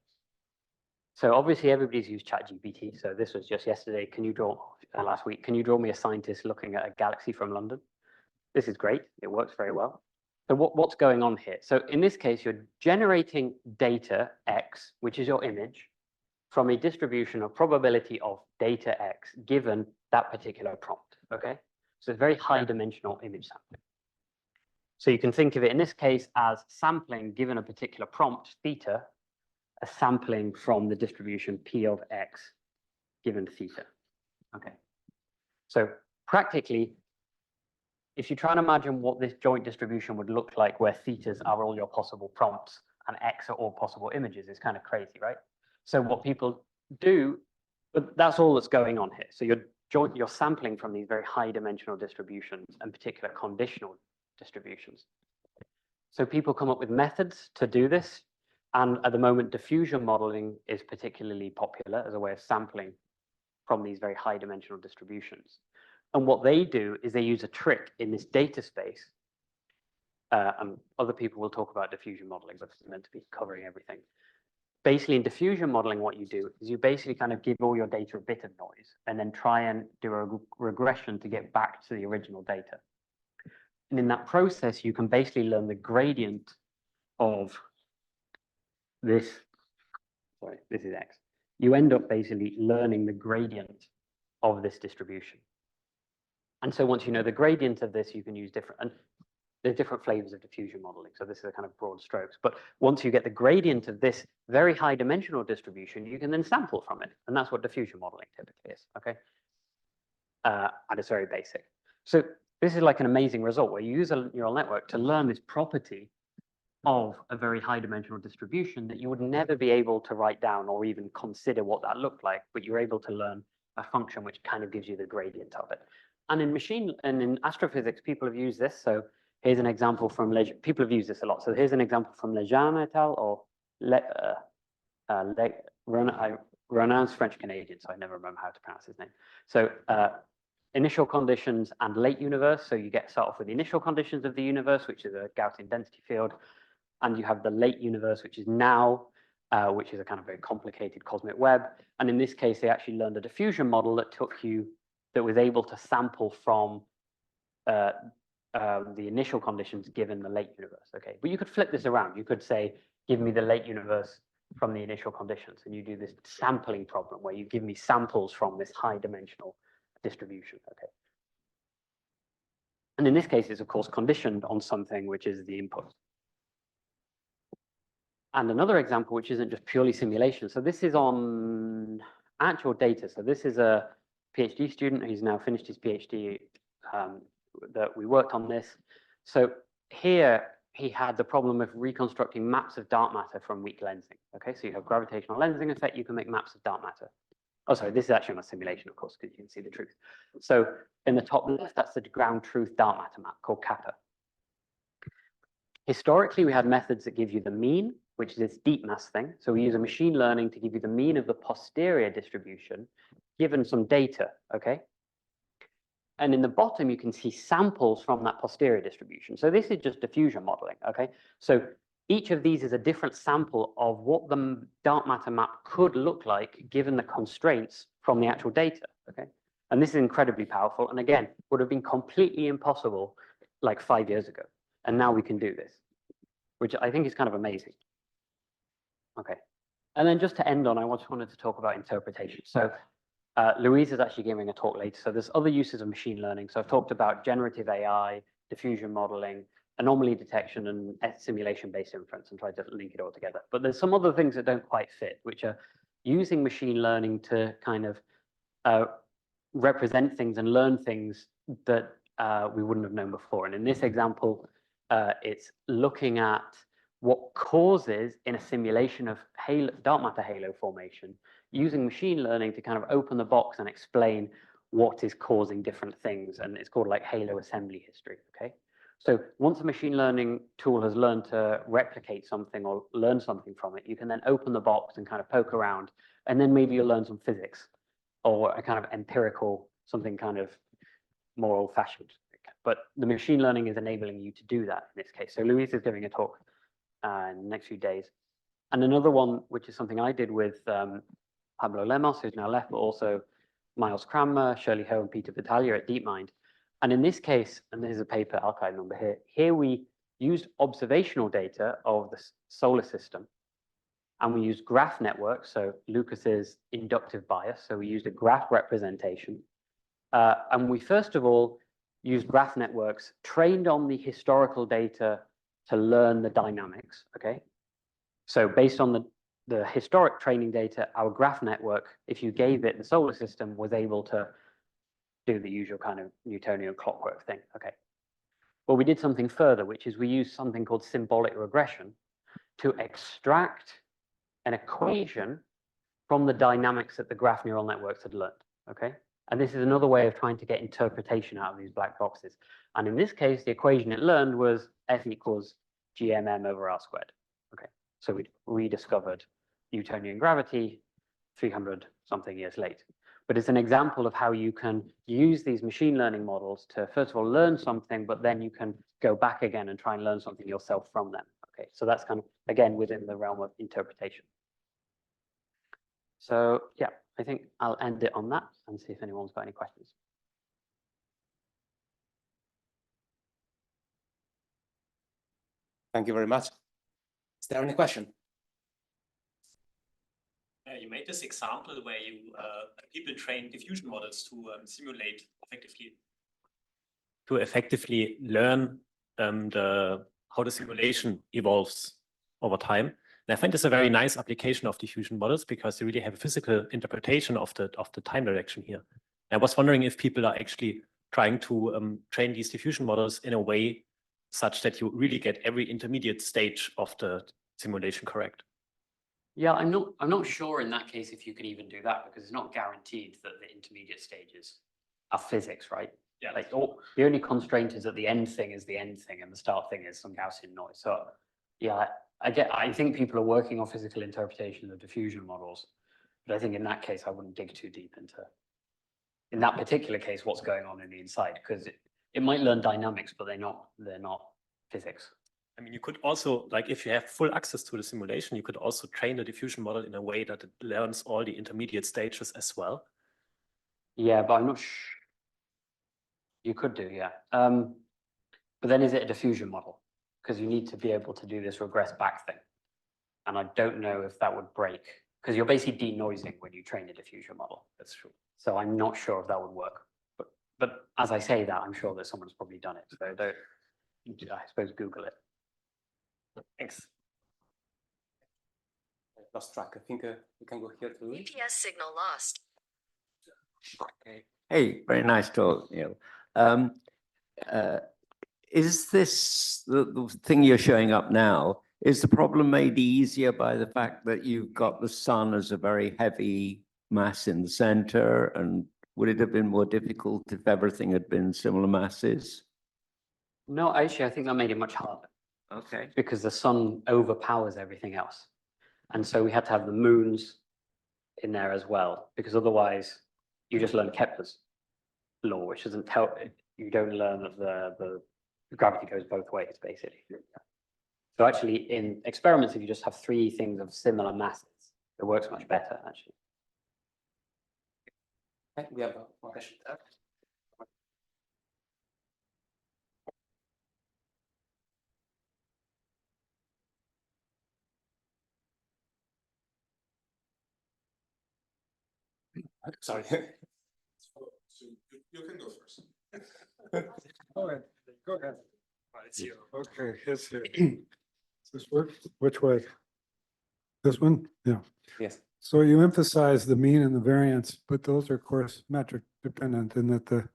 So obviously everybody's used ChatGPT. So this was just yesterday. Can you draw, last week, can you draw me a scientist looking at a galaxy from London? This is great. It works very well. So what's going on here? So in this case, you're generating data X, which is your image, from a distribution of probability of data X given that particular prompt, okay? So it's very high dimensional image sampling. So you can think of it in this case as sampling given a particular prompt, theta, a sampling from the distribution P of X given theta, okay? So practically, if you try and imagine what this joint distribution would look like where thetas are all your possible prompts and X are all possible images, it's kind of crazy, right? So what people do, but that's all that's going on here. So you're sampling from these very high dimensional distributions and particular conditional distributions. So people come up with methods to do this. And at the moment, diffusion modeling is particularly popular as a way of sampling from these very high dimensional distributions. And what they do is they use a trick in this data space. And other people will talk about diffusion modeling, but it's meant to be covering everything. Basically, in diffusion modeling, what you do is you basically kind of give all your data a bit of noise and then try and do a regression to get back to the original data. And in that process, you can basically learn the gradient of this. Sorry, this is X. You end up basically learning the gradient of this distribution. And so once you know the gradient of this, you can use different, and there's different flavors of diffusion modeling. So this is a kind of broad strokes. But once you get the gradient of this very high dimensional distribution, you can then sample from it. And that's what diffusion modeling typically is, okay? And it's very basic. So this is like an amazing result where you use a neural network to learn this property of a very high dimensional distribution that you would never be able to write down or even consider what that looked like, but you're able to learn a function which kind of gives you the gradient of it. And in astrophysics, people have used this. So here's an example from people have used this a lot. So here's an example from Lejeune et al. Or Ronan's French Canadian, so I never remember how to pronounce his name. So initial conditions and late universe. So you start off with the initial conditions of the universe, which is a Gaussian density field, and you have the late universe, which is now, which is a kind of very complicated cosmic web. And in this case, they actually learned a diffusion model that was able to sample from the initial conditions given the late universe. Okay, but you could flip this around. You could say, give me the late universe from the initial conditions, and you do this sampling problem where you give me samples from this high dimensional distribution. Okay, and in this case, it's of course conditioned on something which is the input. And another example, which isn't just purely simulation. So this is on actual data. So this is a PhD student who's now finished his PhD that we worked on this. So here he had the problem of reconstructing maps of dark matter from weak lensing. Okay, so you have gravitational lensing effect, you can make maps of dark matter. Oh, sorry, this is actually not a simulation, of course, because you can see the truth. So in the top left, that's the ground truth dark matter map called kappa. Historically, we had methods that give you the mean, which is this deep mass thing. So we use a machine learning to give you the mean of the posterior distribution, given some data, okay? And in the bottom, you can see samples from that posterior distribution. So this is just diffusion modeling, okay? So each of these is a different sample of what the dark matter map could look like given the constraints from the actual data, okay? And this is incredibly powerful. And again, would have been completely impossible like 5 years ago. And now we can do this, which I think is kind of amazing. Okay. And then just to end on, I just wanted to talk about interpretation. So Louise is actually giving a talk later. So there's other uses of machine learning. So I've talked about generative AI, diffusion modeling, anomaly detection, and simulation-based inference, and tried to link it all together. But there's some other things that don't quite fit, which are using machine learning to kind of represent things and learn things that we wouldn't have known before. And in this example, it's looking at what causes in a simulation of dark matter halo formation, using machine learning to kind of open the box and explain what is causing different things. And it's called like halo assembly history, okay? So once a machine learning tool has learned to replicate something or learn something from it, you can then open the box and kind of poke around, and then maybe you'll learn some physics or a kind of empirical, something kind of more old-fashioned. But the machine learning is enabling you to do that in this case. So Louise is giving a talk in the next few days. And another one, which is something I did with Pablo Lemos, who's now left, but also Miles Cranmer, Shirley Ho, and Peter Battaglia at DeepMind. And in this case, and this is a paper archive number here we used observational data of the solar system, and we used graph networks, so Lucas's inductive bias. So we used a graph representation. And we first of all used graph networks trained on the historical data to learn the dynamics, okay? So based on the historic training data, our graph network, if you gave it the solar system, was able to do the usual kind of Newtonian clockwork thing, okay? Well, we did something further, which is we used something called symbolic regression to extract an equation from the dynamics that the graph neural networks had learned, okay? And this is another way of trying to get interpretation out of these black boxes. And in this case, the equation it learned was F equals GMM over R squared, okay? So we rediscovered Newtonian gravity 300 something years late. But it's an example of how you can use these machine learning models to, first of all, learn something, but then you can go back again and try and learn something yourself from them. Okay, so that's kind of, again, within the realm of interpretation. So yeah, I think I'll end it on that and see if anyone's got any questions. Thank you very much. Is there any question? You made this example where you people train diffusion models to simulate effectively learn how the simulation evolves over time. And I find this a very nice application of diffusion models because you really have a physical interpretation of the time direction here. And I was wondering if people are actually trying to train these diffusion models in a way such that you really get every intermediate stage of the simulation correct. Yeah, I'm not sure in that case if you can even do that, because it's not guaranteed that the intermediate stages are physics, right? Yeah. Like, the only constraint is that the end thing is the end thing and the start thing is some Gaussian noise. So yeah, I think people are working on physical interpretation of diffusion models, but I think in that case, I wouldn't dig too deep into, in that particular case, what's going on in the inside, because it might learn dynamics, but they're not physics. I mean, you could also, like, if you have full access to the simulation, you could also train the diffusion model in a way that it learns all the intermediate stages as well. Yeah, but I'm not sure. You could do, yeah. But then is it a diffusion model? Because you need to be able to do this regress back thing. And I don't know if that would break, because you're basically denoising when you train a diffusion model. That's true. So I'm not sure if that would work. But as I say that, I'm sure that someone's probably done it. So don't, I suppose, Google it. Thanks. Lost track. I think we can go here to UPS signal lost. Okay. Hey, very nice talk, Neil. Is this the thing you're showing up now? Is the problem made easier by the fact that you've got the sun as a very heavy mass in the center? And would it have been more difficult if everything had been similar masses? No, actually, I think that made it much harder. Okay. Because the sun overpowers everything else. And so we had to have the moons in there as well, because otherwise you just learn Kepler's law, which doesn't tell, you don't learn that the gravity goes both ways, basically. So actually in experiments, if you just have three things of similar masses, it works much better, actually. Okay, we have one question there. Sorry. So you can go first. Go ahead, go ahead. It's you. Okay, it's here. Does this work? Which way? This one? Yeah. Yes. So you emphasize the mean and the variance, but those are of course metric dependent in that the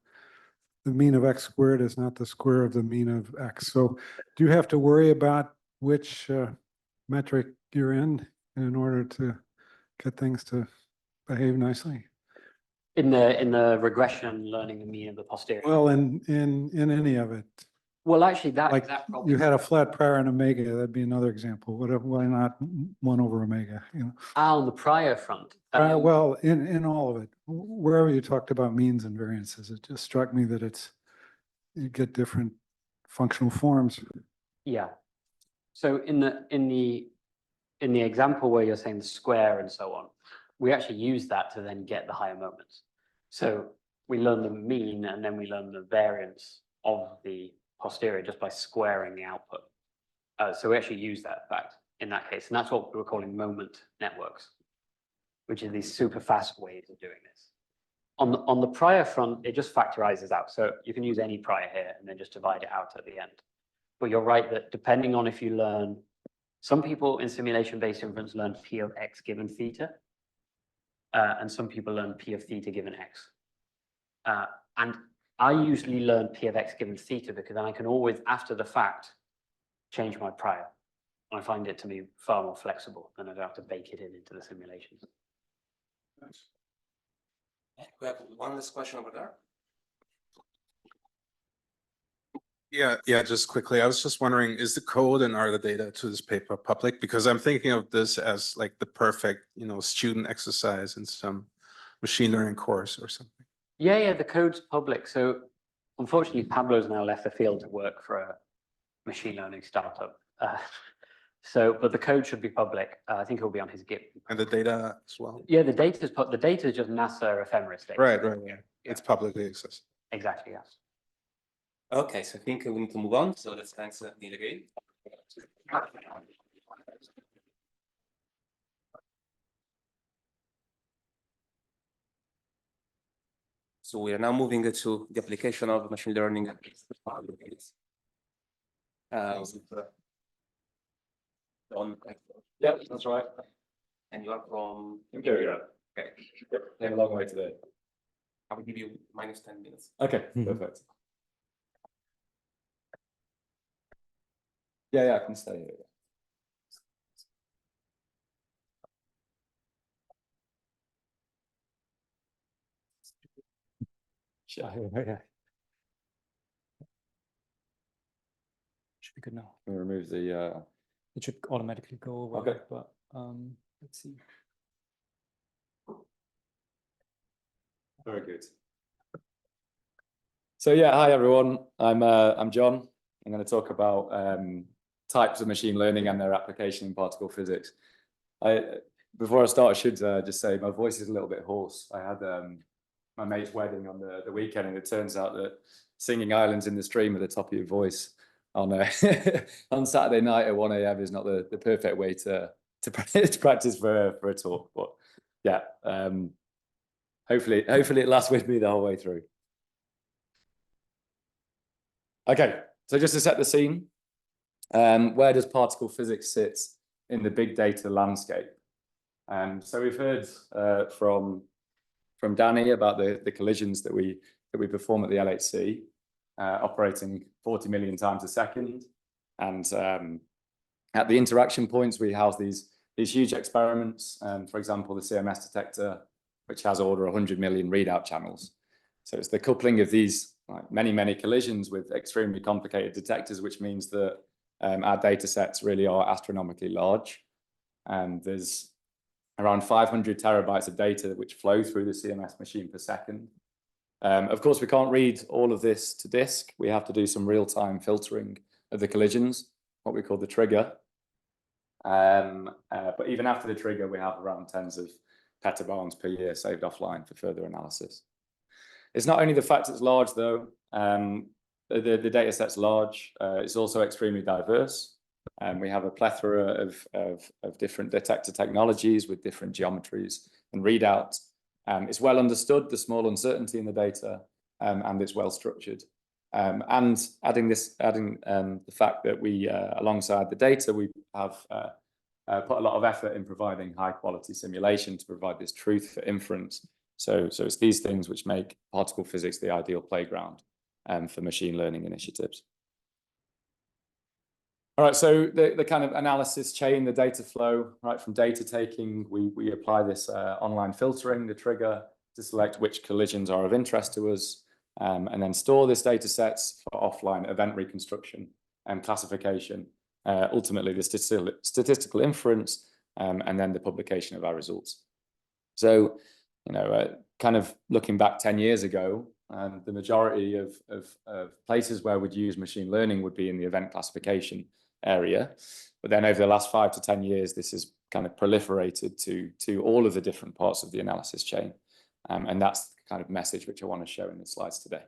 mean of x squared is not the square of the mean of x. So do you have to worry about which metric you're in order to get things to behave nicely? In the regression, learning the mean of the posterior. Well, in any of it. Well, actually, that Like exact problem. you had a flat prior and omega, that'd be another example. Why not 1 over omega, you know? On the prior front. Well, in all of it, wherever you talked about means and variances, it just struck me that you get different functional forms. Yeah. So in the example where you're saying the square and so on, we actually use that to then get the higher moments. So we learn the mean and then we learn the variance of the posterior just by squaring the output. So we actually use that fact in that case. And that's what we were calling moment networks, which are these super fast ways of doing this. On the prior front, it just factorizes out. So you can use any prior here and then just divide it out at the end. But you're right that depending on if you learn, some people in simulation-based inference learn P of X given theta. And some people learn P of theta given X. And I usually learn P of X given theta because then I can always, after the fact, change my prior. I find it to be far more flexible than I don't have to bake it into the simulations. We have one last question over there. Yeah, just quickly, I was just wondering, is the code and are the data to this paper public? Because I'm thinking of this as like the perfect, student exercise in some machine learning course or something. Yeah, the code's public. So unfortunately, Pablo's now left the field to work for a machine learning startup. But the code should be public. I think it'll be on his Git. And the data as well? Yeah, the data is just NASA ephemeris data. Right, yeah. It's publicly accessible. Exactly, yes. Okay, so I think we need to move on. So let's thanks Neil again. So we are now moving to the application of machine learning. Yeah, that's right. And you are from Imperial. Okay. I have a long way today. I will give you -10 minutes. Okay, perfect. Yeah, I can stay here. Yeah. Should be good now. Can we remove the It should automatically go away, Okay. but let's see. Very good. So yeah, hi everyone. I'm John. I'm going to talk about types of machine learning and their application in particle physics. Before I start, I should just say my voice is a little bit hoarse. I had my mate's wedding on the weekend, and it turns out that singing Islands in the Stream at the top of your voice on on Saturday night at 1 a.m. is not the perfect way to practice for a talk. But yeah, hopefully it lasts with me the whole way through. Okay, so just to set the scene, where does particle physics sit in the big data landscape? So we've heard from Danny about the collisions that we perform at the LHC, operating 40 million times a second, and at the interaction points we house these huge experiments. For example, the CMS detector, which has over 100 million readout channels. So it's the coupling of these many collisions with extremely complicated detectors, which means that our data sets really are astronomically large. There's around 500 terabytes of data which flow through the CMS machine per second. Of course, we can't read all of this to disk. We have to do some real-time filtering of the collisions, what we call the trigger. But even after the trigger, we have around tens of petabytes per year saved offline for further analysis. It's not only the fact it's large, though. The data set's large. It's also extremely diverse. We have a plethora of different detector technologies with different geometries and readouts. It's well understood, the small uncertainty in the data, and it's well structured. And adding the fact that we, alongside the data, we have put a lot of effort in providing high quality simulation to provide this truth for inference. So it's these things which make particle physics the ideal playground for machine learning initiatives. All right, so the kind of analysis chain, the data flow, right, from data taking, we apply this online filtering, the trigger, to select which collisions are of interest to us, and then store this data sets for offline event reconstruction and classification, ultimately the statistical inference, and then the publication of our results. So, kind of looking back 10 years ago, the majority of places where we'd use machine learning would be in the event classification area. But then over the last 5 to 10 years, this has kind of proliferated to all of the different parts of the analysis chain. And that's the kind of message which I want to show in the slides today.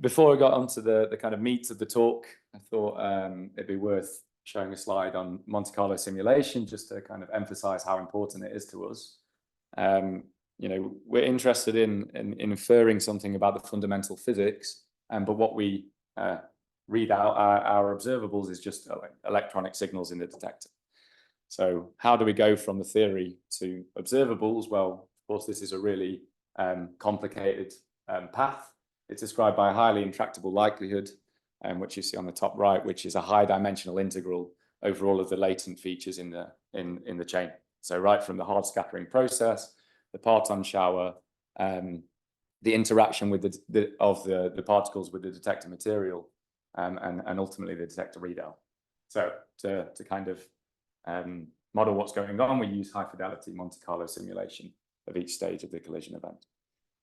Before I got onto the kind of meat of the talk, I thought it'd be worth showing a slide on Monte Carlo simulation, just to kind of emphasize how important it is to us. We're interested in inferring something about the fundamental physics, but what we read out our observables is just electronic signals in the detector. So how do we go from the theory to observables? Well, of course, this is a really complicated path. It's described by a highly intractable likelihood, which you see on the top right, which is a high dimensional integral over all of the latent features in the chain. So right from the hard scattering process, the parton shower, the interaction with the particles with the detector material, and ultimately the detector readout. So to kind of model what's going on, we use high fidelity Monte Carlo simulation of each stage of the collision event.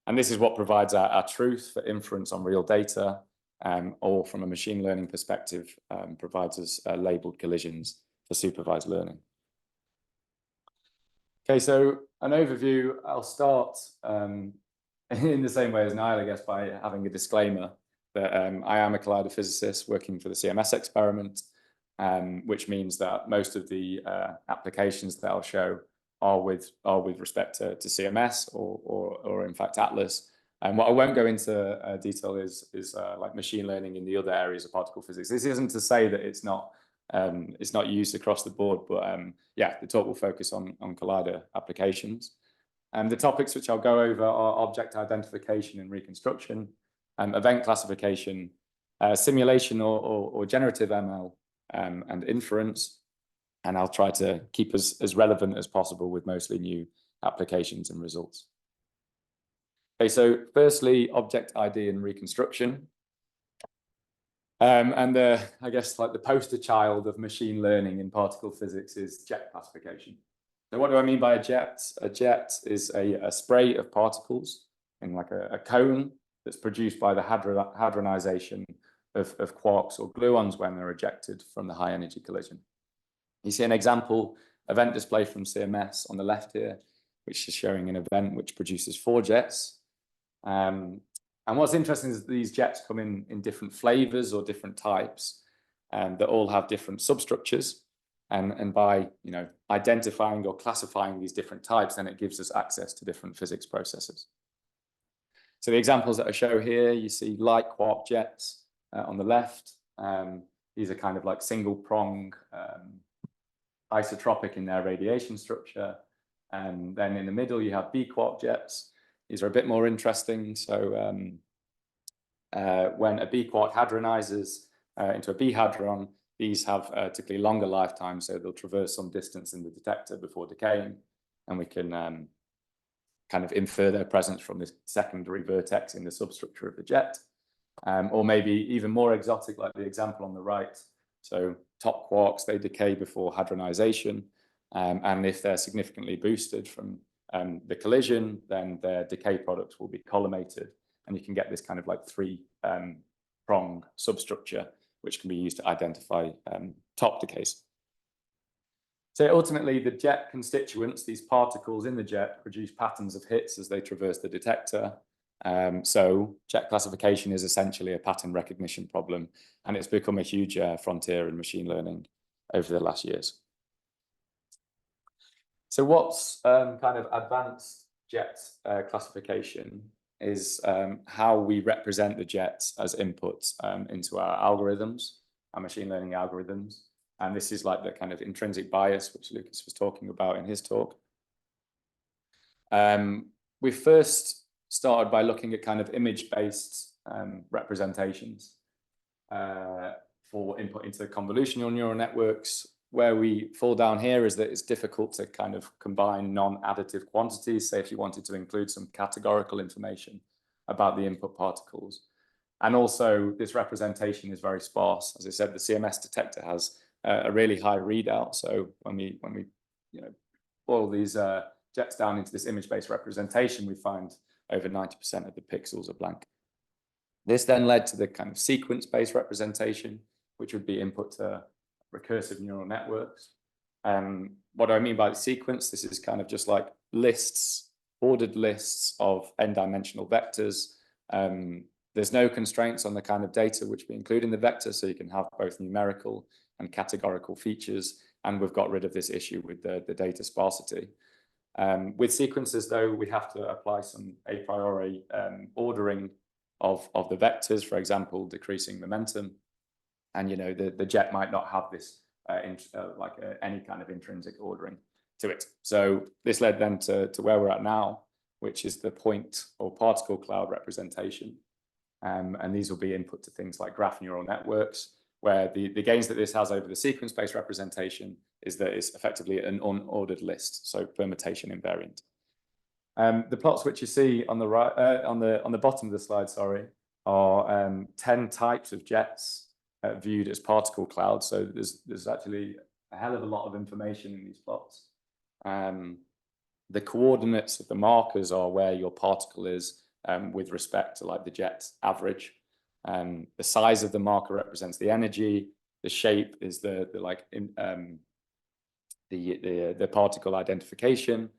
And this is what provides our truth for inference on real data, or from a machine learning perspective, provides us labeled collisions for supervised learning. Okay, so an overview. I'll start in the same way as Niall, I guess, by having a disclaimer that I am a collider physicist working for the CMS experiment, which means that most of the applications that I'll show are with respect to CMS or in fact Atlas. And what I won't go into detail is like machine learning in the other areas of particle physics. This isn't to say that it's not used across the board, but yeah, the talk will focus on collider applications. And the topics which I'll go over are object identification and reconstruction, event classification, simulation or generative ML and inference. And I'll try to keep us as relevant as possible with mostly new applications and results. Okay, so firstly, object ID and reconstruction. And I guess like the poster child of machine learning in particle physics is jet classification. So what do I mean by a jet? A jet is a spray of particles in like a cone that's produced by the hadronization of quarks or gluons when they're ejected from the high energy collision. You see an example event display from CMS on the left here, which is showing an event which produces 4 jets. And what's interesting is these jets come in different flavors or different types, that all have different substructures. And by identifying or classifying these different types, then it gives us access to different physics processes. So the examples that I show here, you see light quark jets on the left. These are kind of like single prong, isotropic in their radiation structure. And then in the middle, you have B quark jets. These are a bit more interesting. So when a B quark hadronizes into a B hadron, these have typically longer lifetimes, so they'll traverse some distance in the detector before decaying, and we can kind of infer their presence from this secondary vertex in the substructure of the jet. Or maybe even more exotic, like the example on the right. So top quarks, they decay before hadronization, and if they're significantly boosted from the collision, then their decay products will be collimated, and you can get this kind of like 3-prong substructure, which can be used to identify top decays. So ultimately, the jet constituents, these particles in the jet, produce patterns of hits as they traverse the detector. So jet classification is essentially a pattern recognition problem, and it's become a huge frontier in machine learning over the last years. So what's kind of advanced jet classification is how we represent the jets as inputs into our algorithms, our machine learning algorithms. And this is like the kind of intrinsic bias, which Lucas was talking about in his talk. We first started by looking at kind of image-based representations for input into convolutional neural networks. Where we fall down here is that it's difficult to kind of combine non-additive quantities. Say if you wanted to include some categorical information about the input particles. And also this representation is very sparse. As I said, the CMS detector has a really high readout. So when we boil these jets down into this image-based representation, we find over 90% of the pixels are blank. This then led to the kind of sequence-based representation, which would be input to recursive neural networks. What do I mean by the sequence? This is kind of just like lists, ordered lists of n-dimensional vectors. There's no constraints on the kind of data which we include in the vector, so you can have both numerical and categorical features, and we've got rid of this issue with the data sparsity. With sequences, though, we have to apply some a priori ordering of the vectors, for example, decreasing momentum. And the jet might not have this any kind of intrinsic ordering to it. So this led then to where we're at now, which is the point or particle cloud representation. And these will be input to things like graph neural networks, where the gains that this has over the sequence-based representation is that it's effectively an unordered list, so permutation invariant. The plots which you see on the right, on the bottom of the slide, sorry, are 10 types of jets viewed as particle clouds. So there's actually a hell of a lot of information in these plots. The coordinates of the markers are where your particle is with respect to like the jet average. The size of the marker represents the energy. The shape is the particle identification.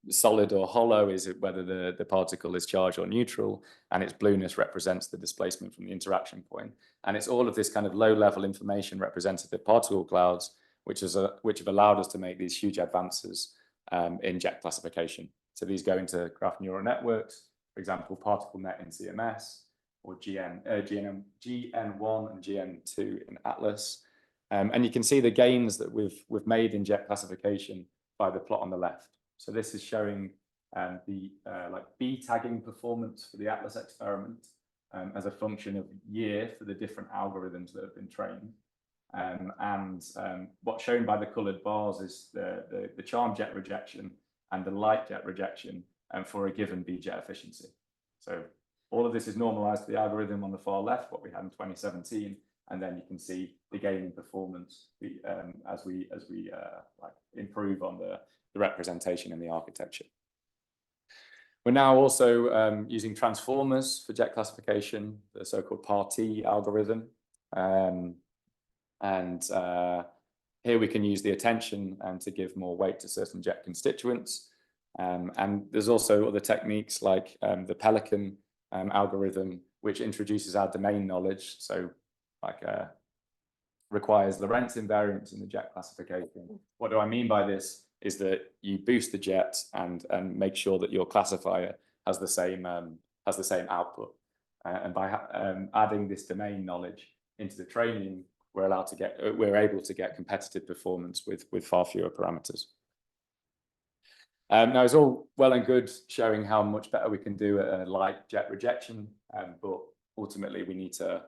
Solid or hollow is whether the particle is charged or neutral, and its blueness represents the displacement from the interaction point. And it's all of this kind of low-level information represented in particle clouds, which have allowed us to make these huge advances in jet classification. So these go into graph neural networks, for example, ParticleNet in CMS, or GN1 and GN2 in Atlas. And you can see the gains that we've made in jet classification by the plot on the left. So this is showing the B tagging performance for the Atlas experiment as a function of year for the different algorithms that have been trained. What's shown by the colored bars is the charm jet rejection and the light jet rejection for a given B-jet efficiency. So all of this is normalized to the algorithm on the far left, what we had in 2017, and then you can see the gain in performance as we like improve on the representation in the architecture. We're now also using transformers for jet classification, the so-called PAR-T algorithm. Here we can use the attention to give more weight to certain jet constituents. And there's also other techniques like the Pelican algorithm, which introduces our domain knowledge. So like requires Lorentz invariance in the jet classification. What do I mean by this? Is that you boost the jet and make sure that your classifier has the same output. And by adding this domain knowledge into the training, we're able to get competitive performance with far fewer parameters. Now it's all well and good showing how much better we can do at a light jet rejection, but ultimately we need to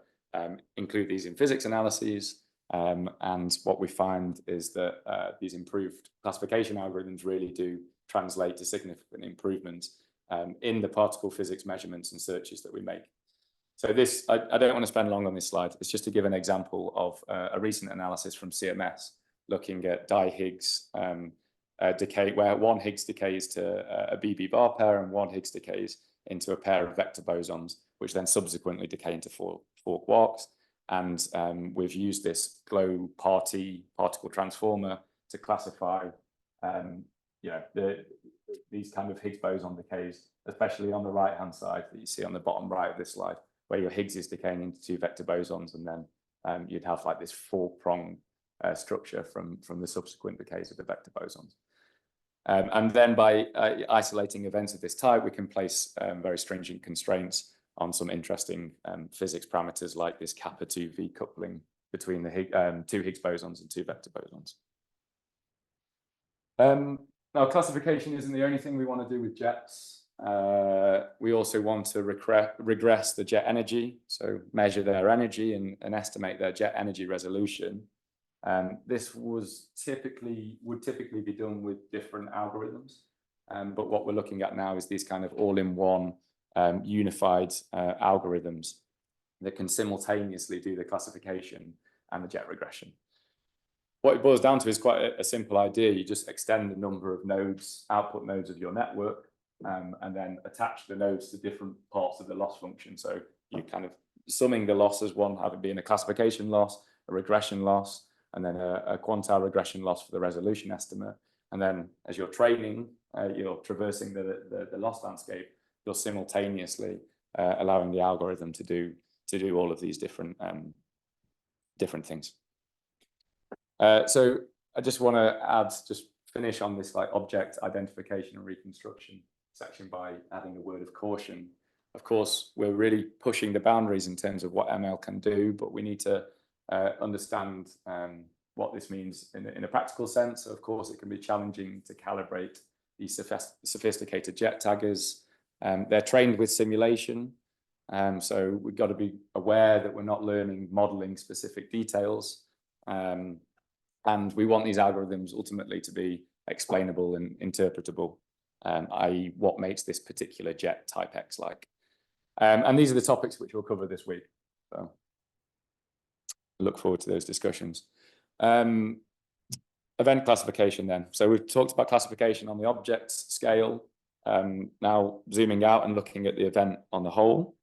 include these in physics analyses. And what we find is that these improved classification algorithms really do translate to significant improvements in the particle physics measurements and searches that we make. So this, I don't want to spend long on this slide. It's just to give an example of a recent analysis from CMS looking at di-Higgs decay, where one Higgs decays to a BB bar pair and one Higgs decays into a pair of vector bosons, which then subsequently decay into four quarks. And we've used this glow PAR-T particle transformer to classify these kind of Higgs boson decays, especially on the right-hand side that you see on the bottom right of this slide, where your Higgs is decaying into two vector bosons, and then you'd have like this four-prong structure from the subsequent decays of the vector bosons. And then by isolating events of this type, we can place very stringent constraints on some interesting physics parameters like this kappa 2V coupling between the two Higgs bosons and two vector bosons. Now, classification isn't the only thing we want to do with jets. We also want to regress the jet energy, so measure their energy and estimate their jet energy resolution. This would typically be done with different algorithms, but what we're looking at now is these kind of all-in-one unified algorithms that can simultaneously do the classification and the jet regression. What it boils down to is quite a simple idea. You just extend the number of nodes, output nodes of your network, and then attach the nodes to different parts of the loss function. So you kind of summing the losses, one having been a classification loss, a regression loss, and then a quantile regression loss for the resolution estimate. And then as you're training, you're traversing the loss landscape, you're simultaneously allowing the algorithm to do all of these different things. So I just want to finish on this like object identification and reconstruction section by adding a word of caution. Of course, we're really pushing the boundaries in terms of what ML can do, but we need to understand what this means in a practical sense. Of course, it can be challenging to calibrate these sophisticated jet taggers. They're trained with simulation, so we've got to be aware that we're not learning modeling specific details. And we want these algorithms ultimately to be explainable and interpretable, i.e. what makes this particular jet type X like. And these are the topics which we'll cover this week. So I look forward to those discussions. Event classification then. So we've talked about classification on the object scale. Now zooming out and looking at the event on the whole.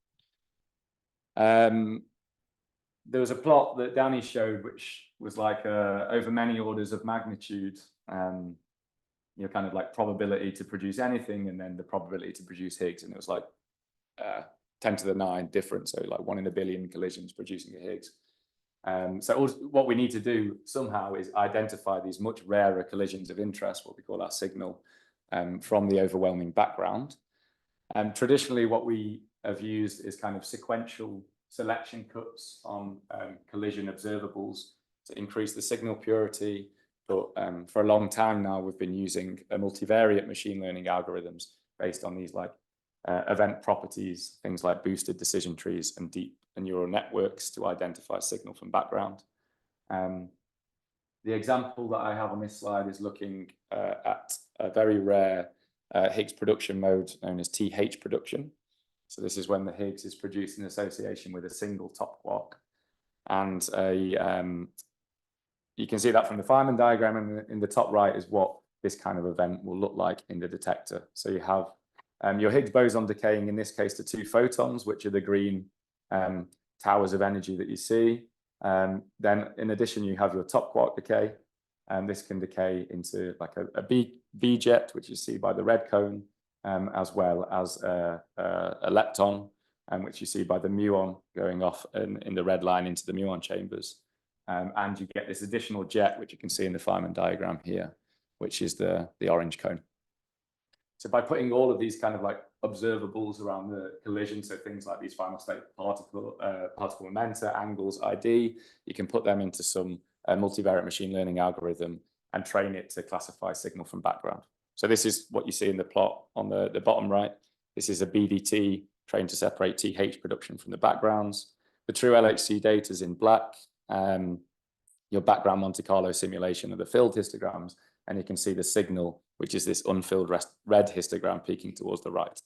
There was a plot that Danny showed, which was like over many orders of magnitude, kind of like probability to produce anything, and then the probability to produce Higgs, and it was like 10 to the 9 different, so like 1 in a billion collisions producing a Higgs. So what we need to do somehow is identify these much rarer collisions of interest, what we call our signal, from the overwhelming background. Traditionally, what we have used is kind of sequential selection cuts on collision observables to increase the signal purity. But for a long time now, we've been using multivariate machine learning algorithms based on these like event properties, things like boosted decision trees and deep neural networks to identify signal from background. The example that I have on this slide is looking at a very rare Higgs production mode known as TH production. So this is when the Higgs is produced in association with a single top quark. And you can see that from the Feynman diagram, and in the top right is what this kind of event will look like in the detector. So you have your Higgs boson decaying, in this case, to 2 photons, which are the green towers of energy that you see. Then in addition, you have your top quark decay, and this can decay into like a B jet, which you see by the red cone, as well as a lepton, which you see by the muon going off in the red line into the muon chambers. And you get this additional jet, which you can see in the Feynman diagram here, which is the orange cone. So by putting all of these kind of like observables around the collision, so things like these final state particle momenta, angles, ID, you can put them into some multivariate machine learning algorithm and train it to classify signal from background. So this is what you see in the plot on the bottom right. This is a BDT trained to separate TH production from the backgrounds. The true LHC data is in black. Your background Monte Carlo simulation of the filled histograms, and you can see the signal, which is this unfilled red histogram peaking towards the right.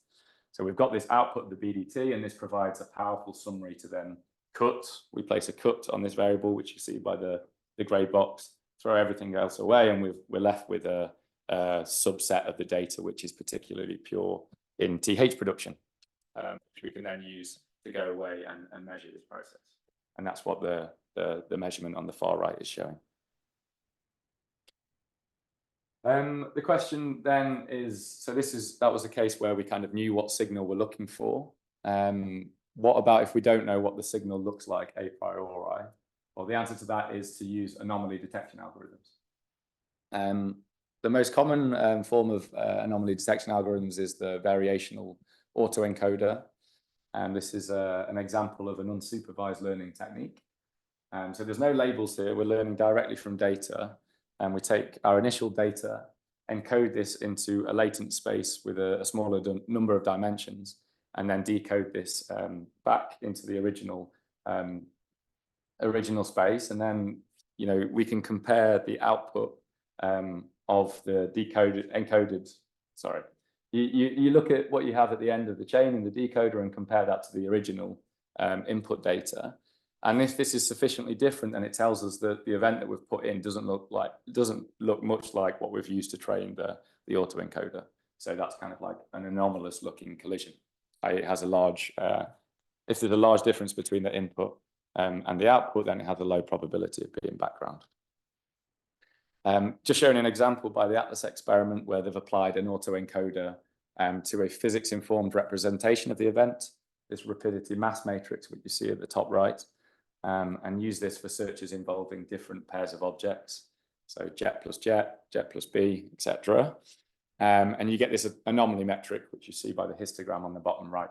So we've got this output of the BDT, and this provides a powerful summary to then cut. We place a cut on this variable, which you see by the gray box, throw everything else away, and we're left with a subset of the data, which is particularly pure in TH production, which we can then use to go away and measure this process. And that's what the measurement on the far right is showing. The question then is, so that was a case where we kind of knew what signal we're looking for. What about if we don't know what the signal looks like a priori? Well, the answer to that is to use anomaly detection algorithms. The most common form of anomaly detection algorithms is the variational autoencoder. And this is an example of an unsupervised learning technique. So there's no labels here. We're learning directly from data. And we take our initial data, encode this into a latent space with a smaller number of dimensions, and then decode this back into the original space. And then, we can compare the output of the encoded. You look at what you have at the end of the chain in the decoder and compare that to the original input data. And if this is sufficiently different, then it tells us that the event that we've put in doesn't look much like what we've used to train the autoencoder. So that's kind of like an anomalous looking collision. It has a large, if there's a large difference between the input and the output, then it has a low probability of being background. Just showing an example by the Atlas experiment where they've applied an autoencoder to a physics-informed representation of the event, this rapidity mass matrix, which you see at the top right. And use this for searches involving different pairs of objects. So jet plus B, etc. And you get this anomaly metric, which you see by the histogram on the bottom right.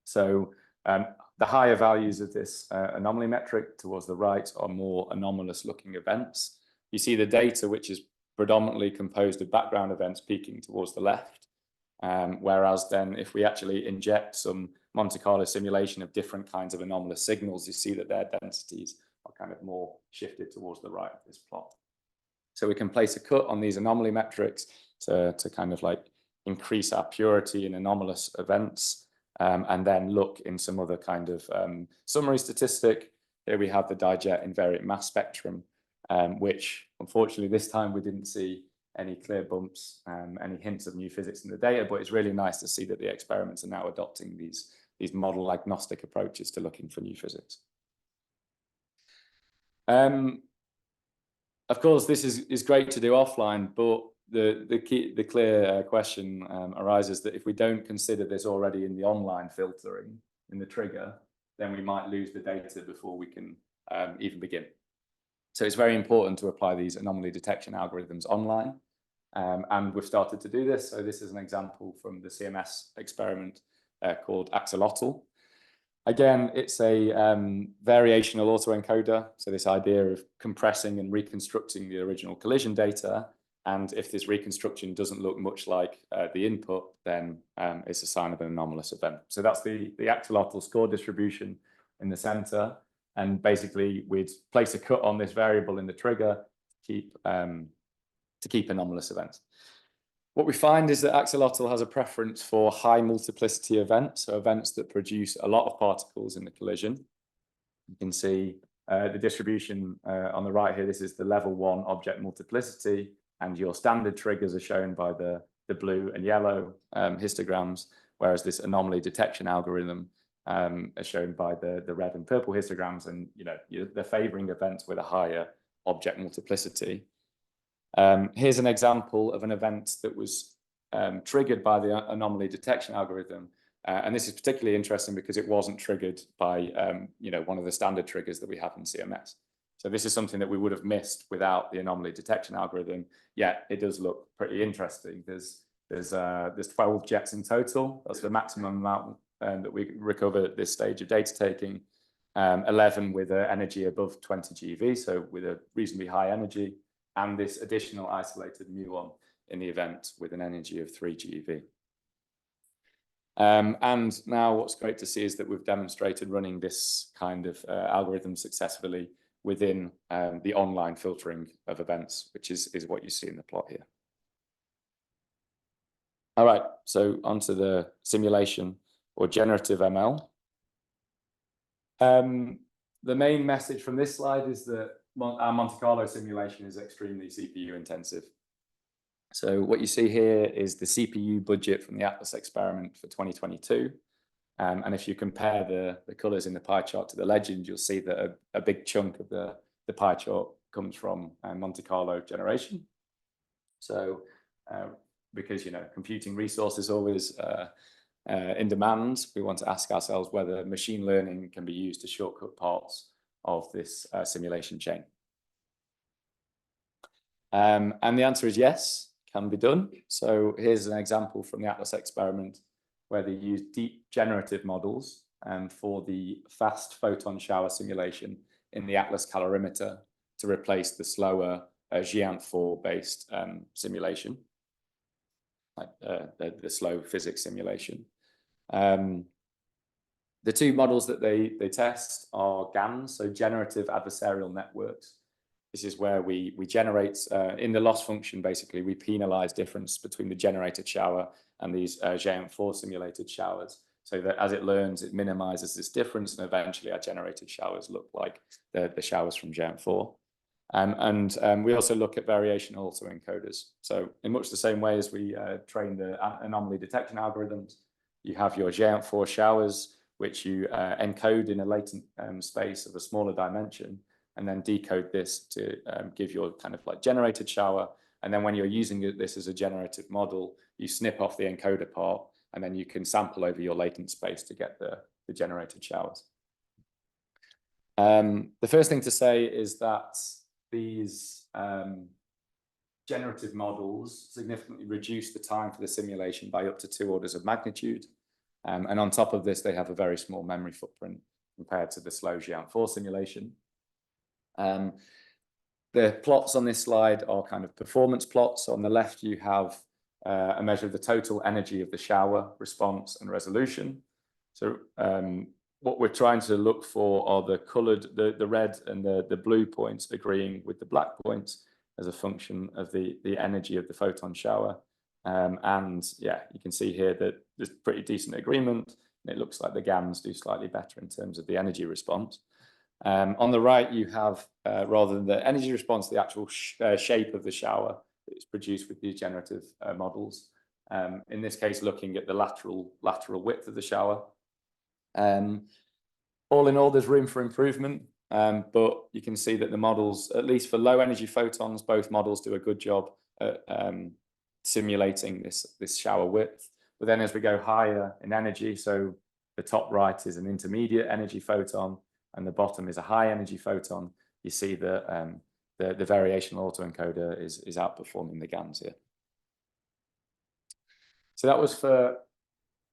So the higher values of this anomaly metric towards the right are more anomalous looking events. You see the data, which is predominantly composed of background events peaking towards the left. Whereas then if we actually inject some Monte Carlo simulation of different kinds of anomalous signals, you see that their densities are kind of more shifted towards the right of this plot. So we can place a cut on these anomaly metrics to kind of like increase our purity in anomalous events, and then look in some other kind of summary statistic. Here we have the dijet invariant mass spectrum, which unfortunately this time we didn't see any clear bumps, any hints of new physics in the data, but it's really nice to see that the experiments are now adopting these model agnostic approaches to looking for new physics. Of course, this is great to do offline, but the clear question arises that if we don't consider this already in the online filtering in the trigger, then we might lose the data before we can even begin. So it's very important to apply these anomaly detection algorithms online. And we've started to do this. So this is an example from the CMS experiment called axolotl. Again, it's a variational autoencoder. So this idea of compressing and reconstructing the original collision data And if this reconstruction doesn't look much like the input, then it's a sign of an anomalous event. So that's the axolotl score distribution in the center. And basically, we'd place a cut on this variable in the trigger to keep anomalous events. What we find is that axolotl has a preference for high multiplicity events, so events that produce a lot of particles in the collision. You can see the distribution on the right here. This is the level 1 object multiplicity, and your standard triggers are shown by the blue and yellow histograms, whereas this anomaly detection algorithm is shown by the red and purple histograms, and they're favoring events with a higher object multiplicity. Here's an example of an event that was triggered by the anomaly detection algorithm. And this is particularly interesting because it wasn't triggered by one of the standard triggers that we have in CMS. So this is something that we would have missed without the anomaly detection algorithm. Yet it does look pretty interesting. There's 12 jets in total. That's the maximum amount that we recover at this stage of data taking. 11 with an energy above 20 GeV, so with a reasonably high energy, and this additional isolated muon in the event with an energy of 3 GeV. And now what's great to see is that we've demonstrated running this kind of algorithm successfully within the online filtering of events, which is what you see in the plot here. All right, so onto the simulation or generative ML. The main message from this slide is that our Monte Carlo simulation is extremely CPU intensive. So what you see here is the CPU budget from the Atlas experiment for 2022. And if you compare the colors in the pie chart to the legend, you'll see that a big chunk of the pie chart comes from Monte Carlo generation. So because computing resources always in demand, we want to ask ourselves whether machine learning can be used to shortcut parts of this simulation chain. And the answer is yes, can be done. So here's an example from the Atlas experiment where they used deep generative models for the fast photon shower simulation in the Atlas calorimeter to replace the slower GEANT4 based simulation, like the slow physics simulation. The two models that they test are GANs, so generative adversarial networks. This is where we generate, in the loss function, basically, we penalize difference between the generated shower and these GEANT4 simulated showers, so that as it learns, it minimizes this difference, and eventually our generated showers look like the showers from GEANT4. And we also look at variational autoencoders. So in much the same way as we train the anomaly detection algorithms, you have your GEANT4 showers, which you encode in a latent space of a smaller dimension, and then decode this to give your kind of like generated shower. And then when you're using this as a generative model, you snip off the encoder part, and then you can sample over your latent space to get the generated showers. The first thing to say is that these generative models significantly reduce the time for the simulation by up to 2 orders of magnitude. And on top of this, they have a very small memory footprint compared to the slow GEANT4 simulation. The plots on this slide are kind of performance plots. On the left, you have a measure of the total energy of the shower, response, and resolution. So what we're trying to look for are the colored, the red and the blue points agreeing with the black points as a function of the energy of the photon shower. And yeah, you can see here that there's pretty decent agreement. And it looks like the GANs do slightly better in terms of the energy response. On the right, you have, rather than the energy response, the actual shape of the shower that is produced with these generative models. In this case, looking at the lateral width of the shower. All in all, there's room for improvement, but you can see that the models, at least for low energy photons, both models do a good job at simulating this shower width. But then as we go higher in energy, so the top right is an intermediate energy photon and the bottom is a high energy photon, you see that the variational autoencoder is outperforming the GANs here. So that was for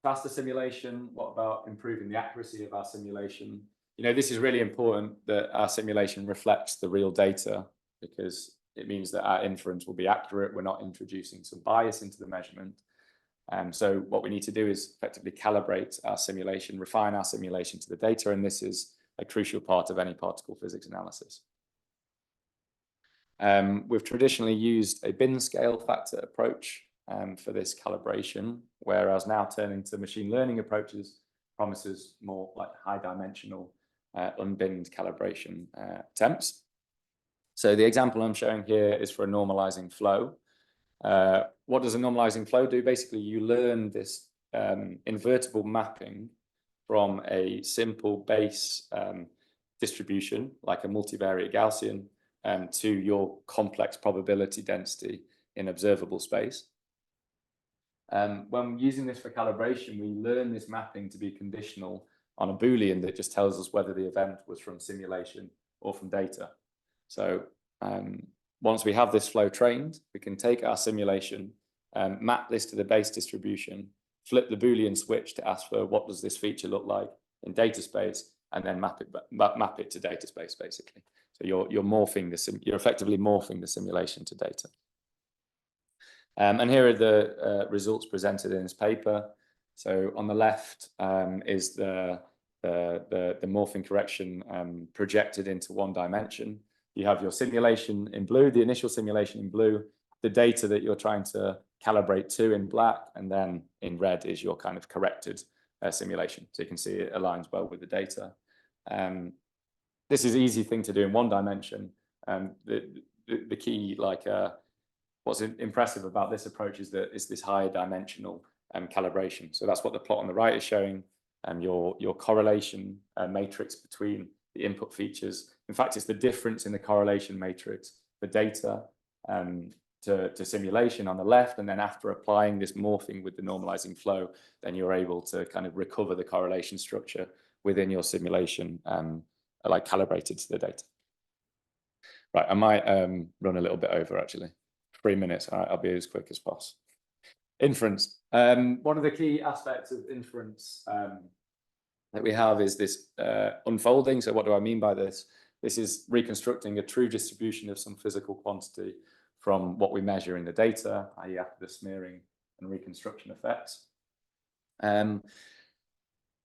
faster simulation. What about improving the accuracy of our simulation? This is really important that our simulation reflects the real data, because it means that our inference will be accurate. We're not introducing some bias into the measurement. So what we need to do is effectively calibrate our simulation, refine our simulation to the data, and this is a crucial part of any particle physics analysis. We've traditionally used a bin scale factor approach for this calibration, whereas now turning to machine learning approaches promises more like high dimensional unbinned calibration attempts. So the example I'm showing here is for a normalizing flow. What does a normalizing flow do? Basically, you learn this invertible mapping from a simple base distribution, like a multivariate Gaussian, to your complex probability density in observable space. When using this for calibration, we learn this mapping to be conditional on a Boolean that just tells us whether the event was from simulation or from data. So once we have this flow trained, we can take our simulation, map this to the base distribution, flip the Boolean switch to ask for what does this feature look like in data space, and then map it to data space, basically. So you're effectively morphing the simulation to data. And here are the results presented in this paper. So on the left is the morphing correction projected into one dimension. You have your simulation in blue, the initial simulation in blue, the data that you're trying to calibrate to in black, and then in red is your kind of corrected simulation. So you can see it aligns well with the data. This is an easy thing to do in one dimension. The key, what's impressive about this approach is that it's this higher dimensional calibration. So that's what the plot on the right is showing, your correlation matrix between the input features. In fact, it's the difference in the correlation matrix for data to simulation on the left, and then after applying this morphing with the normalizing flow, then you're able to kind of recover the correlation structure within your simulation, like calibrated to the data. Right, I might run a little bit over actually. 3 minutes, all right, I'll be as quick as possible. Inference. One of the key aspects of inference that we have is this unfolding. So what do I mean by this? This is reconstructing a true distribution of some physical quantity from what we measure in the data, i.e. after the smearing and reconstruction effects.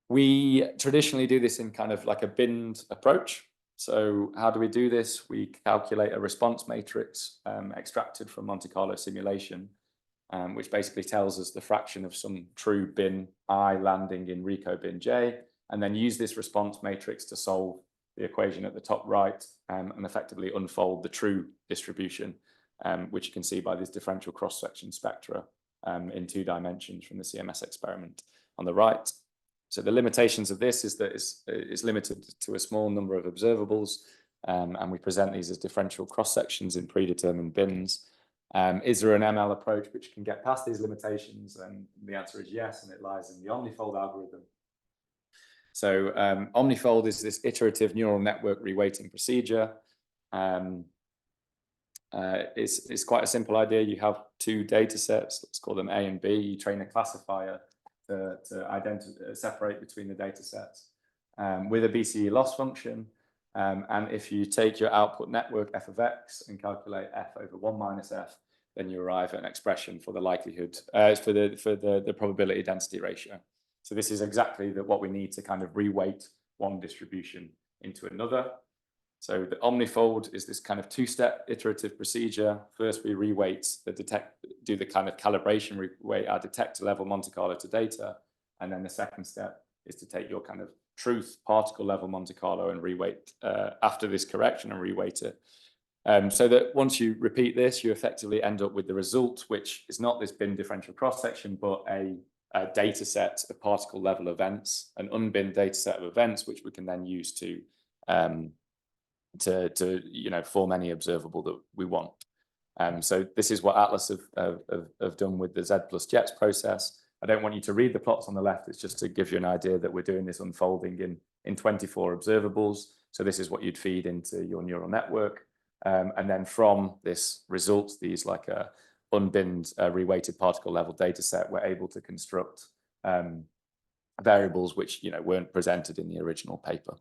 We traditionally do this in kind of like a binned approach. So how do we do this? We calculate a response matrix extracted from Monte Carlo simulation, which basically tells us the fraction of some true bin I landing in Rico bin J, and then use this response matrix to solve the equation at the top right and effectively unfold the true distribution, which you can see by this differential cross-section spectra in 2 dimensions from the CMS experiment on the right. So the limitations of this is that it's limited to a small number of observables, and we present these as differential cross-sections in predetermined bins. Is there an ML approach which can get past these limitations? And the answer is yes, and it lies in the omnifold algorithm. So omnifold is this iterative neural network reweighting procedure. It's quite a simple idea. You have 2 data sets, let's call them A and B. You train a classifier to separate between the data sets with a BCE loss function. And if you take your output network f of x and calculate f over 1 minus f, then you arrive at an expression for the likelihood, for the probability density ratio. So this is exactly what we need to kind of reweight one distribution into another. So the omnifold is this kind of 2-step iterative procedure. First, we reweight do the kind of calibration, reweight our detector level Monte Carlo to data. And then the second step is to take your kind of truth particle level Monte Carlo and reweight after this correction and reweight it. So that once you repeat this, you effectively end up with the result, which is not this bin differential cross-section, but a data set of particle level events, an unbinned data set of events, which we can then use to form any observable that we want. So this is what Atlas have done with the Z plus Jets process. I don't want you to read the plots on the left. It's just to give you an idea that we're doing this unfolding in 24 observables. So this is what you'd feed into your neural network. And then from this result, these like a unbinned reweighted particle level data set, we're able to construct variables which weren't presented in the original paper.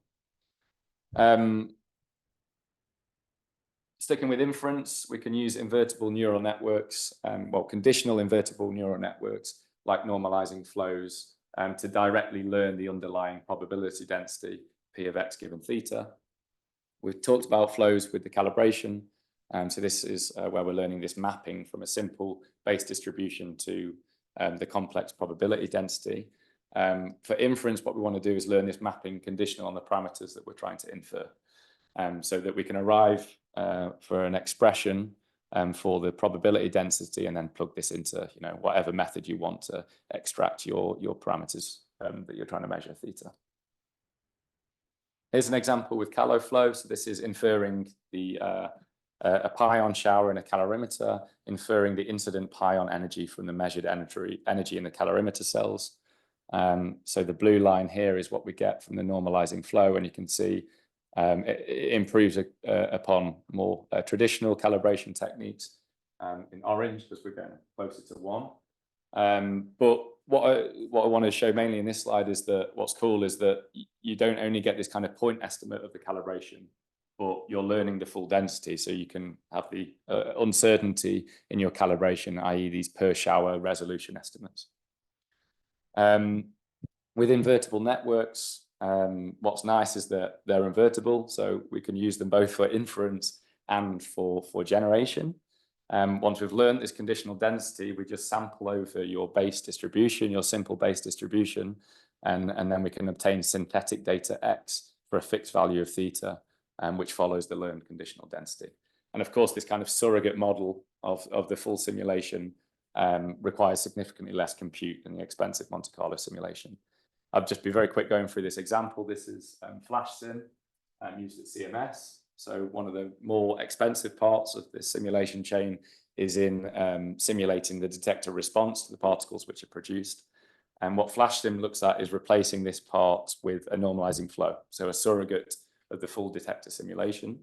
Sticking with inference, we can use invertible neural networks, well, conditional invertible neural networks, like normalizing flows, to directly learn the underlying probability density, P of x given theta. We've talked about flows with the calibration. So this is where we're learning this mapping from a simple base distribution to the complex probability density. For inference, what we want to do is learn this mapping conditional on the parameters that we're trying to infer, so that we can arrive for an expression for the probability density and then plug this into whatever method you want to extract your parameters that you're trying to measure, theta. Here's an example with caloflow. So this is inferring a pion shower in a calorimeter, inferring the incident pion energy from the measured energy in the calorimeter cells. So the blue line here is what we get from the normalizing flow, and you can see it improves upon more traditional calibration techniques in orange, because we're going closer to 1. But what I want to show mainly in this slide is that what's cool is that you don't only get this kind of point estimate of the calibration, but you're learning the full density, so you can have the uncertainty in your calibration, i.e. these per shower resolution estimates. With invertible networks, what's nice is that they're invertible, so we can use them both for inference and for generation. Once we've learned this conditional density, we just sample over your base distribution, your simple base distribution, and then we can obtain synthetic data X for a fixed value of theta, which follows the learned conditional density. And of course, this kind of surrogate model of the full simulation requires significantly less compute than the expensive Monte Carlo simulation. I'll just be very quick going through this example. This is FlashSim used at CMS. So one of the more expensive parts of this simulation chain is in simulating the detector response to the particles which are produced. And what FlashSim looks at is replacing this part with a normalizing flow, so a surrogate of the full detector simulation.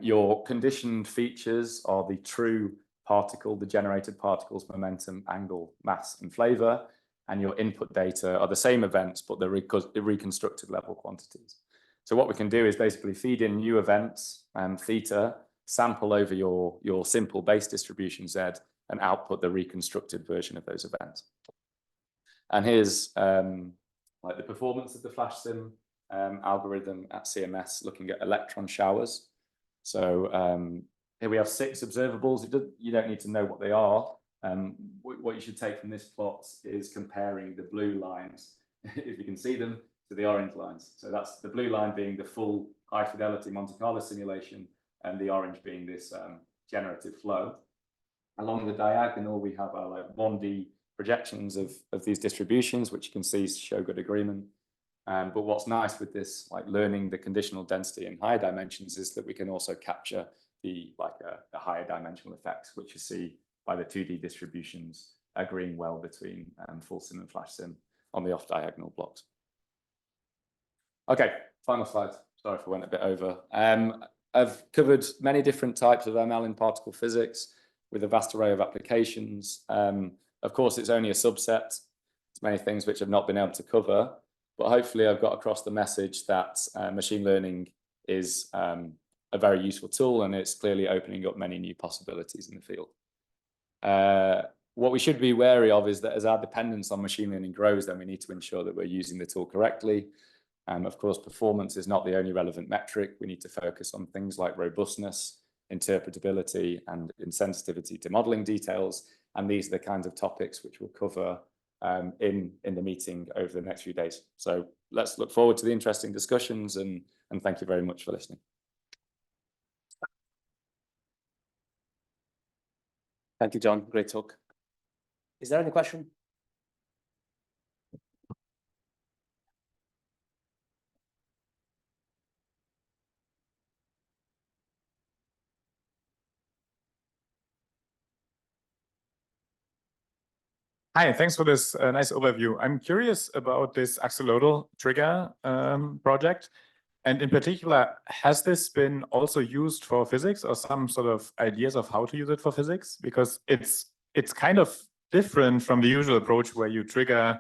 Your conditioned features are the true particle, the generated particles, momentum, angle, mass, and flavor. And your input data are the same events, but they're reconstructed level quantities. So what we can do is basically feed in new events, theta, sample over your simple base distribution Z, and output the reconstructed version of those events. And here's like the performance of the FlashSim algorithm at CMS, looking at electron showers. So here we have 6 observables. You don't need to know what they are. What you should take from this plot is comparing the blue lines, if you can see them, to the orange lines. So that's the blue line being the full high fidelity Monte Carlo simulation, and the orange being this generative flow. Along the diagonal, we have our like 1D projections of these distributions, which you can see show good agreement. But what's nice with this, like learning the conditional density in higher dimensions, is that we can also capture the higher dimensional effects, which you see by the 2D distributions agreeing well between full sim and flash sim on the off diagonal blocks. Okay, final slide. Sorry if I went a bit over. I've covered many different types of ML in particle physics with a vast array of applications. Of course, it's only a subset. There's many things which I've not been able to cover, but hopefully I've got across the message that machine learning is a very useful tool, and it's clearly opening up many new possibilities in the field. What we should be wary of is that as our dependence on machine learning grows, then we need to ensure that we're using the tool correctly. Of course, performance is not the only relevant metric. We need to focus on things like robustness, interpretability, and insensitivity to modeling details. And these are the kinds of topics which we'll cover in the meeting over the next few days. So let's look forward to the interesting discussions, and thank you very much for listening. Thank you, John. Great talk. Is there any question? Hi, thanks for this nice overview. I'm curious about this axolotl trigger project. And in particular, has this been also used for physics, or some sort of ideas of how to use it for physics? Because it's kind of different from the usual approach where you trigger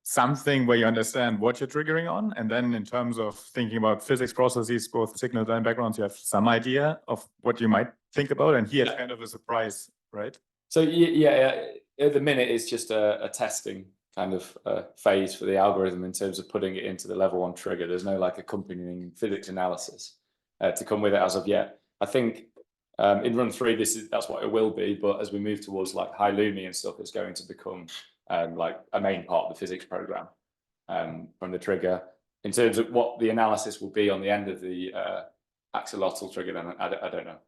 something where you understand what you're triggering on, and then in terms of thinking about physics processes, both signals and backgrounds, you have some idea of what you might think about, and here it's kind of a surprise, right? So yeah, at the minute it's just a testing kind of phase for the algorithm in terms of putting it into the level 1 trigger. There's no like accompanying physics analysis to come with it as of yet. I think in run 3 that's what it will be, but as we move towards like high Lumi and stuff, it's going to become like a main part of the physics program from the trigger. In terms of what the analysis will be on the end of the axolotl trigger, then I don't know.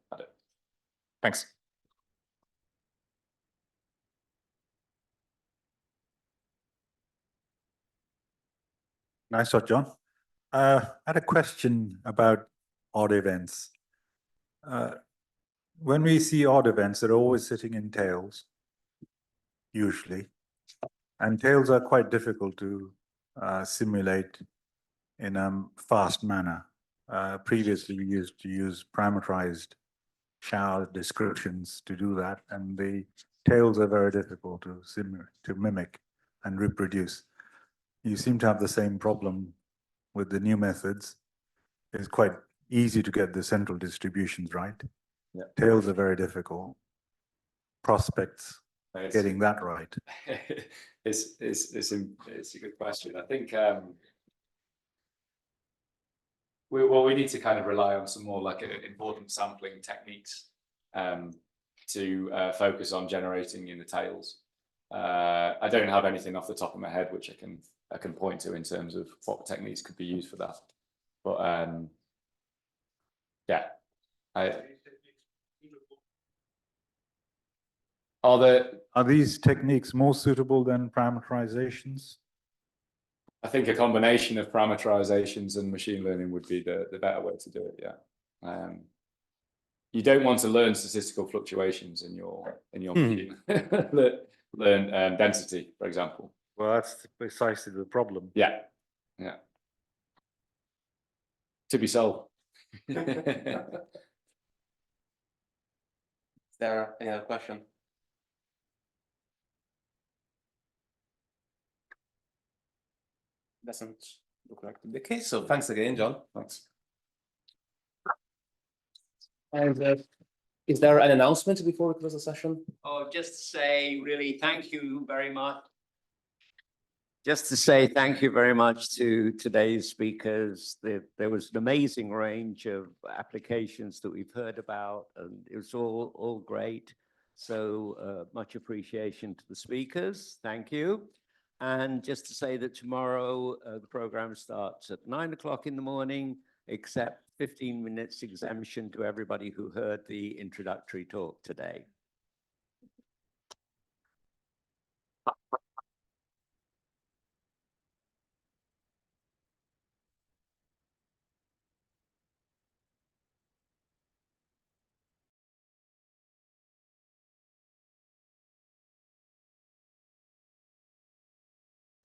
Thanks. Nice shot, John. I had a question about odd events. When we see odd events, they're always sitting in tails, usually. And tails are quite difficult to simulate in a fast manner. Previously, we used to use parameterized shower descriptions to do that, and the tails are very difficult to mimic and reproduce. You seem to have the same problem with the new methods. It's quite easy to get the central distributions right. Yeah. Tails are very difficult. Prospects, getting that right. It's a good question. I think we need to kind of rely on some more like important sampling techniques to focus on generating in the tails. I don't have anything off the top of my head which I can point to in terms of what techniques could be used for that. But yeah, Are these techniques more suitable than parameterizations? I think a combination of parameterizations and machine learning would be the better way to do it. Yeah. You don't want to learn statistical fluctuations in your machine. learn density, for example. Well, that's precisely the problem. Yeah. Yeah. To be solved. Is there any other question? Doesn't look like the case. So thanks again, John. Thanks. And is there an announcement before we close the session? Oh, just to say really thank you very much. Just to say thank you very much to today's speakers. There was an amazing range of applications that we've heard about, and it was all great. So much appreciation to the speakers. Thank you. And just to say that tomorrow the program starts at 9 o'clock in the morning, except 15 minutes exemption to everybody who heard the introductory talk today.